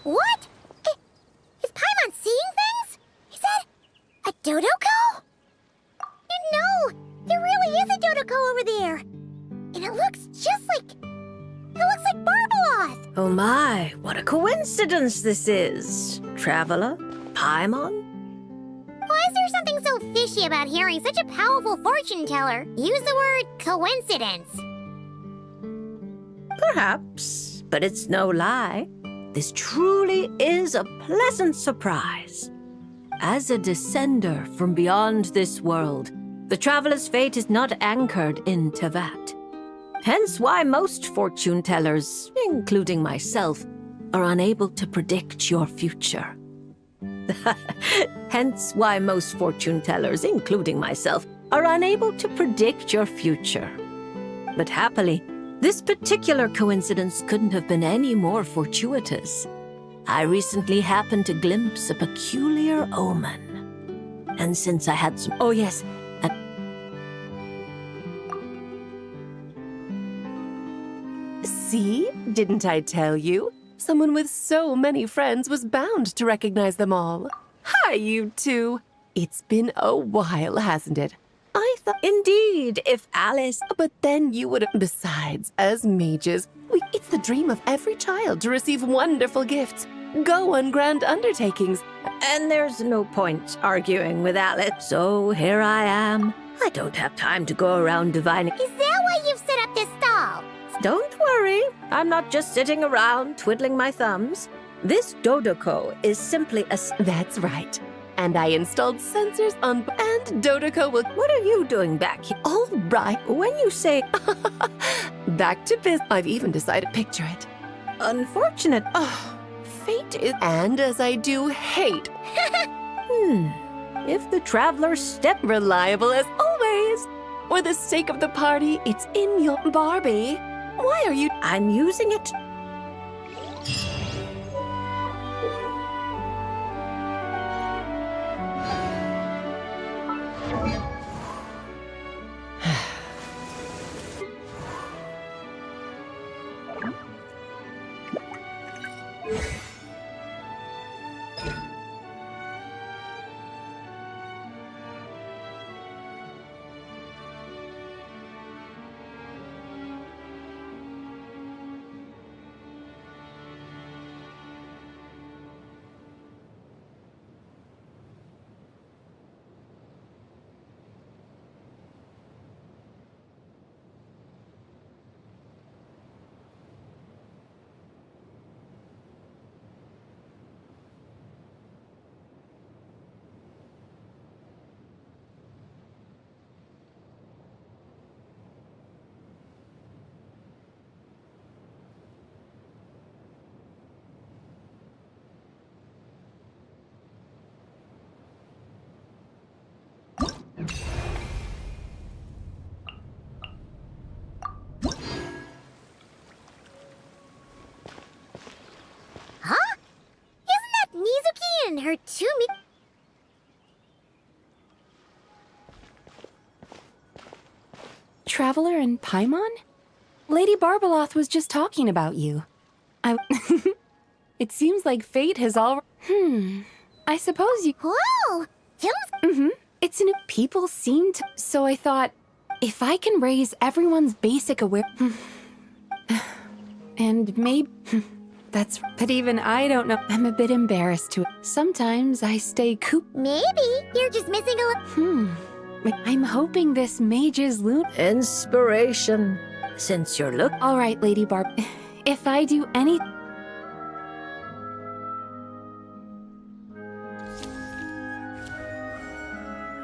What? Is Paimon seeing things? Is that a Dodoko? No, there really is a Dodoko over there. And it looks just like... It looks like Barbaloth! Oh my, what a coincidence this is. Traveler? Paimon? Why is there something so fishy about hearing such a powerful fortune teller use the word coincidence? Perhaps, but it's no lie. This truly is a pleasant surprise. As a descender from beyond this world, the traveler's fate is not anchored in Tevat. Hence why most fortune tellers, including myself, are unable to predict your future. Hence why most fortune tellers, including myself, are unable to predict your future. But happily, this particular coincidence couldn't have been any more fortuitous. I recently happened to glimpse a peculiar omen. And since I had some... Oh yes, See? Didn't I tell you? Someone with so many friends was bound to recognize them all. Hi, you two. It's been a while, hasn't it? I thought... Indeed, if Alice... But then you would have... Besides, as mages, it's the dream of every child to receive wonderful gifts, go on grand undertakings. And there's no point arguing with Alice, so here I am. I don't have time to go around divining... Is that why you've set up this stall? Don't worry, I'm not just sitting around twiddling my thumbs. This Dodoko is simply a... That's right. And I installed sensors on... And Dodoko will... What are you doing back here? All right. When you say... Back to biz. I've even decided... Picture it. Unfortunate. Oh, fate is... And as I do hate... If the traveler step... Reliable as always. For the sake of the party, it's in your... Barbie. Why are you... I'm using it. traveler in Paimon? Lady Barbeloth was just talking about you. It seems like fate has all... I suppose you... Whoa! It's in... People seem to... So I thought, if I can raise everyone's basic awareness... And maybe... That's... But even I don't know. I'm a bit embarrassed to... Sometimes I stay cooped... Maybe you're just missing a... I'm hoping this mage's loon... Inspiration. Since you're All right, Lady Barb. If I do any...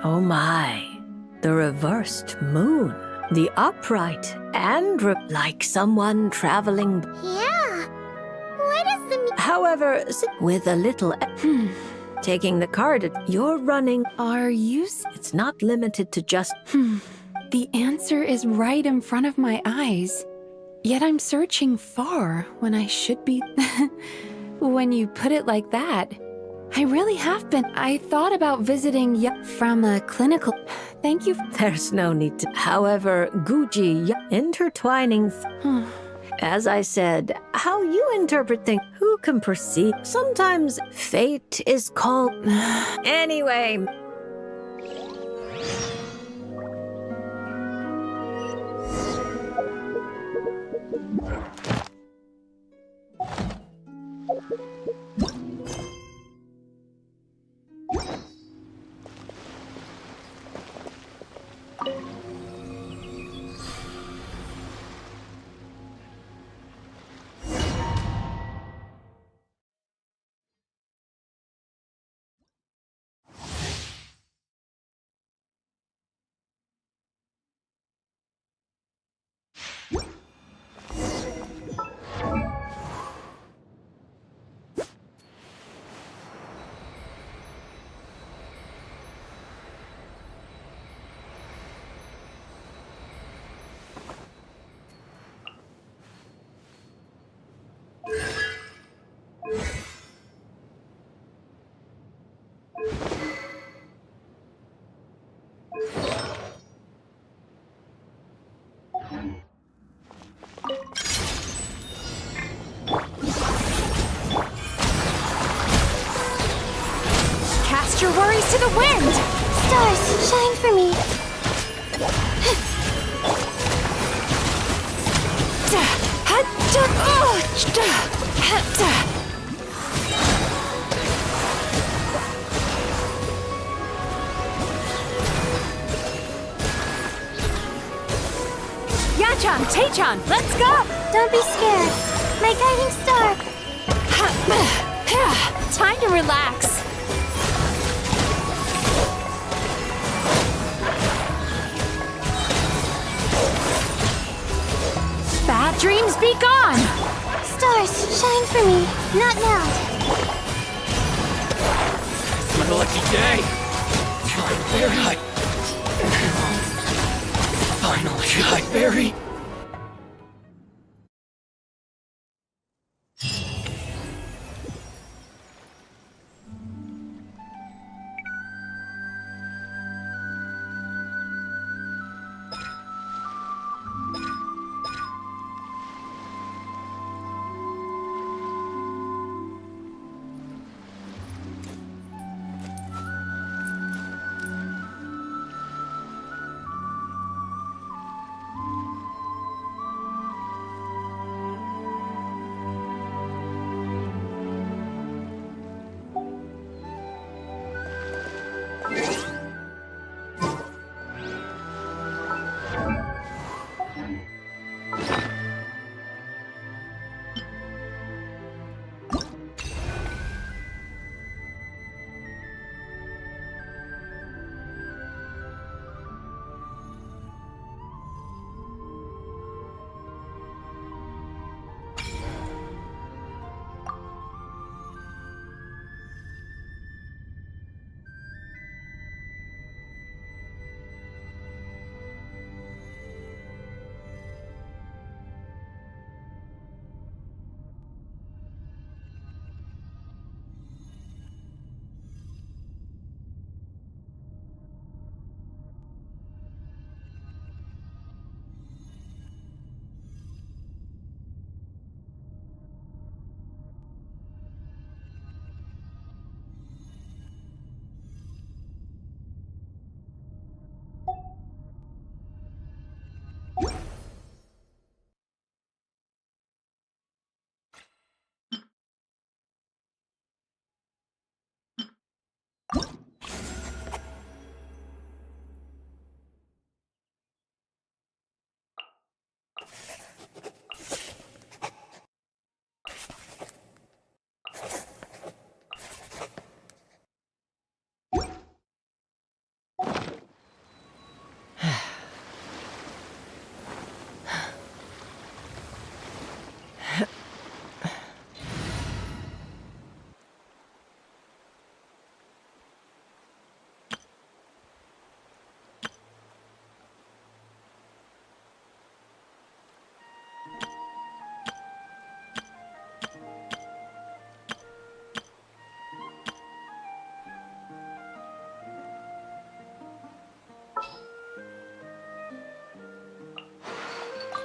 Oh my. The reversed moon. The upright and like someone traveling. Yeah. What is the... However, with a little... Taking the card, you're running... Are you... It's not limited to just... The answer is right in front of my eyes. Yet I'm searching far when I should be... When you put it like that, I really have been. I thought about visiting from a clinical... Thank you. There's no need to... However, Guji, intertwining... As I said, how you interpret things, who can perceive? Sometimes fate is called... Anyway... Cast your worries to the wind! Stars, shine for me. Yachan, Taechan, let's go! Don't be scared. My guiding star. Time to relax. Bad dreams be gone! Stars, shine for me. Not now. It's my lucky day. Feeling very high. Finally, high berry.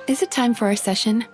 Is it time for our session?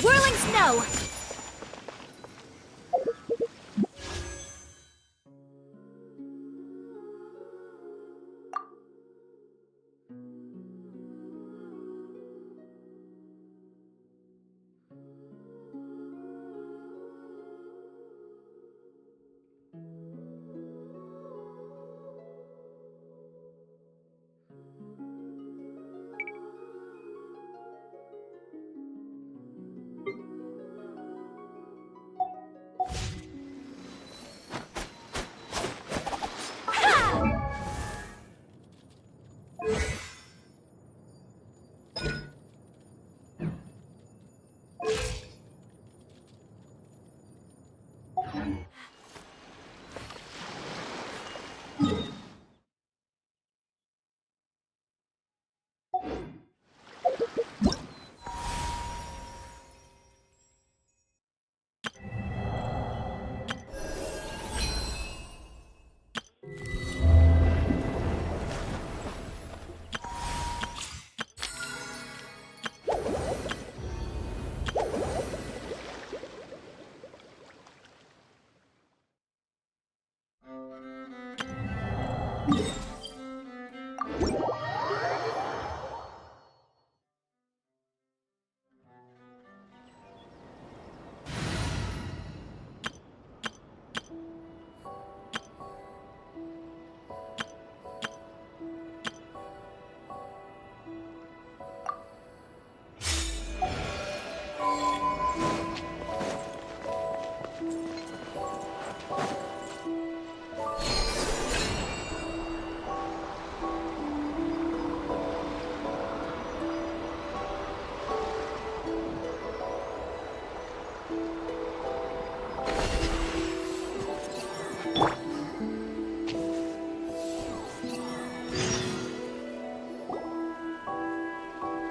Whirling snow!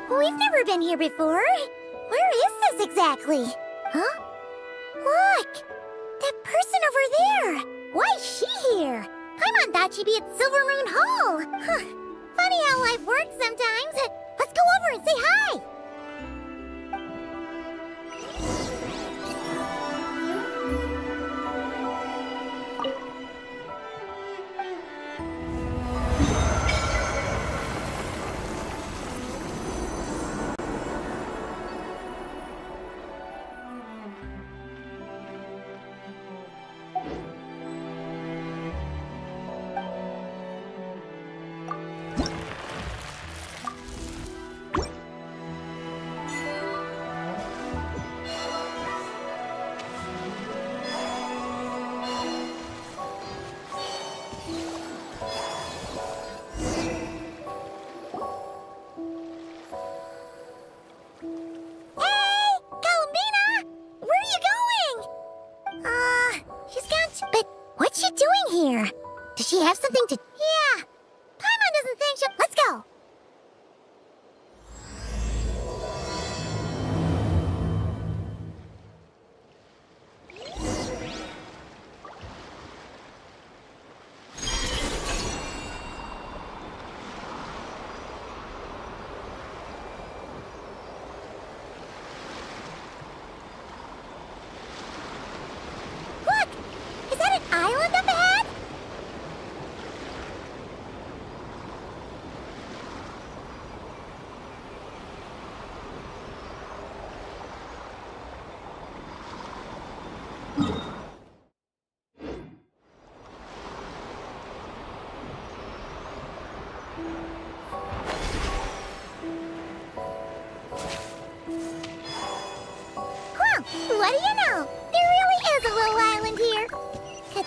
We've never been here before. Where is this exactly? Huh? Look! That person over there! Why is she here? Paimon thought she'd be at Silvermoon Hall! Huh. Funny how life works sometimes. Let's go over and say hi! What's she doing here? Does she have something to... Yeah! Paimon doesn't think she'll... Let's go!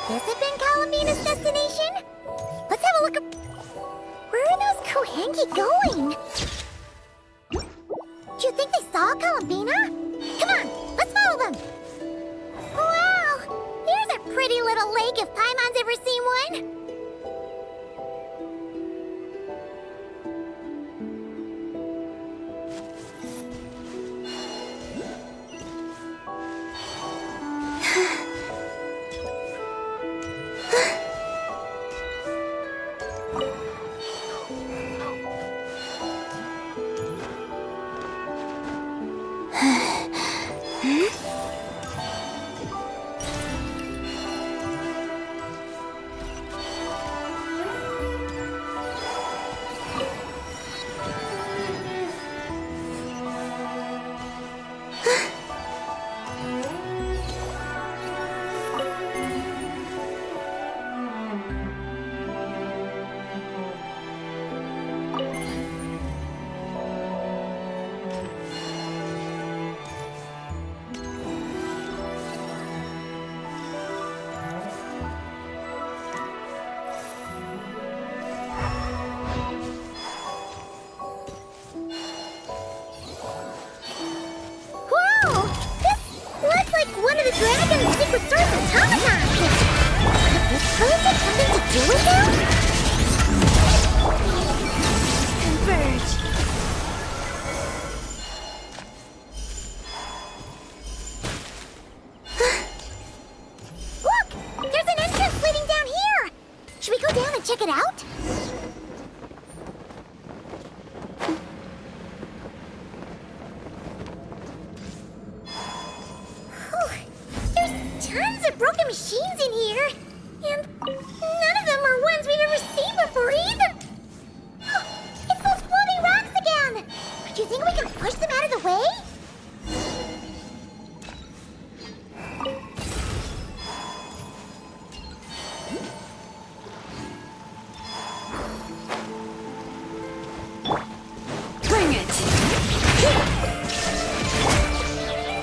this have been Columbina's destination? Let's have a look at... Where are those Kohenki going? Do you think they saw Columbina? Come on, let's follow them! Wow! Here's a pretty little lake if Paimon's ever seen one!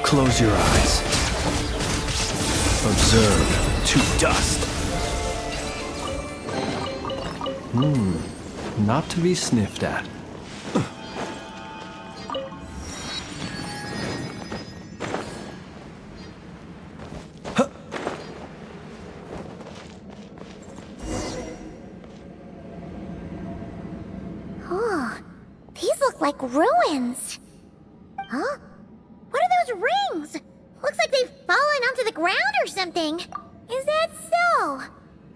Close your eyes. Observe to dust. Not to be sniffed at. Oh, these look like ruins. Huh? What are those rings? Looks like they've fallen onto the ground or something. Is that so?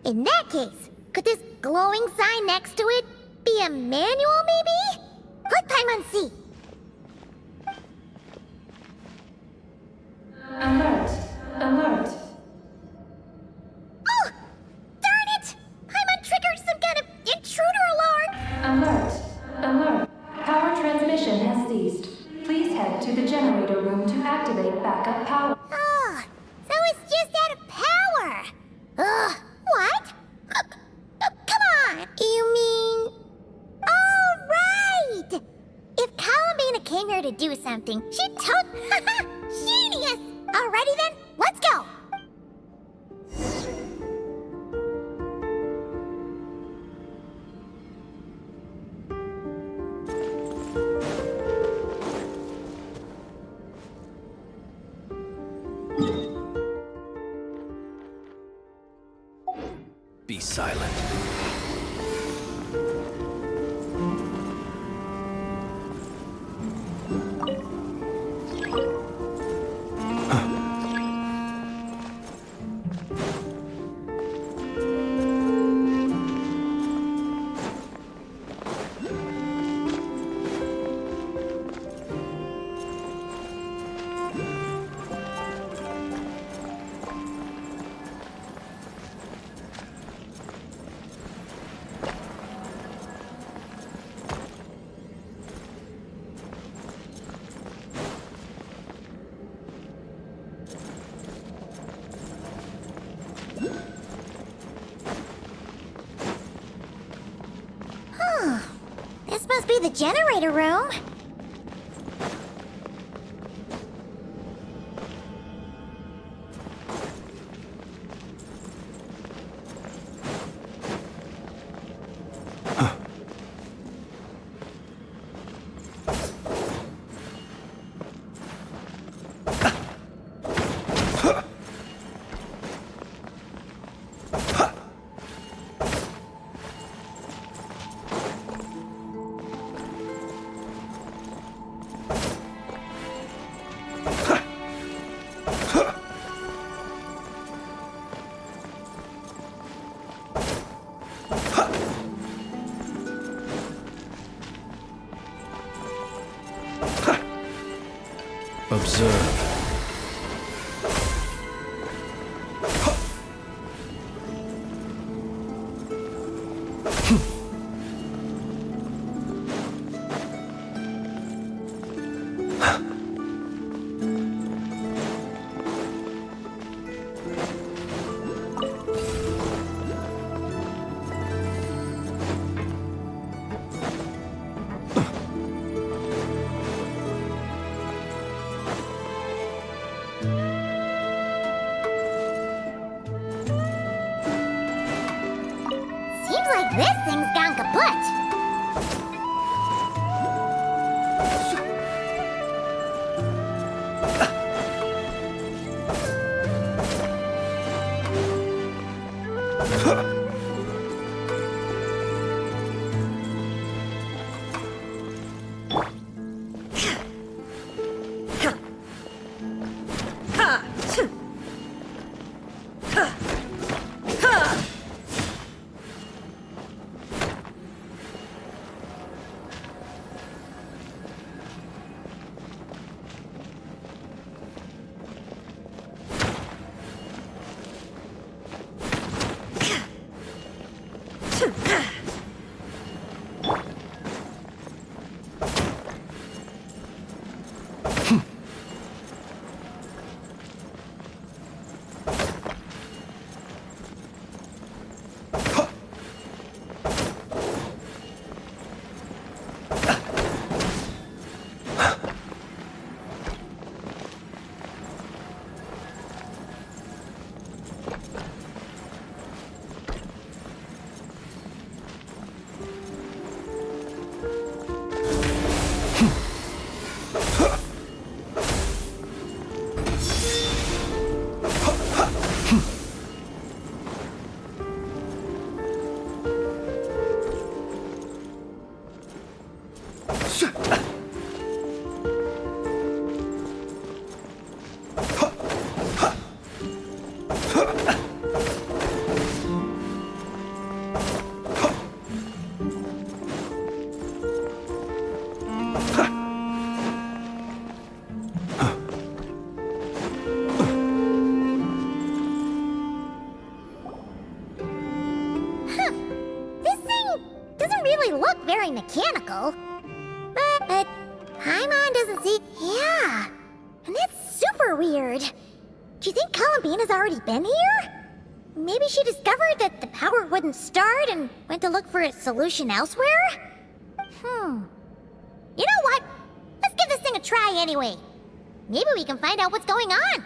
In that case, could this glowing sign next to it be a manual, maybe? Let Paimon see. Alert! Alert! Oh! Darn it! Paimon triggered some kind of intruder alarm! Alert! Alert! Power transmission has ceased. Please head to the generator room to activate backup power. Oh, so it's just out of power. Ugh, what? Come on! You mean... Oh, right! If Columbina came here to do something, she'd Genius! Alrighty then, let's go! Be silent. This must be the generator room. Observe. Seems like this thing's gone kaput. Look very mechanical. But Paimon doesn't see... Yeah. And that's super weird. Do you think Columbina's already been here? Maybe she discovered that the power wouldn't start and went to look for a solution elsewhere? You know what? Let's give this thing a try anyway. Maybe we can find out what's going on.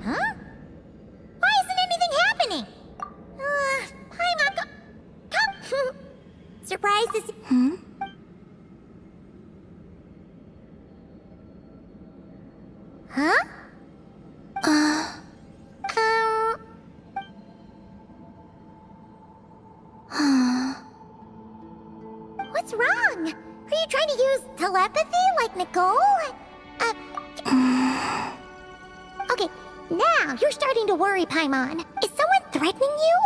Huh? Why isn't anything happening? Paimon, come. Surprised to see... Huh? What's wrong? Are you trying to use telepathy like Nicole? Okay, now you're starting to worry, Paimon. Is someone threatening you?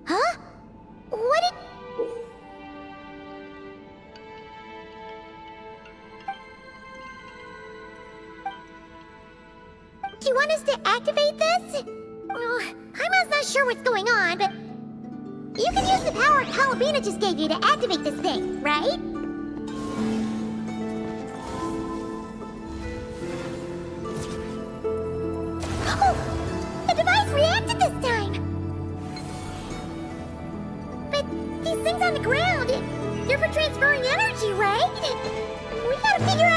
Huh? What did... Do you want us to activate this? Paimon's not sure what's going on, but... You can use the power Columbina just gave you to activate this thing, right? Oh! The device reacted this time! But these things on the ground, they're for transferring energy, right? We gotta figure out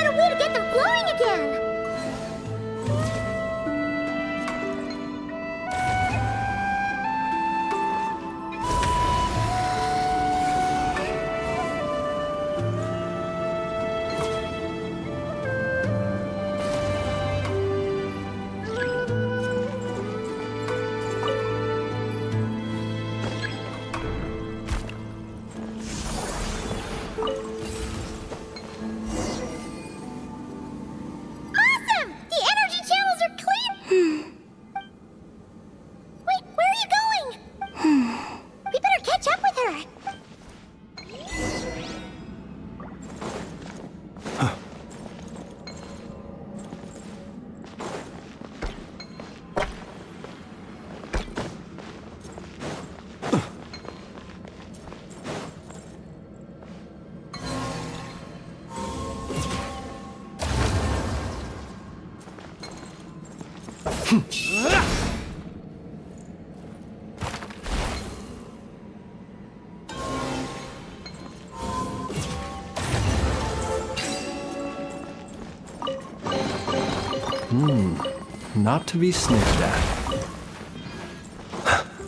Not to be sniffed at.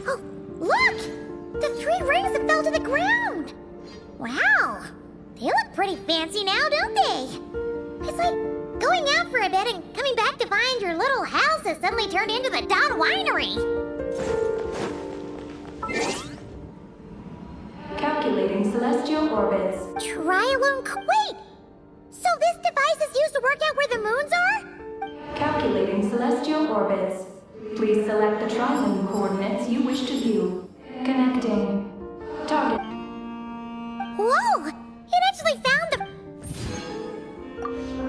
Oh, look! The 3 rings that fell to the ground! Wow! They look pretty fancy now, don't they? It's like going out for a bit and coming back to find your little house has suddenly turned into the Dawn Winery. Calculating celestial orbits. Wait! So this device is used to work out where the moons are? Calculating celestial orbits. Please select the tri-moon coordinates you wish to view. Connecting. Target. Whoa! It actually found the...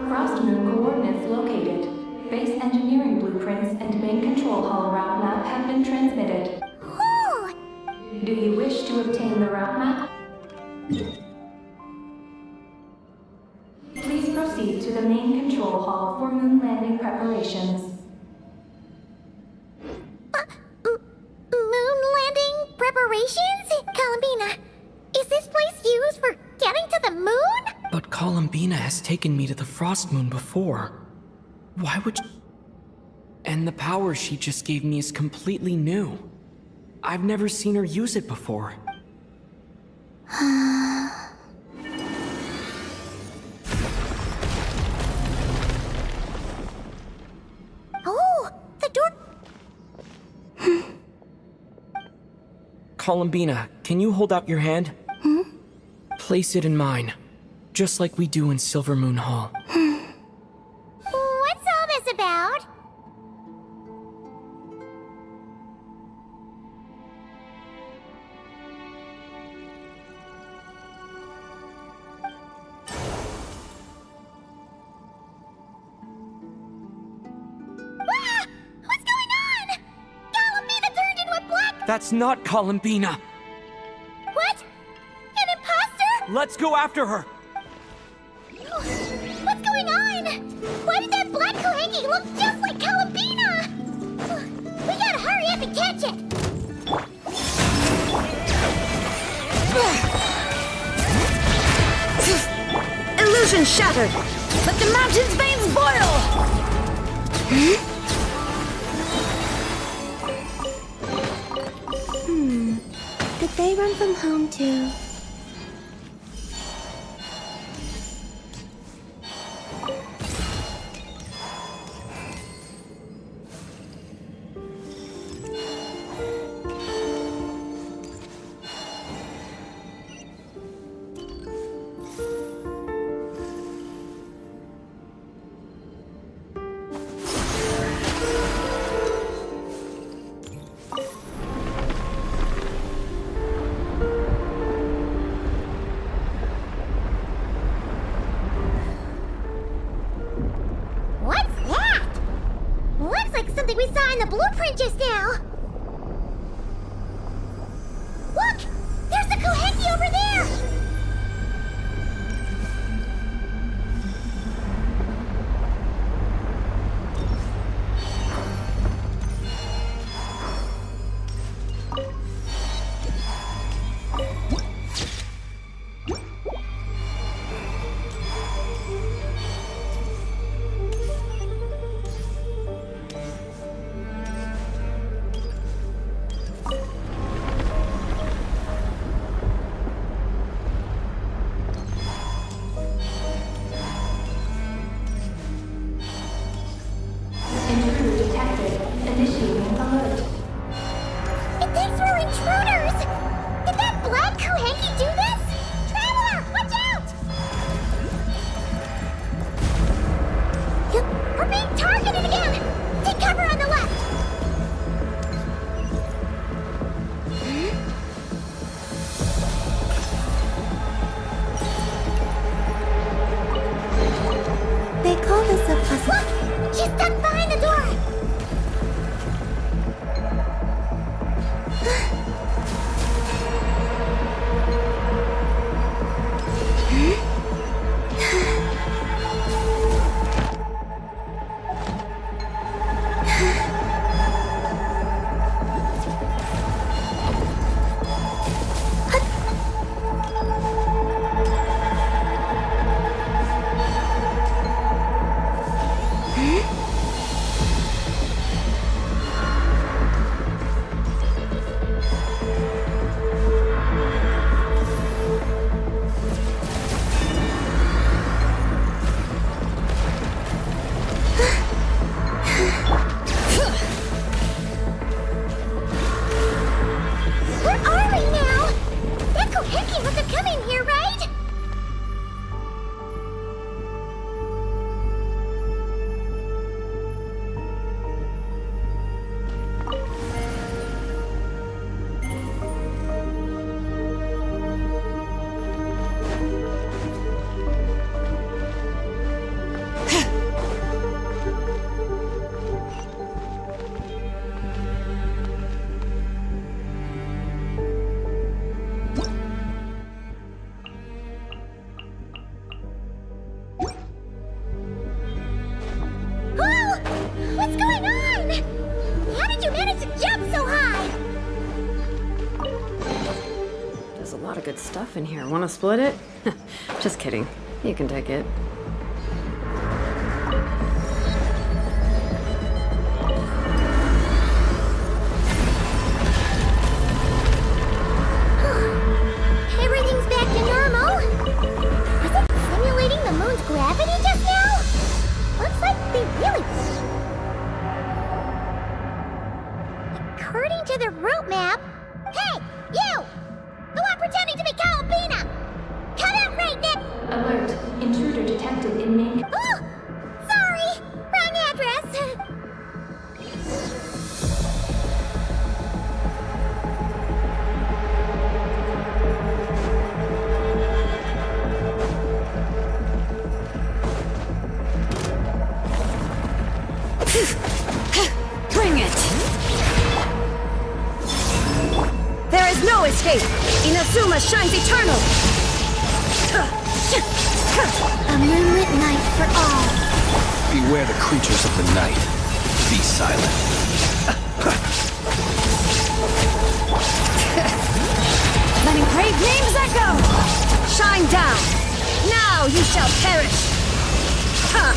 Frost moon coordinates located. Base engineering blueprints and main control hall route map have been transmitted. Oh! Do you wish to obtain the route map? Please proceed to the main control hall for moon landing preparations. Moon landing preparations? Columbina, is this place used for getting to the moon? But Columbina has taken me to the Frost Moon before. Why would she... And the power she just gave me is completely new. I've never seen her use it before. Oh, the door... Columbina, can you hold out your hand? Place it in mine, just like we do in Silver Moon Hall. What's all this about? Ah! What's going on? Columbina turned into a black... That's not Columbina! What? An imposter? Let's go after her! What's going on? Why did that black Kohenki look just like Columbina? We gotta hurry up and catch it! Illusion shattered! Let the mountain's veins boil! Did they run from home too? What's that? Looks like something we saw in the blueprint just now. Look! There's the Kohenki over there! Intruder detected. Initiating alert. It thinks we're intruders! Did that black Kohenki do this? Traveler, watch out! Yep, we're being targeted again! Take cover on the left! They call this a puzzle. Look! She's stuck behind the door! good stuff in here. Wanna split it? Just kidding. You can take it. Everything's back to normal. Was it simulating the moon's gravity just now? Looks like they really... According to the route map... Hey, you! The one pretending to be Columbina! Cut out right now! Alert. Intruder detected in main... Oh! Sorry! Wrong address! Bring it! There is no escape! Inazuma shines eternal! A moonlit night for all. Beware the creatures of the night. Be silent. Letting brave names echo! Shine down! Now you shall perish! Phew.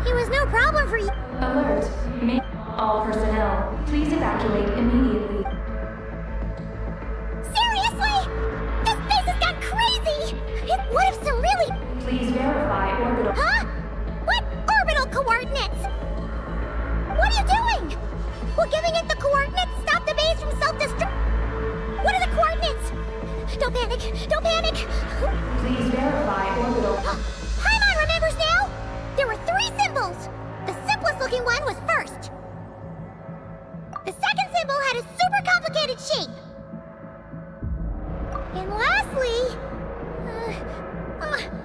It was no problem for you. Alert. All personnel, please evacuate immediately. Seriously? This place has gone crazy! What if some really... Please verify orbital... Huh? What orbital coordinates? What are you doing? Will giving it the coordinates stop the base from self-destruct? What are the coordinates? Don't panic! Don't panic! Please verify orbital... Paimon remembers now! There were 3 symbols! The simplest looking one was first. The second symbol had a super complicated shape. And lastly...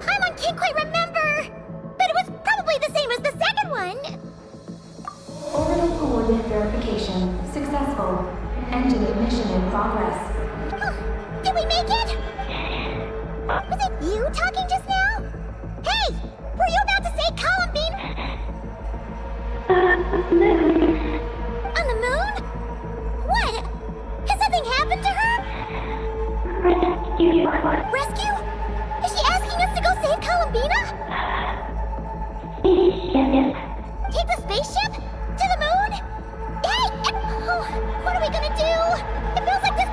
Paimon can't quite remember! But it was probably the same as the second one! Orbital coordinate verification successful. Engine ignition in progress. Did we make it? Was it you talking just now? Hey! Were you about to say Columbine? On the moon? What? Has something happened to her? Rescue? Is she asking us to go save Columbina? Take the spaceship? To the moon? Hey! Oh, what are we gonna do? It feels like this...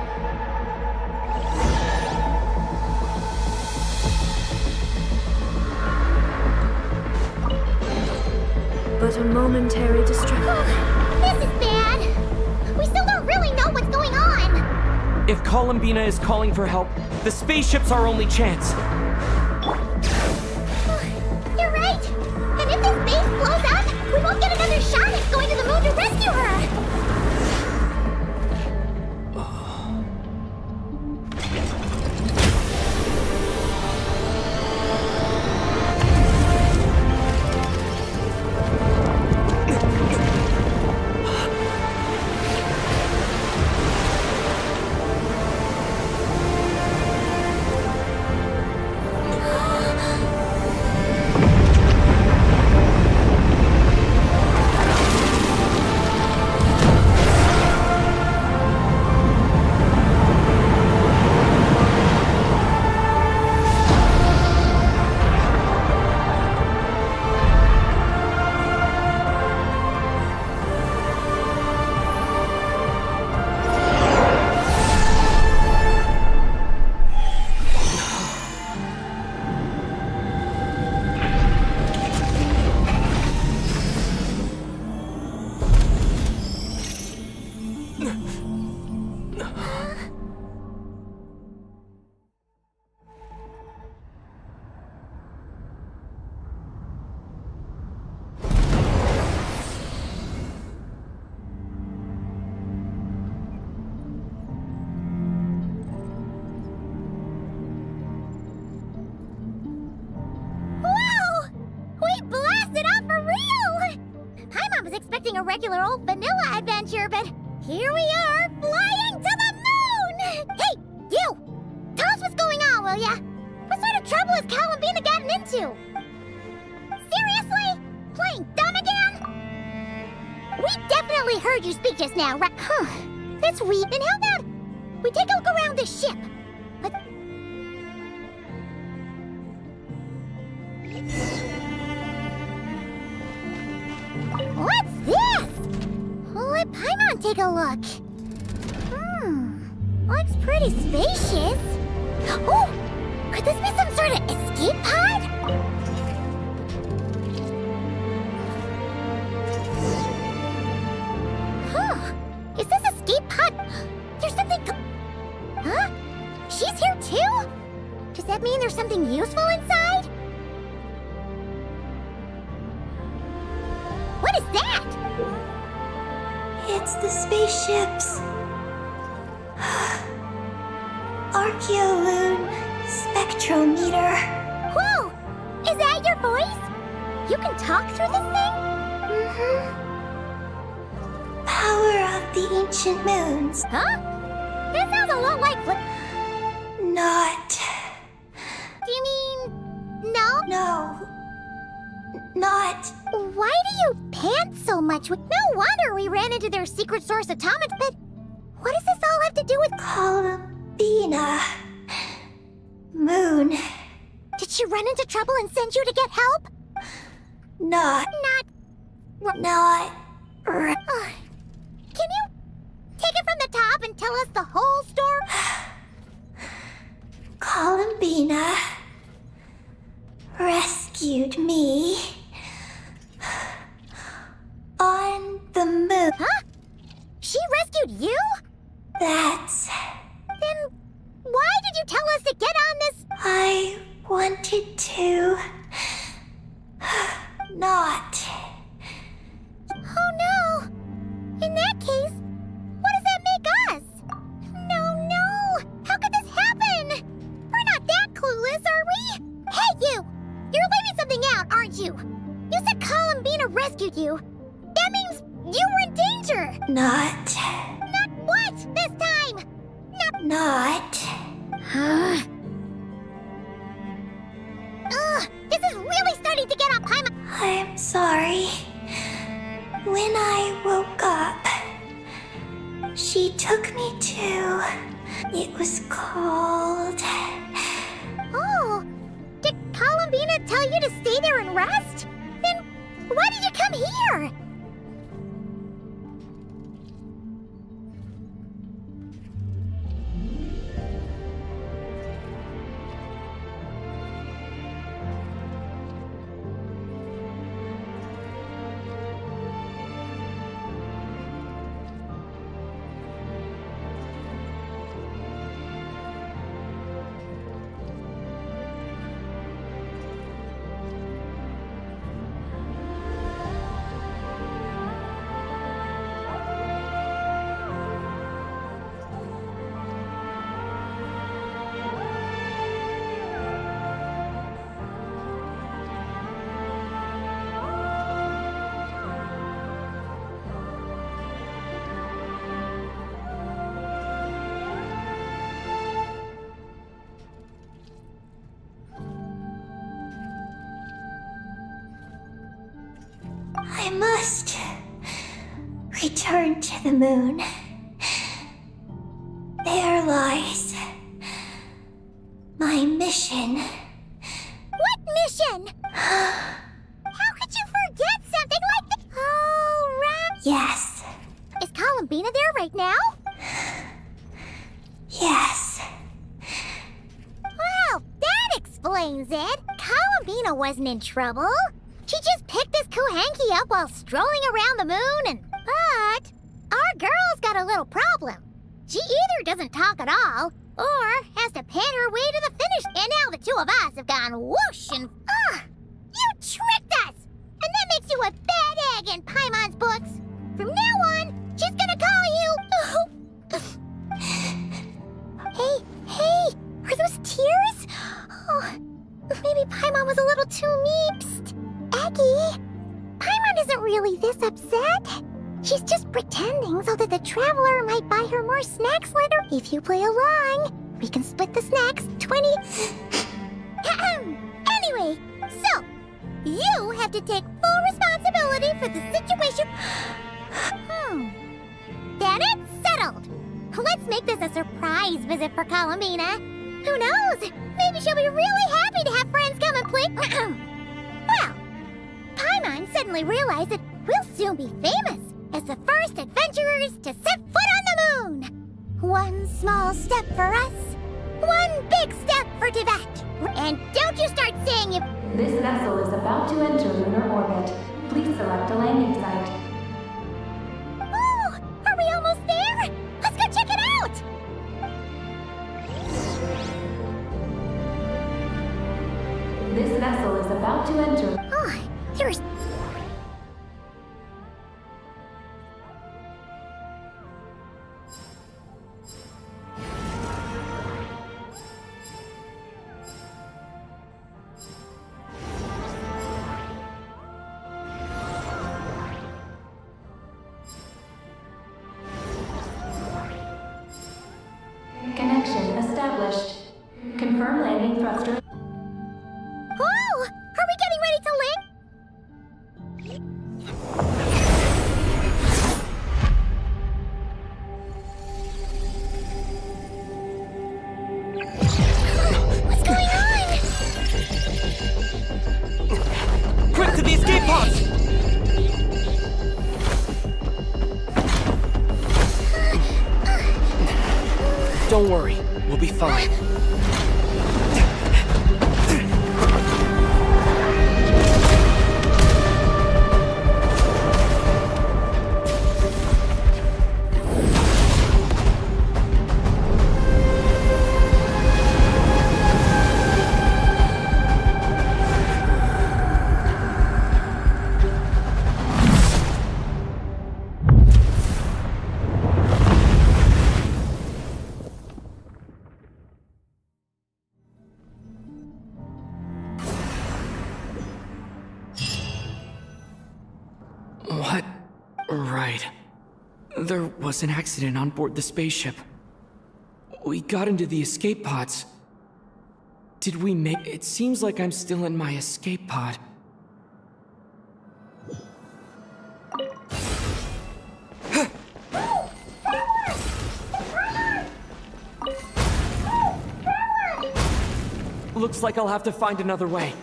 But a momentary distraction. This is bad. We still don't really know what's going on. If Columbina is calling for help, the spaceship's our only chance. You're right. And if this base blows up, we won't get another shot at going to the moon to rescue her. A regular old vanilla adventure, but here we are, flying to the moon! Hey, you! Tell us what's going on, will ya? What sort of trouble has Columbina gotten into? Seriously? Playing dumb again? heard you speak just now, right? Huh. That's weird. Then how about we take a look around this ship? But... What's this? Let Paimon take a look. Looks pretty spacious. Oh! Could this be some sort of escape pod? Huh. Is this escape pod? There's something... Huh? She's here too? Does that mean there's something useful inside? What is that? It's the spaceship's Archeoloon spectrometer. Whoa! Is that your voice? You can talk through this thing? Mm-hmm. Power of the ancient moons. Huh? That sounds a lot like Not. Do you mean... no? No. Not. Why do you pant so much? No wonder we ran into their secret source atomic, but... what does this all have to do with... Columbina. Moon. Did she run into trouble and send you to get help? Not. Can you take it from the top and tell us the whole story? Columbina rescued me on the moon. Huh? She rescued you? That's... Then why did you tell us to get on this? I wanted to... not. Oh no! In that case, what does that make us? No! How could this happen? We're not that clueless, are we? Hey, you! You're leaving something out, aren't you? You said Columbina rescued you. That means you were in danger! Not. Not what this time? Not. Ugh! This is really starting to get on Paimon. I'm sorry. When I woke up, she took me to... it was called... Oh! Did Columbina tell you to stay there and rest? Then why did you come here? I must return to the moon. There lies my mission. What mission? How could you forget something like that? Oh, right. Yes. Is Columbina there right now? Yes. Well, that explains it. Columbina wasn't in trouble. She just picked this Kuhanki up while strolling around the moon and... But our girl's got a little problem. She either doesn't talk at all, or has to pant her way to the finish. And now the two of us have gone whoosh and... You tricked us! And that makes you a bad egg in Paimon's books. From now on, she's gonna call you... Hey, are those tears? Oh, maybe Paimon was a little too meepsed. Eggie, Paimon isn't really this upset. She's just pretending so that the traveler might buy her more snacks later. If you play along, we can split the snacks 20... Anyway, so, you have to take full responsibility for the situation. Then it's settled. Let's make this a surprise visit for Columbina. Who knows? Maybe she'll be really happy to have friends come and play. Well, Paimon suddenly realized that we'll soon be famous as the first adventurers to set foot on the moon. One small step for us, one big step for Tibet. And don't you start saying you... This vessel is about to enter lunar orbit. Please select a landing site. Oh, are we almost there? Let's go check it out! This vessel is about to enter. Oh, there's... Connection established. Confirm landing thruster. Oh! Are we getting ready to land? What's going on? Quick to the escape pods! Don't worry, we'll be fine. What? Right. There was an accident on board the spaceship. We got into the escape pods. Did we make... It seems like I'm still in my escape pod. Looks like I'll have to find another way.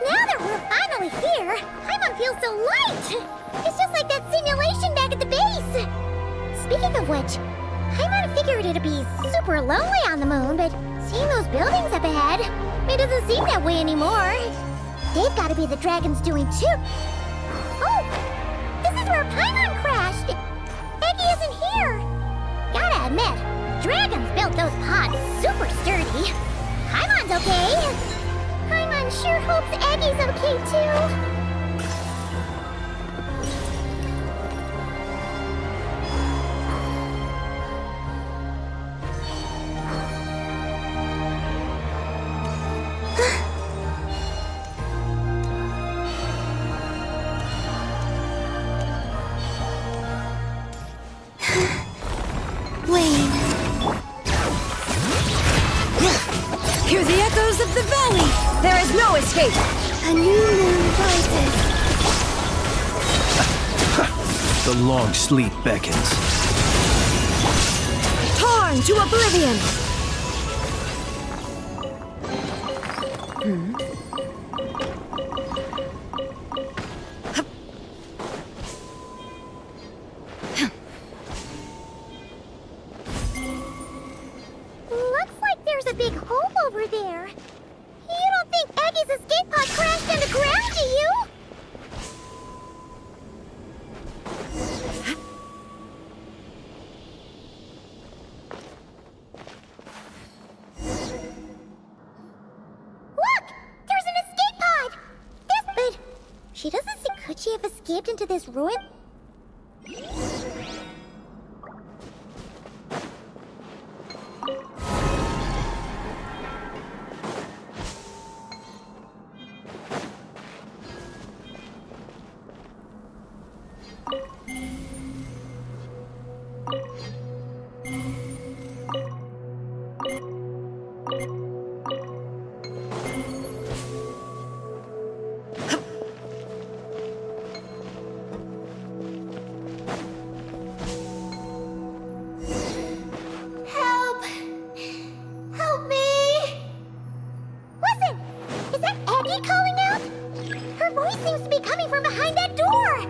Now that we're finally here, Paimon feels so light! It's just like that simulation back at the base! Speaking of which, Paimon figured it'd be super lonely on the moon, but seeing those buildings up ahead, it doesn't seem that way anymore. They've gotta be the dragon's doing too. Oh! This is where Paimon crashed! Eggy isn't here! Gotta admit, dragons built those pods super sturdy. Paimon's okay. Paimon sure hopes Eggy's okay too. Hear the echoes of the valley! escape. A new moon rises. The long sleep beckons. Torn to oblivion. Looks like there's a big hole over there. You don't think Aggie's escape pod crashed on the ground, do you? Look! There's an escape pod! But she doesn't see. Could she have escaped into this ruin? Help! Help me! Listen! Is that Aggie calling out? Her voice seems to be coming from behind that door!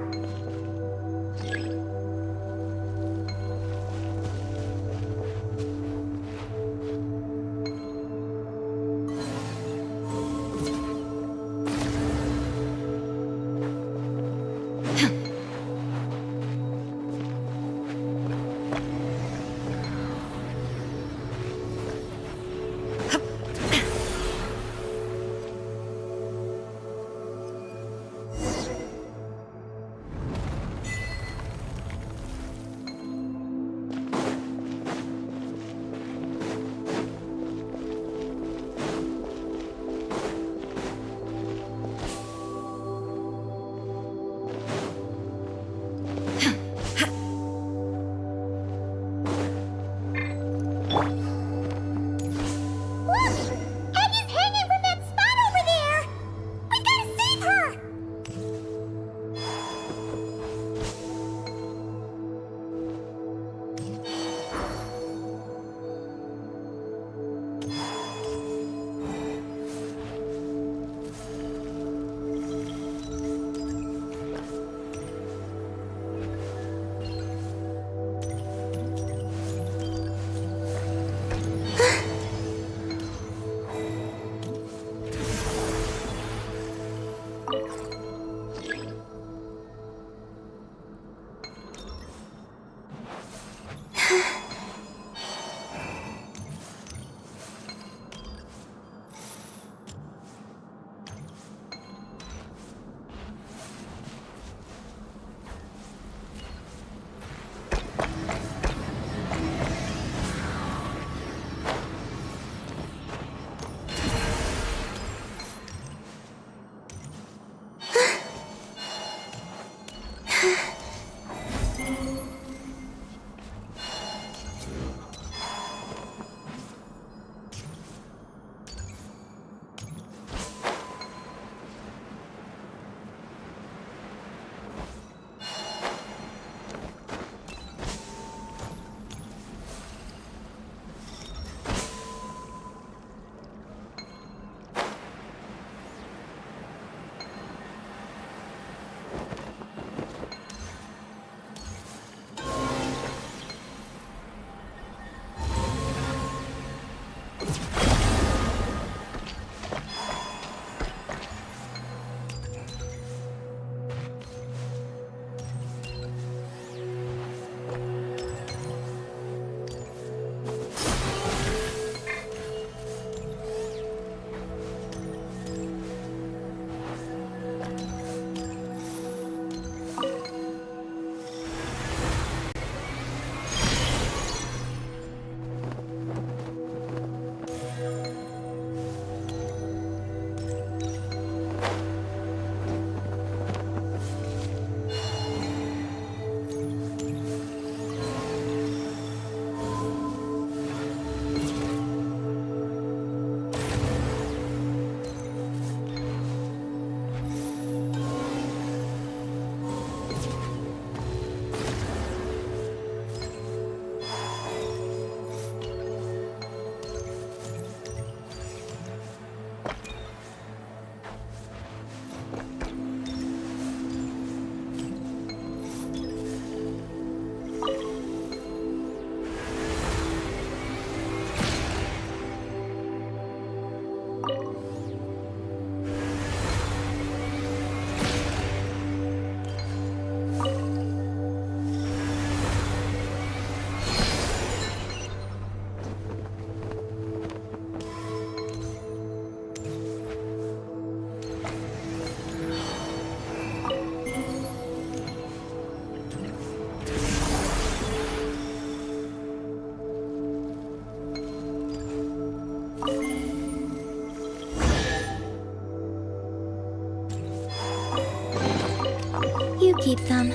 Keep them.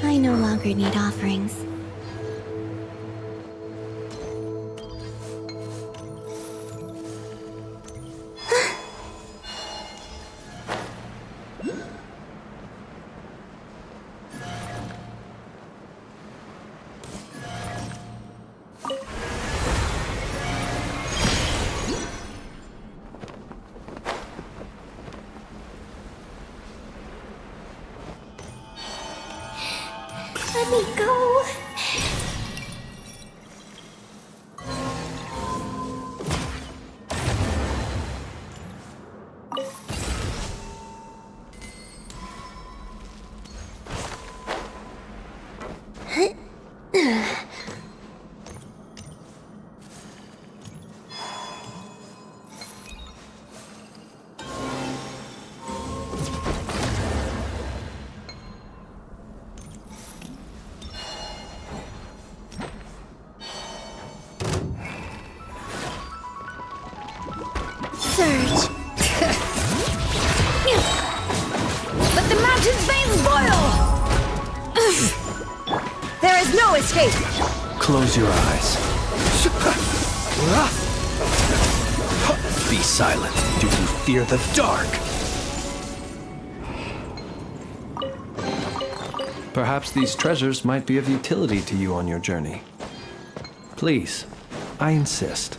I no longer need offerings. Let me go. Surge. Let the mountain's veins boil! There is no escape! Close your eyes. Be silent. Do you fear the dark? Perhaps these treasures might be of utility to you on your journey. Please, I insist.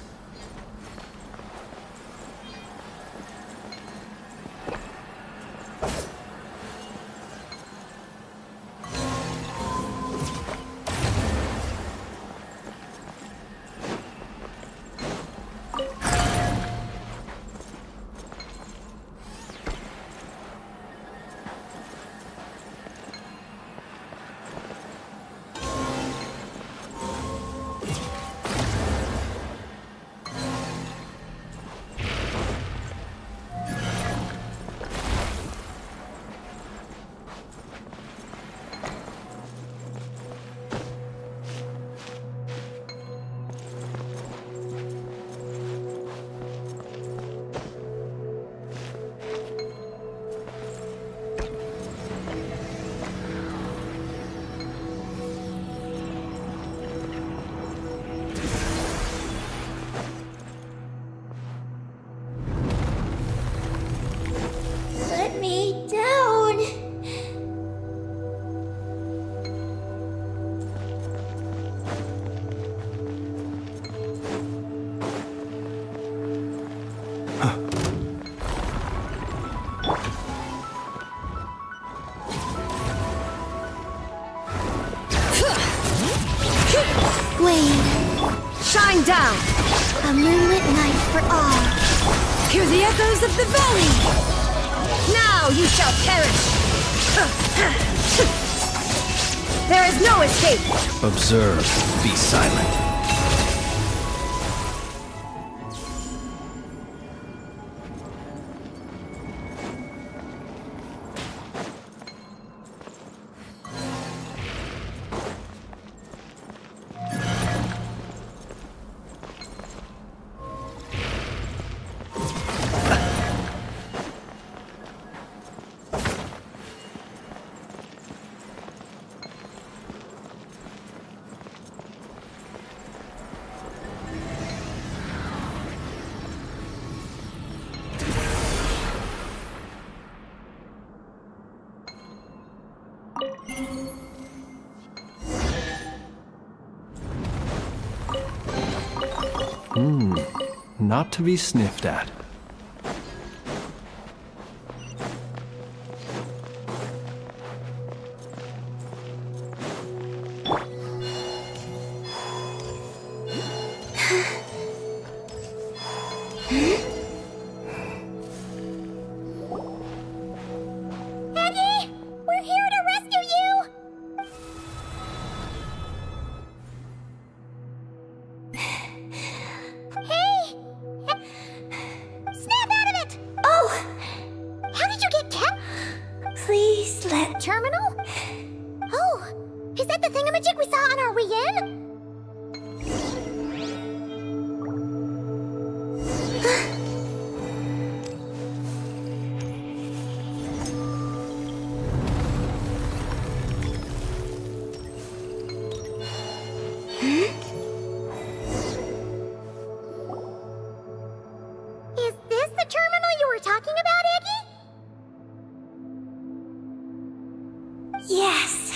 Let me down. Wade. Shine down! A moonlit night for all. Hear the echoes of the valley! Now you shall perish! There is no escape! Observe. Be silent. Not to be sniffed at. Eddie! We're here to rescue you! Hey! Snap out of it! Oh! How did you get kept? Please let... Terminal? Oh! Is that the thingamajig we saw on our way in? Yes.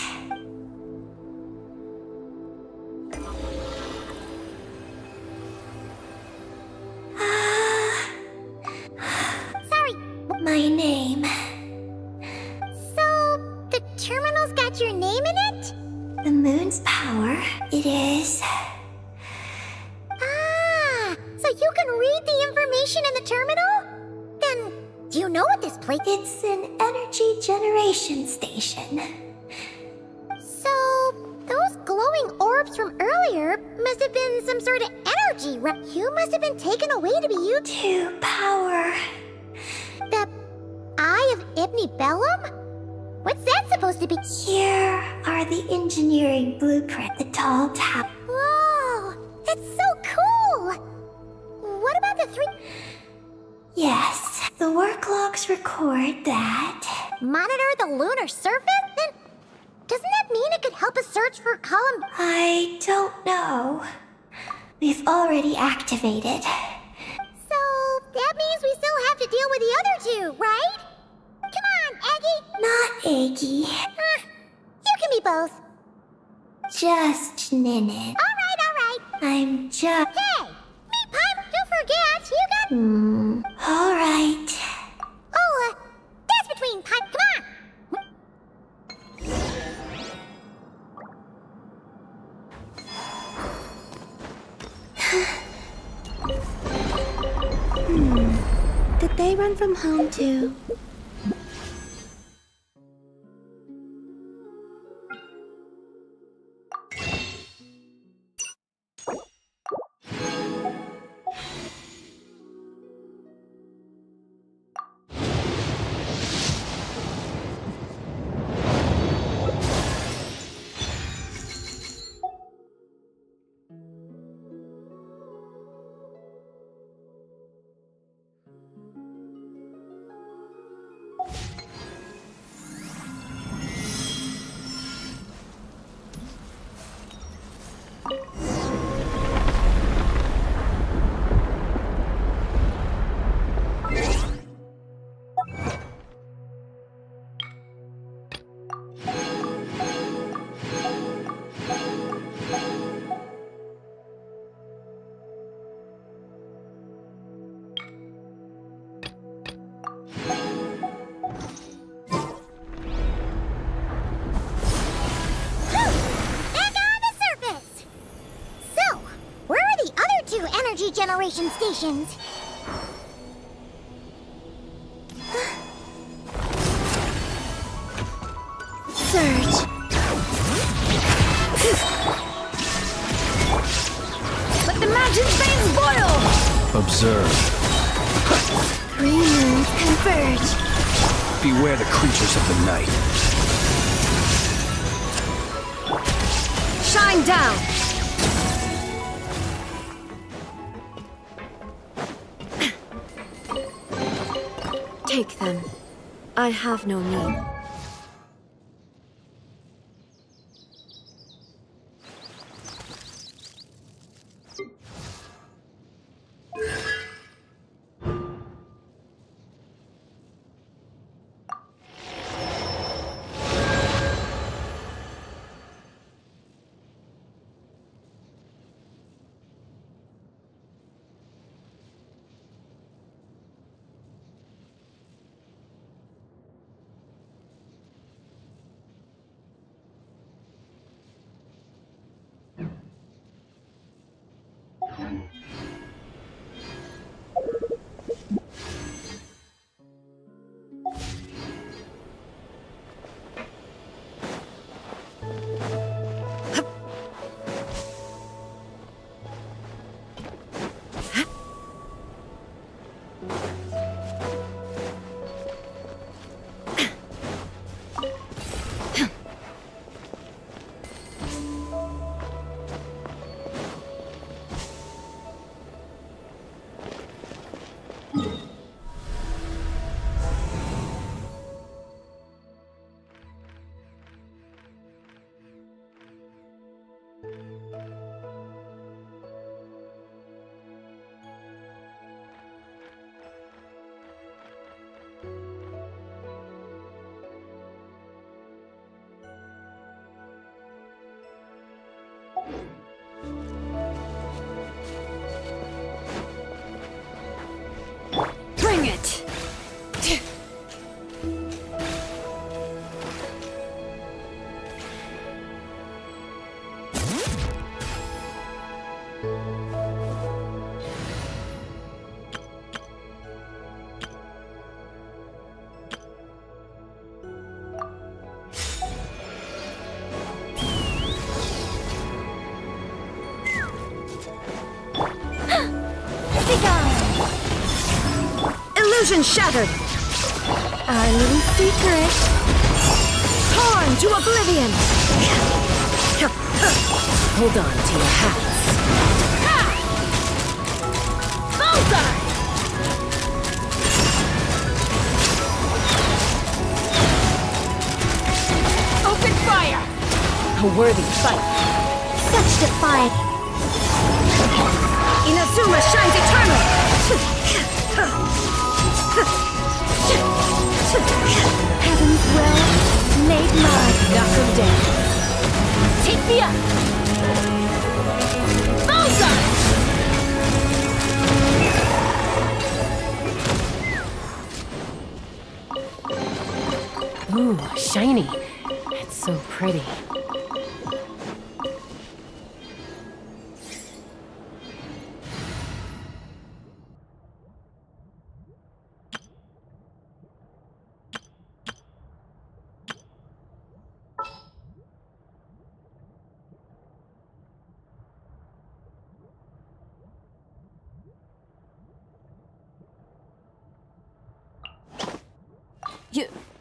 Sorry. My name. So, the terminal's got your name in it? The moon's power. It is. Ah, so you can read the information in the terminal? Then, do you know what this place? It's an energy generation station. So, those glowing orbs from earlier must have been some sort of energy, right? You must have been taken away to be used to power the Eye of Ibni Bellum? What's that supposed to be? Here are the engineering blueprint, the tall tower. Whoa, it's so cool! What about the three? Yes, the work logs record that. Monitor the lunar surface? Then, doesn't that mean it could help us search for column? I don't know. We've already activated. So, that means we still have to deal with the other two, right? Come on, Aggie! Not Aggie. You can be both. Just Ninin. Alright. I'm just... Hey! Meat Pipe, don't forget, you got... Alright. Oh, that's between Pipe, come on! Did they run from home too? Energy generation stations. Surge. Let the mountain's veins boil! Observe. 3 moons converge. Beware the creatures of the night. Shine down! Take them. I have no need. Foundation shattered! Our little secret. Torn to oblivion! Hold on to your hats. Bullseye! Open fire! A worthy fight. Such defiance! Inazuma shines eternal! Heaven's will made mine. Knock him down. Take me up! Bullseye! Ooh, shiny. It's so pretty.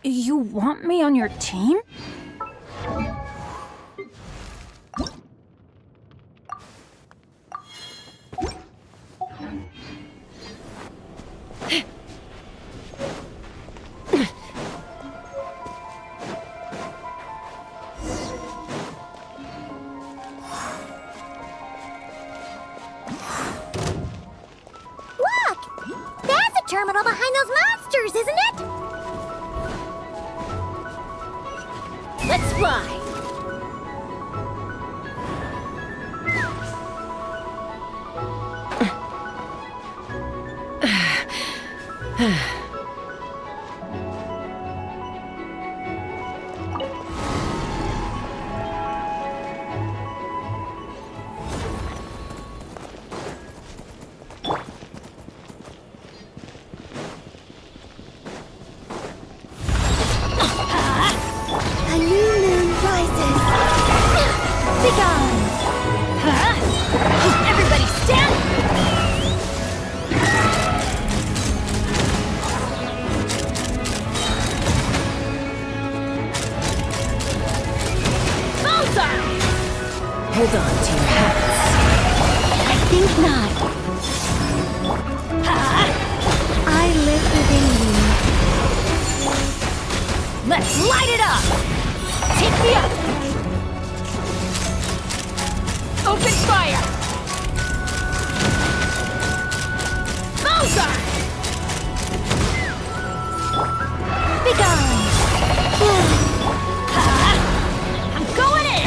You want me on your team? Look! That's a terminal behind those monsters, isn't it? Let's fly! A new moon rises. Begone! Huh? Everybody stand! Bullseye! Hold on to your hats. I think not. I live within you. Let's light it up! Take me up! Open fire! Bullseye! Begone! I'm going in!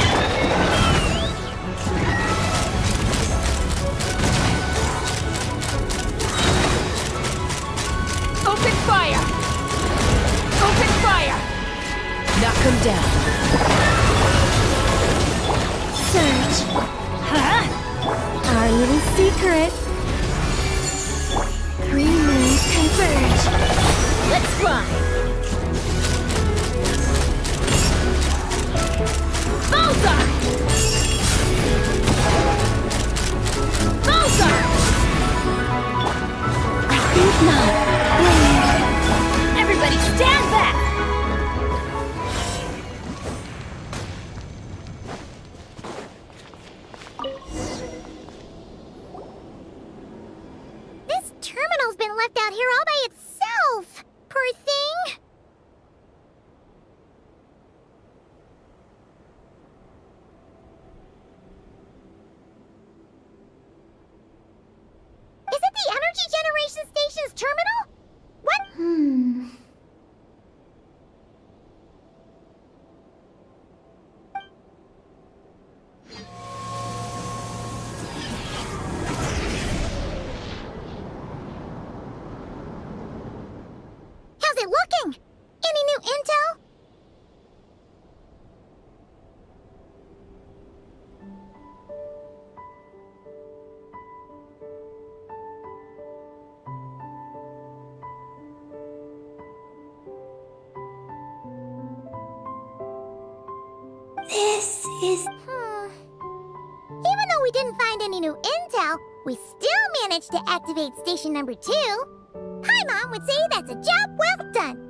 Open fire! Open fire! Knock him down. Surge. Our little secret. 3 moons converge. Let's fly! Bullseye! Bullseye! I think not. Everybody stand back! This terminal's been left out here all by itself. Poor thing. Is it the energy generation station's terminal? What? How's it looking? Any new intel? This is... Even though we didn't find any new intel, we still managed to activate station number 2. Mom would say that's a job well done.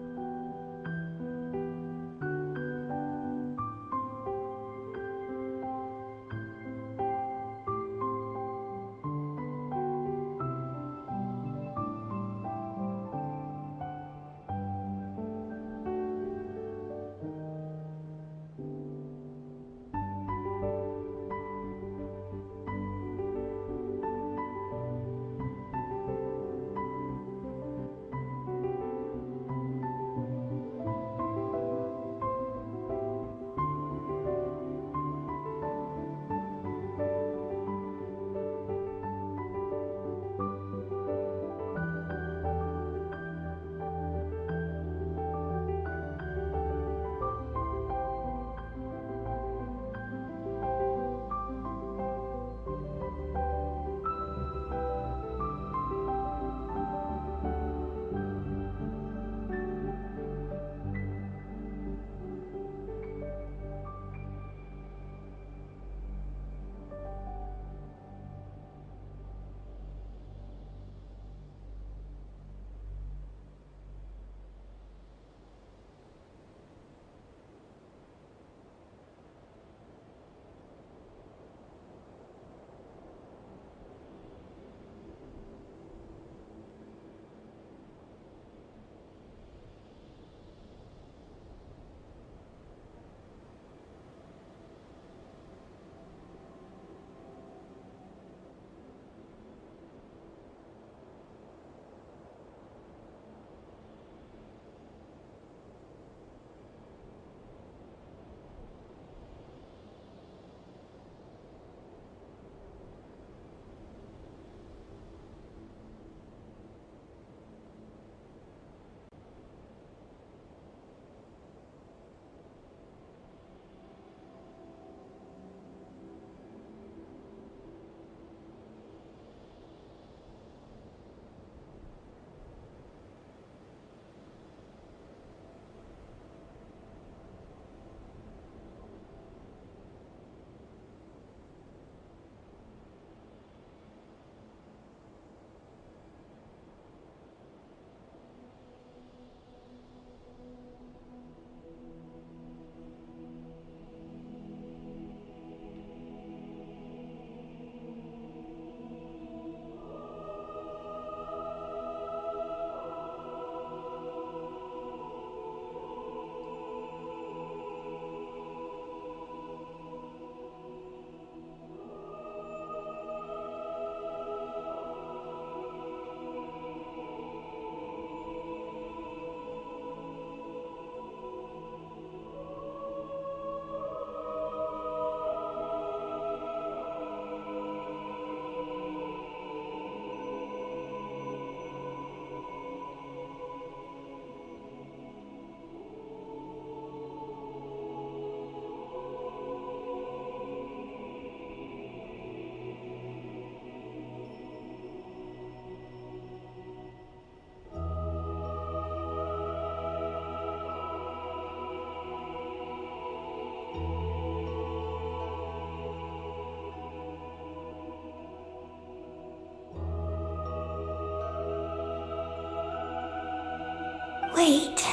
Wait.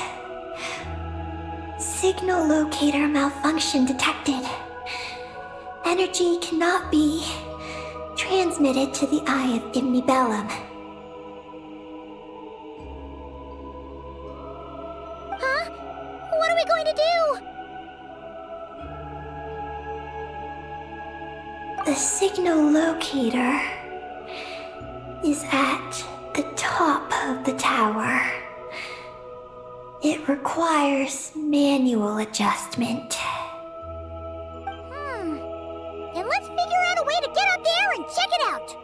Signal locator malfunction detected. Energy cannot be transmitted to the eye of Imnibellum. Huh? What are we going to do? The signal locator is at the top of the tower. It requires manual adjustment. Then let's figure out a way to get up there and check it out.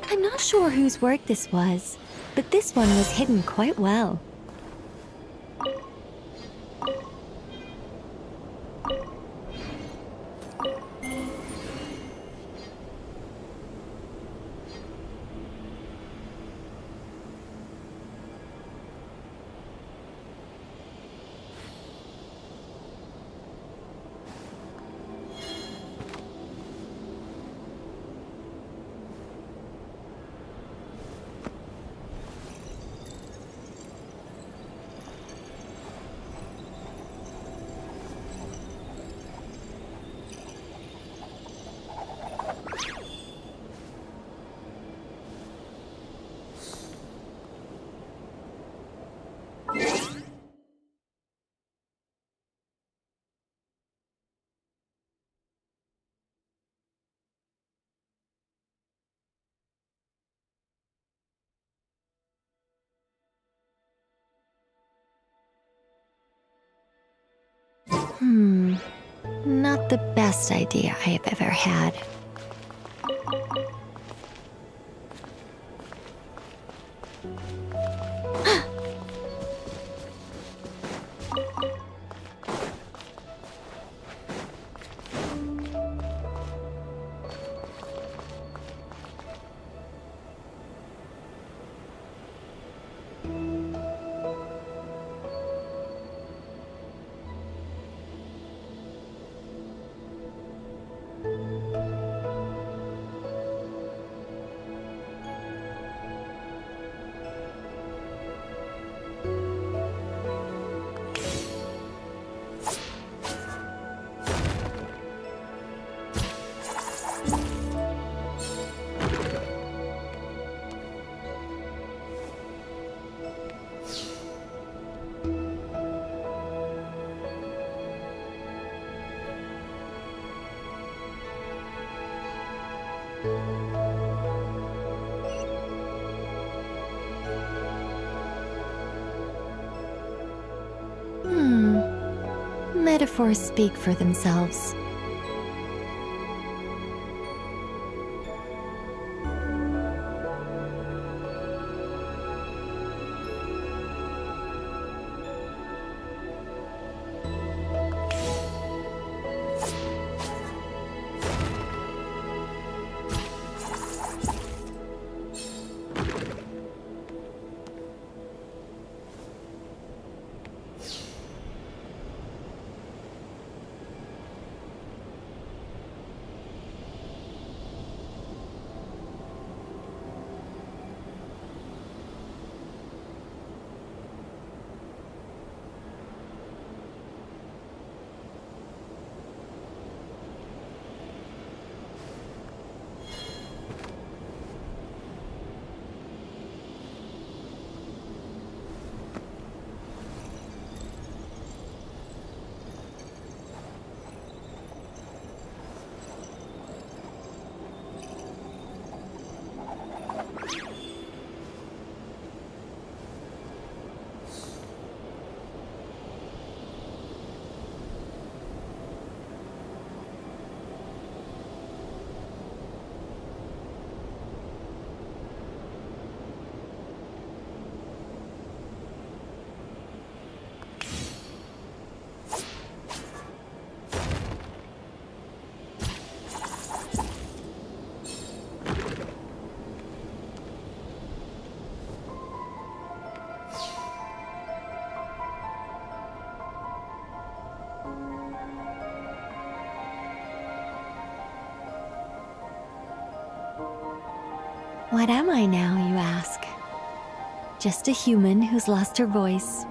I'm not sure whose work this was, but this one was hidden quite well. Not the best idea I have ever had. Metaphors speak for themselves. What am I now, you ask? Just a human who's lost her voice.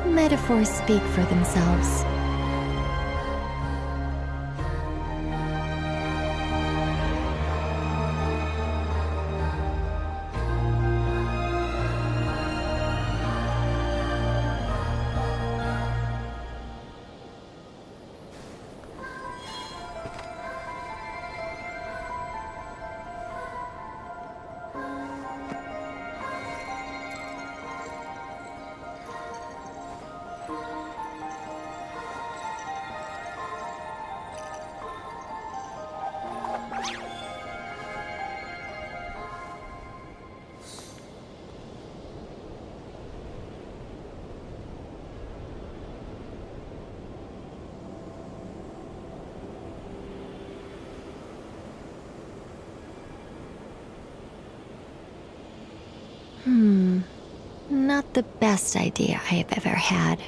Metaphors speak for themselves. Not the best idea I have ever had.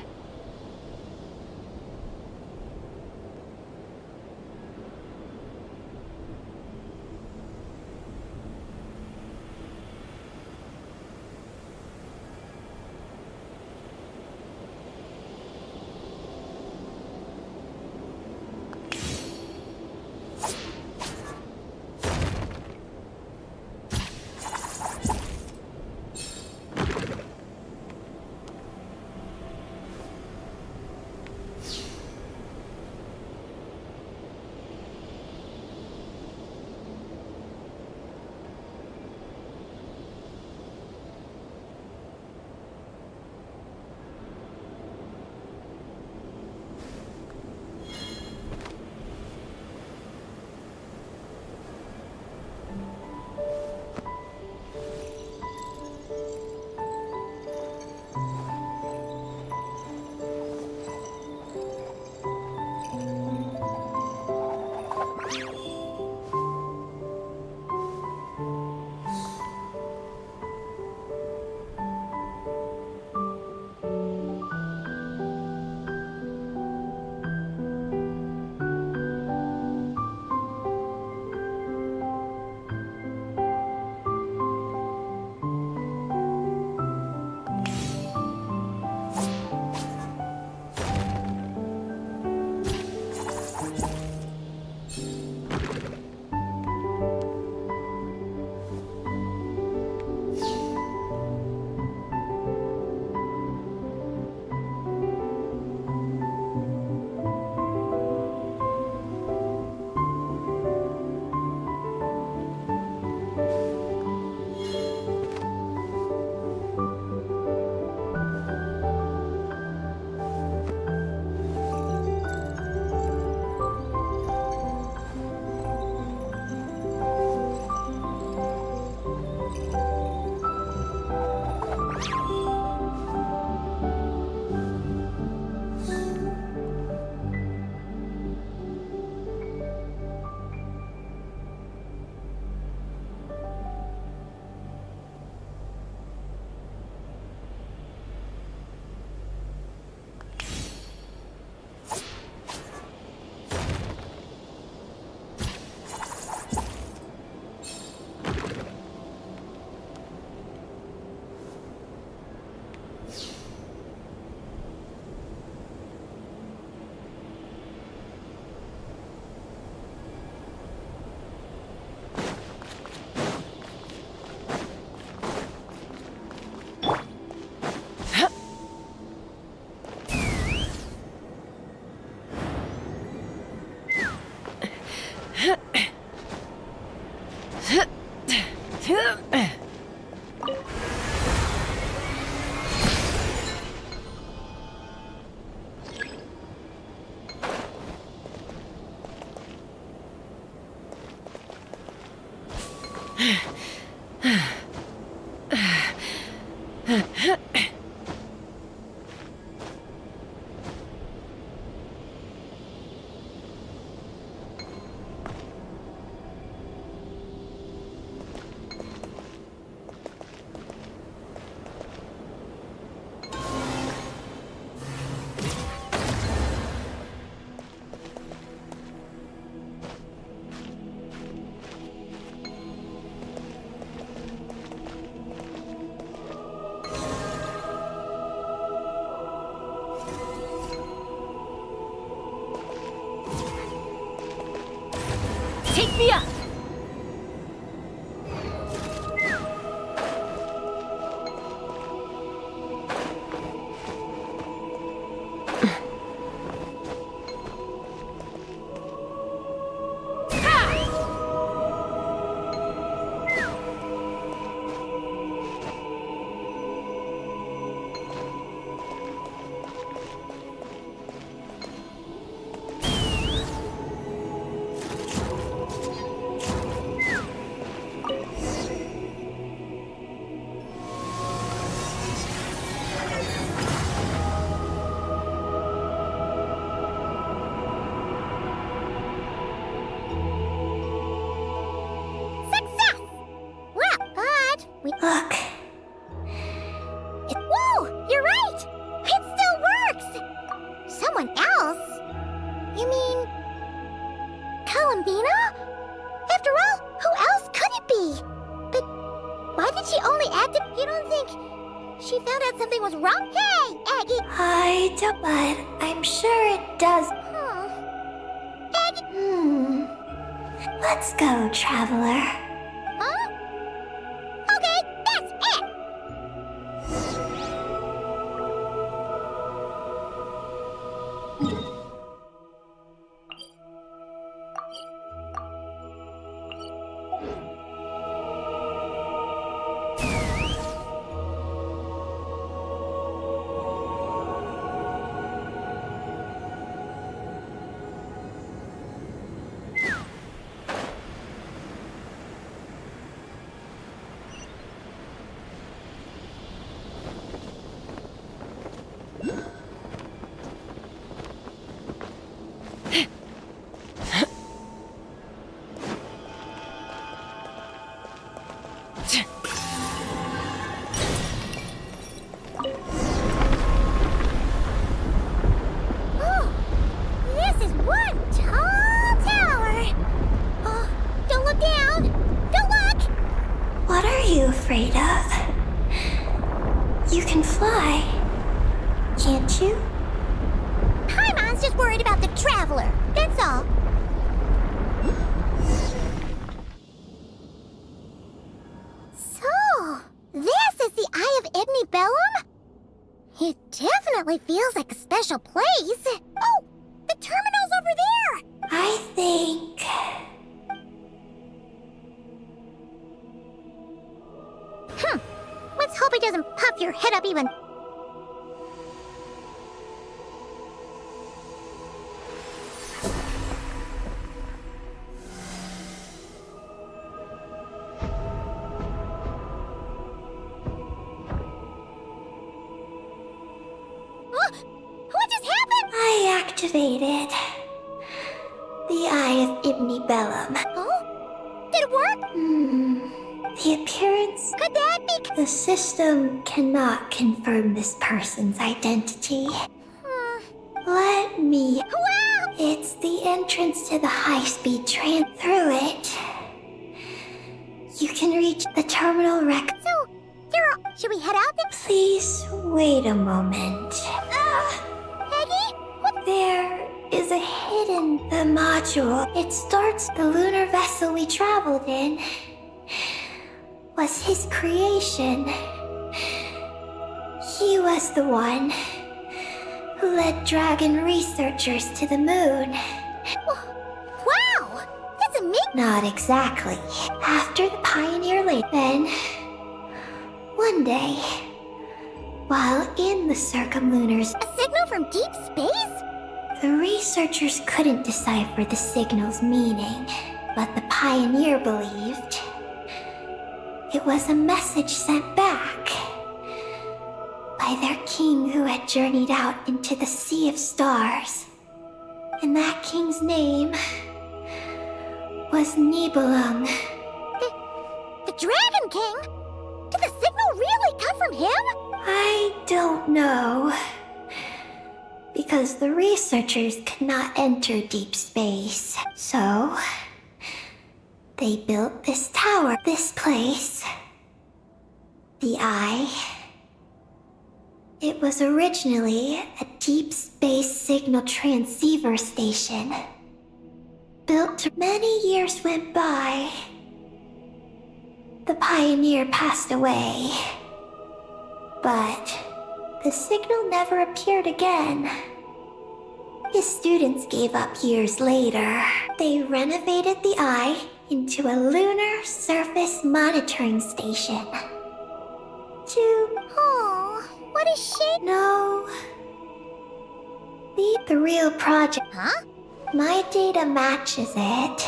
Take me up! Success! Well, but we... Look, she found out something was wrong. Hey, Aggie! I don't, but I'm sure it does. Aggie! Let's go, traveler. Huh? Okay, that's it! This is one tall tower. Oh, don't look down. Don't look. What are you afraid of? You can fly, can't you? Paimon's just worried about the traveler. That's all. So, this is the Eye of Ibni Bellum? It definitely feels like a special place. Oh, the terminal's over there. I think... Let's hope he doesn't puff your head up even. What just happened? I activated the Eye of Ibni Bellum. Oh? Did it work? The appearance... Could that be... The system cannot confirm this person's identity. Let me... Wow! It's the entrance to the high-speed train. Through it, you can reach the terminal wreck. So, should we head out then? Please wait a moment. Peggy? What? There is a hidden module. It starts the lunar vessel we traveled in. Was his creation. He was the one who led dragon researchers to the moon. Wow! That's amazing! Not exactly. After the Pioneer late, then, one day, while in the circumlunars, A signal from deep space? the researchers couldn't decipher the signal's meaning, but the Pioneer believed it was a message sent back by their king who had journeyed out into the Sea of Stars. And that king's name was Nibelung. The Dragon King? Did the signal really come from him? I don't know. Because the researchers could not enter deep space. So, they built this tower, this place. The Eye. It was originally a deep space signal transceiver station. Built many years went by. The Pioneer passed away. But the signal never appeared again. His students gave up years later. They renovated the Eye into a lunar surface monitoring station. Oh, what a shame. No. The real project. Huh? My data matches it.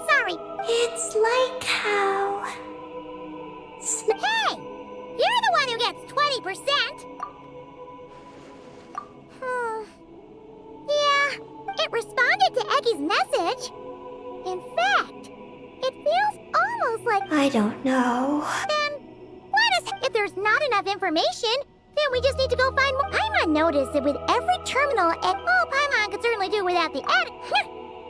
Sorry. It's like how... Hey! You're the one who gets 20%! Yeah, it responded to Eggy's message. In fact, it feels almost like... I don't know. Then, let us... If there's not enough information, then we just need to go find more. Paimon noticed that with every terminal, Paimon could certainly do without the edit.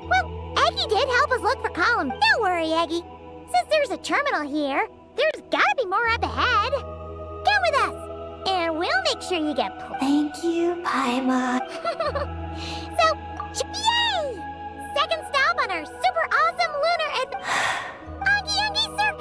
Well, Eggy did help us look for columns. Don't worry, Eggy. Since there's a terminal here, there's gotta be more up ahead. Come with make sure you get Thank you, Paimon. So, yay! Second stop on our super awesome lunar Ungi Ungi Circle!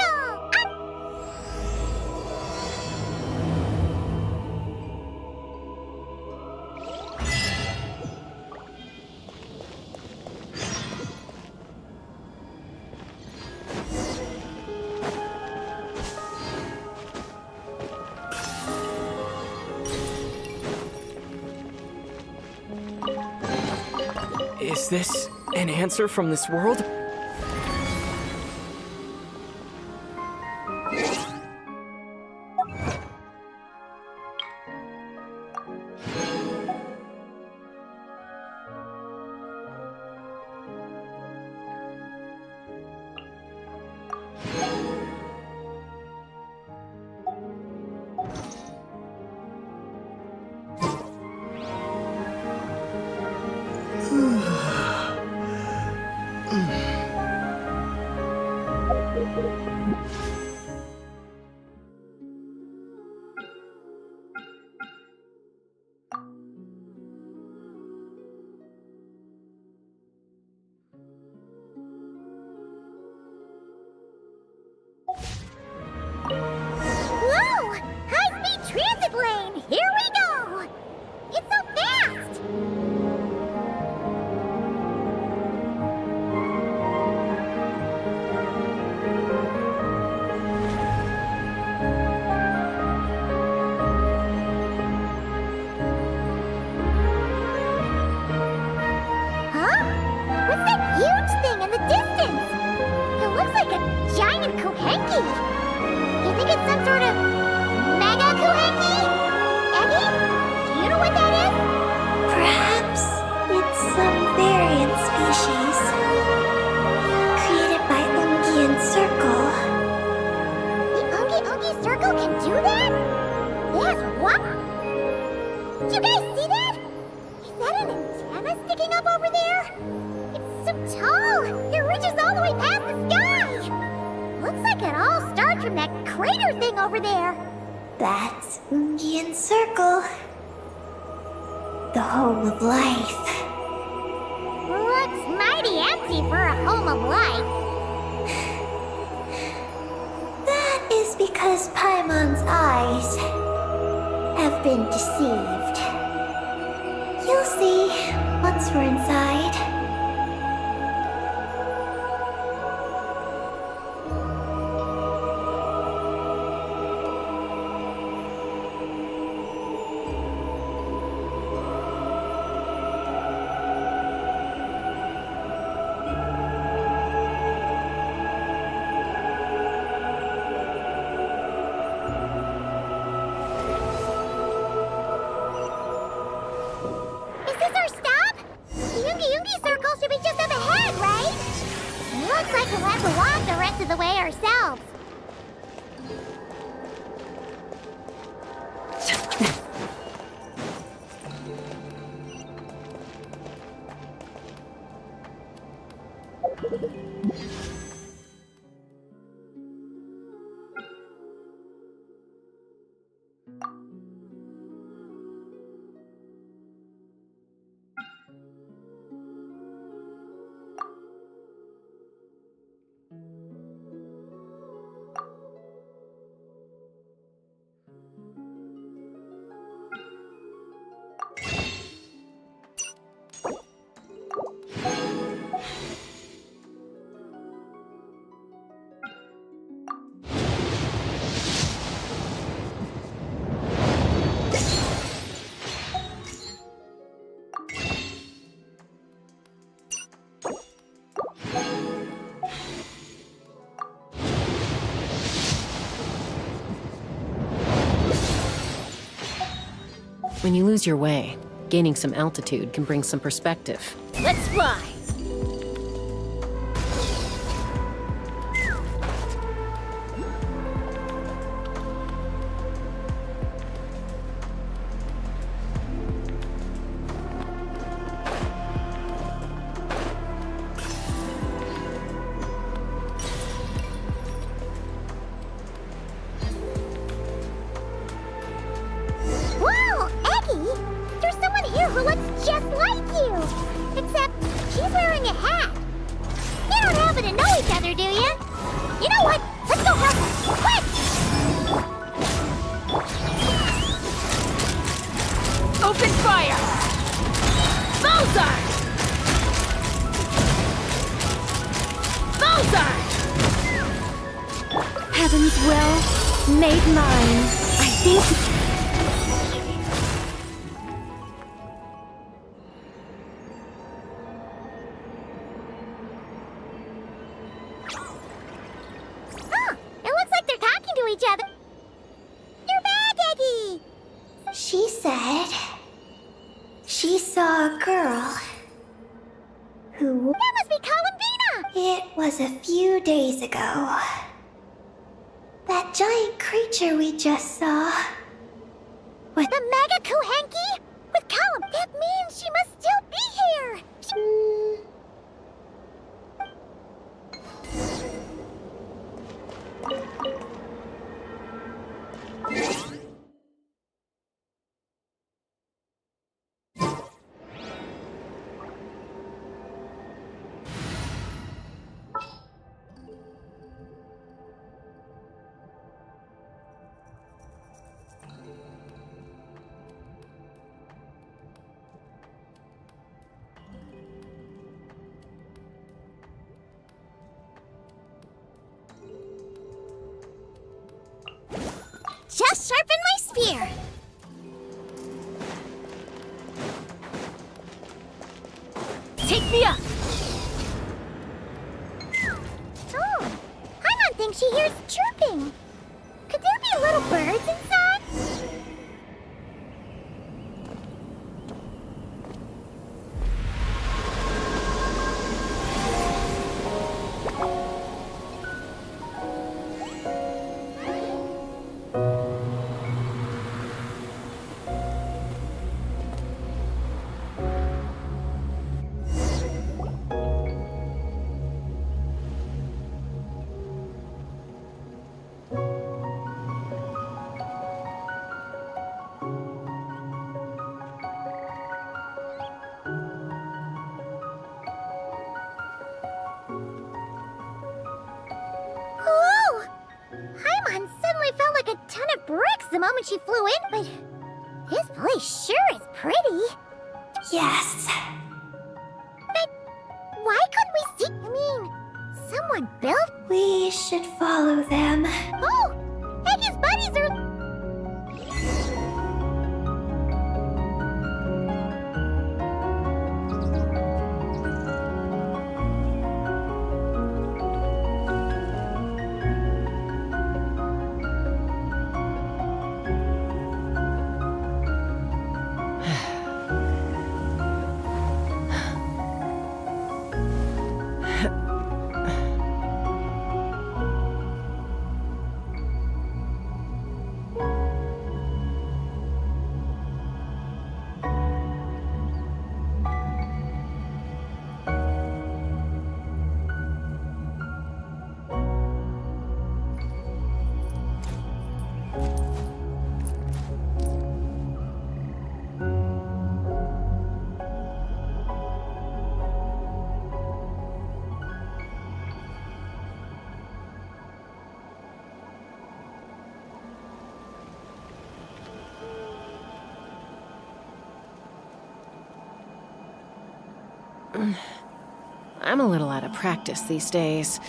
Is this an answer from this world? Whoa! High-speed transit lane! Here we go! It's so fast! Huh? What's that huge thing in the distance? It looks like a giant Kohenki! You think it's some sort of mega Kohenki? Eddie? Do you know what that is? Perhaps it's some variant species created by Ungian Circle. The Ungi Ungi Circle can do that? Yes, what? Did you guys see that? Is that an antenna sticking up over there? It's so tall! It reaches all the way past the sky! Looks like it all starts from that crater thing over there. That's Ungian Circle. The home of life. Looks mighty empty for a home of life. That is because Paimon's eyes have been deceived. You'll see once we're inside. Is this our stop? The Ungi Ungi Circle should be just up ahead, right? Looks like we'll have to walk the rest of the way ourselves. When you lose your way, gaining some altitude can bring some perspective. Let's fly! Woo! looks just like you! Except she's wearing a hat. You don't happen to know each other, do you? You know what? Let's go help her! Quick! Open fire! Bullseye! Bullseye! Heaven's will made mine. I think. Huh! It looks like they're talking to each other. You're back, Eggy! She said she saw a girl who... That must be Columbina! It was a few days ago. That giant creature we just saw. The Mega Kuhenki? With Column, that means she must still be here! Just sharpen my spear! Take me up! Oh, Paimon thinks she hears chirping. Could there be little birds inside? Whoa! Paimon suddenly felt like a ton of bricks the moment she flew in, but this place sure is pretty. Yes. But why couldn't we see? I mean, someone built? We should follow them. Oh! Eggy's buddies are... I'm a little out of practice these days.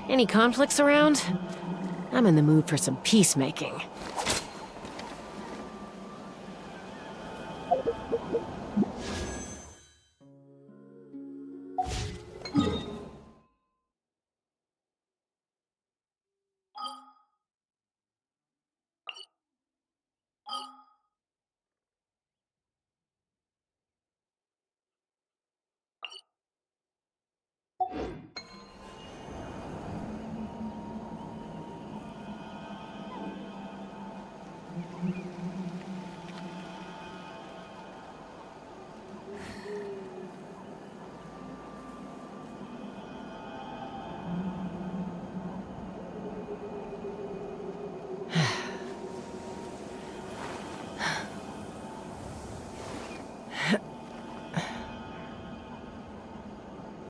Any conflicts around? I'm in the mood for some peacemaking.